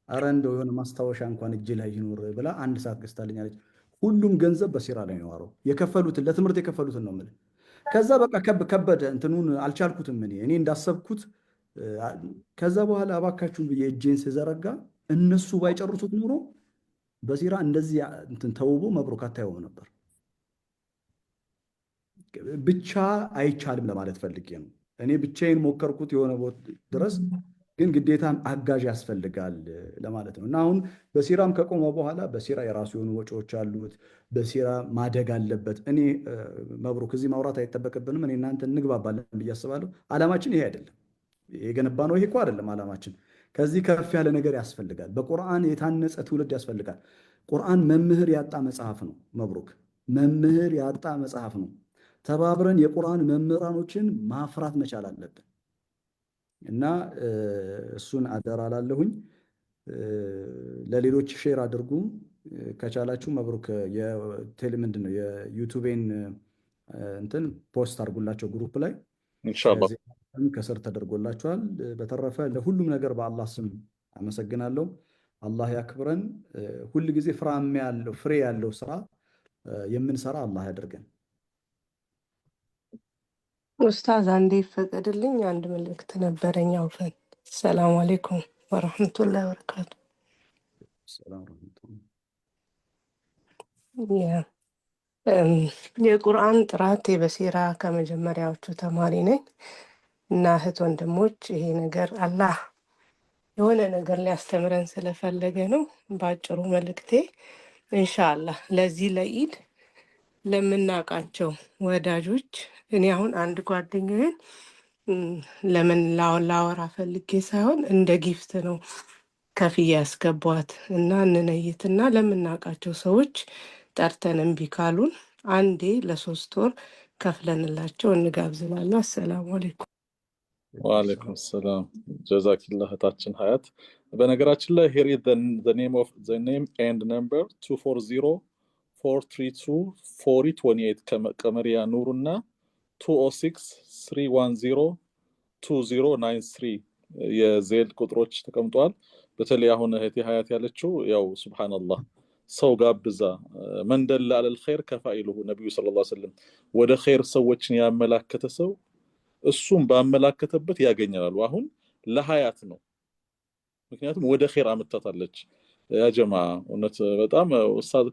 አረ እንደው የሆነ ማስታወሻ እንኳን እጅ ላይ ይኖር ብላ 1 ሰዓት ገዝታልኛለች። ሁሉም ገንዘብ በሲራ ላይ ነው ያወራው። የከፈሉትን ለትምህርት የከፈሉትን ነው የምልህ። ከዛ በቃ ከበደ እንትኑን አልቻልኩትም እኔ እንዳሰብኩት። ከዛ በኋላ እባካችሁን ብዬ እጄን ስዘረጋ እነሱ ባይጨርሱት ኑሮ በሲራ እንደዚህ እንትን ተውቦ መብሩክ አታየውም ነበር። ብቻ አይቻልም ለማለት ፈልጌ ነው። እኔ ብቻዬን ሞከርኩት የሆነ ቦታ ድረስ፣ ግን ግዴታም አጋዥ ያስፈልጋል ለማለት ነው። እና አሁን በሲራም ከቆመ በኋላ በሲራ የራሱ የሆኑ ወጪዎች አሉት። በሲራ ማደግ አለበት። እኔ መብሩክ እዚህ ማውራት አይጠበቅብንም። እኔ እናንተ እንግባባለን ብዬ አስባለሁ። ዓላማችን ይሄ አይደለም። የገነባ ነው ይሄ እኮ አይደለም ዓላማችን። ከዚህ ከፍ ያለ ነገር ያስፈልጋል። በቁርአን የታነጸ ትውልድ ያስፈልጋል። ቁርአን መምህር ያጣ መጽሐፍ ነው። መብሩክ መምህር ያጣ መጽሐፍ ነው። ተባብረን የቁርአን መምህራኖችን ማፍራት መቻል አለብን እና እሱን አደራ ላለሁኝ። ለሌሎች ሼር አድርጉ ከቻላችሁ። መብሩክ ምንድን ነው የዩቱቤን እንትን ፖስት አድርጉላቸው ግሩፕ ላይ ኢንሻአላህ ከስር ተደርጎላችኋል። በተረፈ ለሁሉም ነገር በአላህ ስም አመሰግናለሁ። አላህ ያክብረን። ሁል ጊዜ ፍሬ ያለው ስራ የምንሰራ አላህ ያደርገን። ኡስታዝ አንዴ ይፈቀድልኝ፣ አንድ መልእክት ነበረኝ። አውፈን ሰላም አለይኩም ወረሕመቱላሂ ወበረካቱ። የቁርአን ጥራት በሲራ ከመጀመሪያዎቹ ተማሪ ነኝ እና እህት ወንድሞች፣ ይሄ ነገር አላህ የሆነ ነገር ሊያስተምረን ስለፈለገ ነው። በአጭሩ መልእክቴ ኢንሻአላህ ለዚህ ለኢድ ለምናውቃቸው ወዳጆች፣ እኔ አሁን አንድ ጓደኛዬን ለምን ላወራ ፈልጌ ሳይሆን እንደ ጊፍት ነው ከፍዬ ያስገቧት እና እንነይትና ለምናውቃቸው ሰዎች ጠርተን እምቢ ካሉን አንዴ ለ3 ወር ከፍለንላቸው እንጋብዝላለሁ። አሰላሙ አለይኩም። ወአለይኩም ሰላም ጀዛኪላህ እህታችን ሀያት። በነገራችን ላይ here is the name and number 240-432-4028 ቀመሪያ ኑሩና 206-310-2093 የዜል ቁጥሮች ተቀምጧል። በተለይ አሁን እህቴ ሀያት ያለችው ያው ሱብሃንአላህ ሰው ጋብዛ መንደል አለል ኸይር ከፋኢሉሁ ነብዩ ሰለላሁ ዐለይሂ ወሰለም ወደ ኸይር ሰዎችን ያመላከተ ሰው እሱም ባመላከተበት ያገኛሉ። አሁን ለሀያት ነው፣ ምክንያቱም ወደ ኸይር አመጣታለች። ያ ጀማ እውነት በጣም ኡስታዝ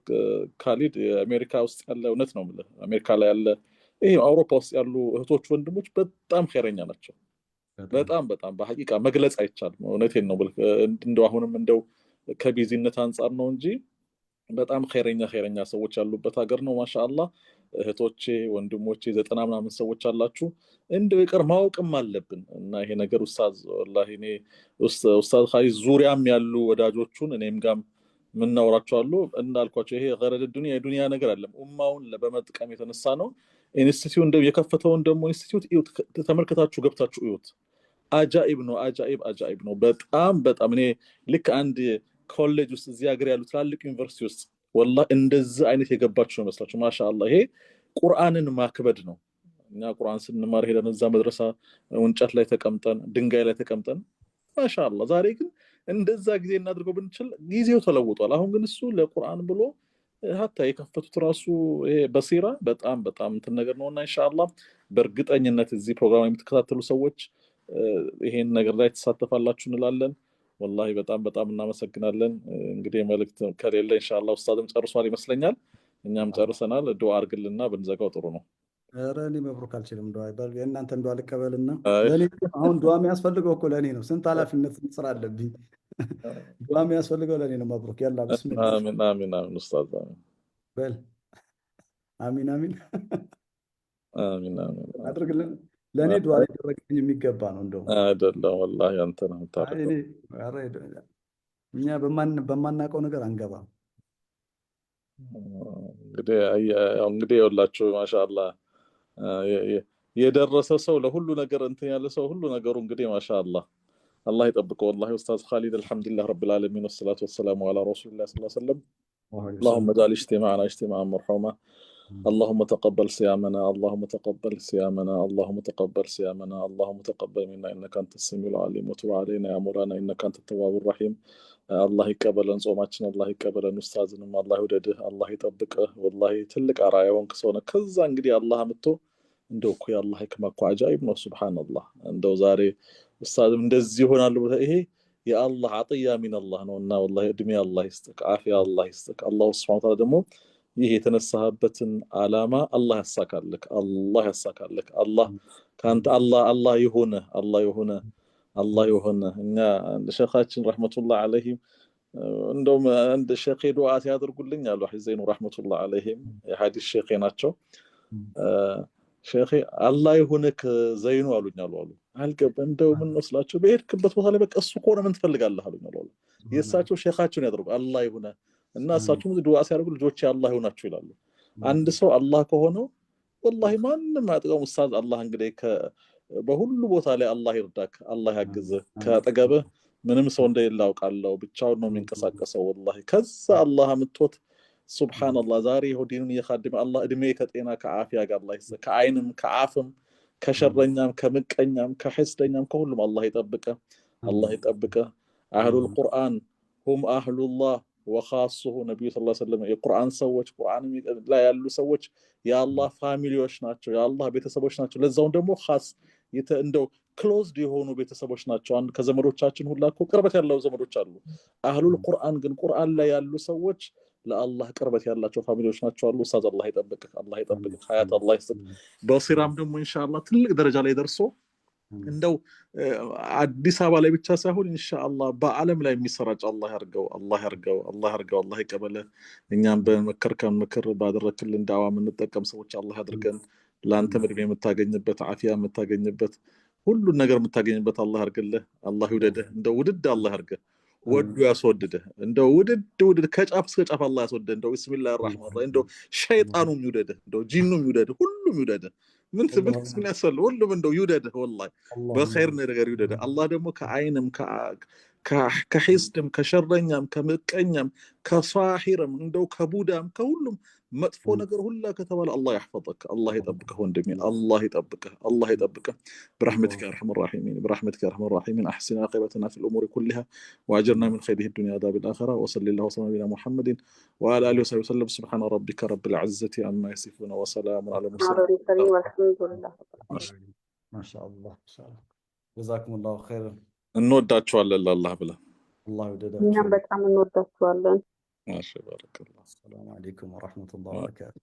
ካሊድ አሜሪካ ውስጥ ያለ እውነት ነው ማለት አሜሪካ ላይ ያለ ይሄ አውሮፓ ውስጥ ያሉ እህቶች ወንድሞች በጣም ኸይረኛ ናቸው። በጣም በሐቂቃ መግለጽ አይቻልም። እውነቴን ነው እንደው አሁንም እንደው ከቢዚነት አንፃር ነው እንጂ በጣም ኸይረኛ ሰዎች ያሉበት ሀገር ነው። ማሻአላህ እህቶቼ ወንድሞቼ 90 ምናምን ሰዎች አላችሁ። እንደው ይቀር ማወቅም አለብን እና ይሄ ነገር ኡስታዝ ወላሂ እኔ ኡስታዝ ኻሊድ ዙሪያም ያሉ ወዳጆቹን እኔም ጋም ምናወራቸው አሉ እንዳልኳቸው ይሄ ገረድ የዱንያ ነገር አይደለም። ኡማውን በመጥቀም የተነሳ ነው። ኢንስቲትዩት እንደው የከፈተውን ደግሞ ኢንስቲትዩት ተመልከታችሁ ገብታችሁ እዩት። አጃኢብ ነው። በጣም እኔ ልክ አንድ ኮሌጅ ውስጥ እዚህ ሀገር ያሉ ትላልቅ ዩኒቨርሲቲ ውስጥ ወላሂ እንደዚህ አይነት የገባችሁ ነው መስላችሁ። ማሻአላህ ይሄ ቁርአንን ማክበድ ነው። እኛ ቁርአን ስንማር ሄደን እዛ መድረሳ እንጨት ላይ ተቀምጠን ድንጋይ ላይ ተቀምጠን ማሻአላህ። ዛሬ ግን እንደዛ ጊዜ እናድርገው ብንችል ጊዜው ተለውጧል። አሁን ግን እሱ ለቁርአን ብሎ ሀታ የከፈቱት ራሱ ይሄ በሲራ በጣም እንትን ነገር ነውና ኢንሻአላህ በእርግጠኝነት እዚህ ፕሮግራም የምትከታተሉ ሰዎች ይሄን ነገር ላይ ተሳተፋላችሁ እንላለን። ወላሂ በጣም እናመሰግናለን። እንግዲህ መልእክት ከሌለ ኢንሻአላህ ኡስታዝም ጨርሷል ይመስለኛል፣ እኛም ጨርሰናል። ዱዓ አድርግልና ብንዘጋው ጥሩ ነው። ኧረ እኔ መብሩክ አልችልም። ዱዓ ይባል የእናንተን ዱዓ ልቀበልና ለኔ አሁን ዱዓ የሚያስፈልገው እኮ ለኔ ነው። ስንት ኃላፊነት ስራ አለብኝ። ዱዓ የሚያስፈልገው ለኔ ነው። መብሩክ ያላ ቢስሚላህ። አሚን ኡስታዝ በል አሚን አድርግልን። ለኔ ዱዓ ሊደረግልኝ የሚገባ ነው። እንደው አይደለም ወላሂ አንተ ነው ታረቀው። እኛ በማናውቀው ነገር አንገባም። እንግዲህ ይኸውላችሁ ማሻአላህ የደረሰ ሰው ለሁሉ ነገር እንትን ያለ ሰው ሁሉ ነገሩ እንግዲህ ማሻአላህ አላህ ይጠብቀው። ወላሂ ኡስታዝ ኻሊድ አልሐምዱሊላህ ረብል ዓለሚን ወሰላቱ ወሰላሙ ዐላ ረሱሊላህ ሰለላሁ ዐለይሂ ወሰለም اللهم اجعل اجتماعنا اجتماعا مرحوما اللهم تقبل صيامنا اللهم تقبل صيامنا اللهم تقبل صيامنا اللهم تقبل منا انك انت السميع العليم وتب علينا يا مولانا انك انت التواب الرحيم الله ይቀበለን ጾማችን አላህ ይቀበለን ኡስታዝንም አላህ ይወደድህ አላህ ይጠብቅህ ወላሂ ትልቅ አራያ ወንክ ሰውነ ከዛ እንግዲህ አላህ አምጥቶ እንደው እኮ ያላህ ህክማ እኮ አጃኢብ ነው ሱብሃንአላህ እንደው ዛሬ ኡስታዝም እንደዚህ ይሆናሉ ይሄ የአላህ አጥያ ሚን አላህ ነውና ወላሂ እድሜ አላህ ይስጥክ አፊያ አላህ ይስጥክ አላህ ሱብሃነሁ ወተዓላ ደግሞ ይሄ የተነሳህበትን ዓላማ አላህ ያሳካልክ አላህ ካንተ አላህ ይሁን እኛ ሸኻችን ረህመቱላህ ዐለይሂም እንደውም እንደ ሸኺ ዱዓ ያደርጉልኝ አሉ ሐዘይኑ ረህመቱላህ ዐለይሂም የሐዲስ ሸኺ ናቸው ሸኺ አላህ ይሁንክ ዘይኑ አሉኝ አሉ አልገባም እንደው ምን መስላችሁ በሄድክበት ቦታ ላይ በቃ እሱ ኮነ ምን ትፈልጋለህ አሉኝ አሉ የእሳቸው ሸኻቸውን ያደርጉ አላህ ይሁን እና እሳቸው ዱዓ ሲያደርጉ ልጆቼ አላህ ይሁናችሁ ይላሉ አንድ ሰው አላህ ከሆነው ወላሂ ማንንም አጥቀው ኡስታዝ አላህ እንግዲህ በሁሉ ቦታ ላይ አላህ ይርዳክ አላህ ያግዝህ ከአጠገብህ ምንም ሰው እንደሌለ አውቃለሁ ብቻውን ነው የሚንቀሳቀሰው ወላሂ ከዛ አላህ አምጥቶት ሱብሃንአላህ ዛሬ ዲኑን እየኻደመ አላህ እድሜ ከጤና ከዓፊያ ጋር አላህ ይስጥ ከዓይንም ከዓፍም ከሸረኛም ከምቀኛም ከሐስደኛም ከሁሉም አላህ ይጠብቀህ አህሉል ቁርአን ሁም አህሉላህ ወኻሱሁ ነብዩ ሰለላሁ ዐለይሂ ወሰለም የቁርአን ሰዎች ቁርአን ላይ ያሉ ሰዎች የአላህ ፋሚሊዎች ናቸው የአላህ ቤተሰቦች ናቸው ለዛው ደግሞ ኻስ እንደው ክሎዝድ የሆኑ ቤተሰቦች ናቸው አንድ ከዘመዶቻችን ሁላ እኮ ቅርበት ያለው ዘመዶች አሉ አህሉል ቁርአን ግን ቁርአን ላይ ያሉ ሰዎች ለአላህ ቅርበት ያላቸው ፋሚሊዎች ናቸው አሉ ኡስታዝ አላህ ይጠብቅህ ሀያት አላህ ይስጥ በሲራም ደግሞ ኢንሻአላህ ትልቅ ደረጃ ላይ ደርሶ እንደው አዲስ አበባ ላይ ብቻ ሳይሆን ኢንሻአላህ በአለም ላይ የሚሰራጭ አላህ ያርገው አላህ ይቀበለ እኛም በመከርከን ምክር ባደረክልን ዳዋ የምንጠቀም ሰዎች አላህ ያድርገን ላንተ ምድብ የምታገኝበት አፊያ የምታገኝበት ሁሉን ነገር የምታገኝበት አላህ አድርግልህ። አላህ ይውደድህ። እንደው ውድድ አላህ አድርገህ ወዱ ያስወድድህ። እንደው ውድድ ከጫፍ እስከ ጫፍ አላህ ያስወድድህ። እንደው ቢስሚላሂ ራህማን ራሂም እንደው ሸይጣኑም ይውደድህ፣ እንደው ጂኑም ይውደድህ፣ ሁሉም ይውደድህ። ምን ያስፈልግ ሁሉም እንደው ይውደድህ። ወላሂ በኸይር ነገር ይውደድህ። አላህ ደግሞ ከአይንም ከሒስድም ከሸረኛም ከምቀኛም ከሷሂርም እንደው ከቡዳም ከሁሉም መጥፎ ነገር ሁላ ከተባለ አላህ ያሕፈظك አላህ ይጠብቅህ ወንድሜ አላህ ይጠብቅህ برحمتك يا ارحم الراحمين برحمتك يا ارحم الراحمين احسن عاقبتنا في الامور كلها واجرنا من خير الدنيا وعذاب الاخره وصلى الله وسلم على محمد وعلى اله وصحبه وسلم سبحان ربك رب العزه عما يصفون وسلام على المرسلين والحمد لله ما شاء الله جزاكم الله خيرا እንወዳችኋለን ለአላህ ብለን الله እኛም يوددك በጣም እንወዳችኋለን ማሻ ባረከላህ السلام عليكم ورحمة الله وبركاته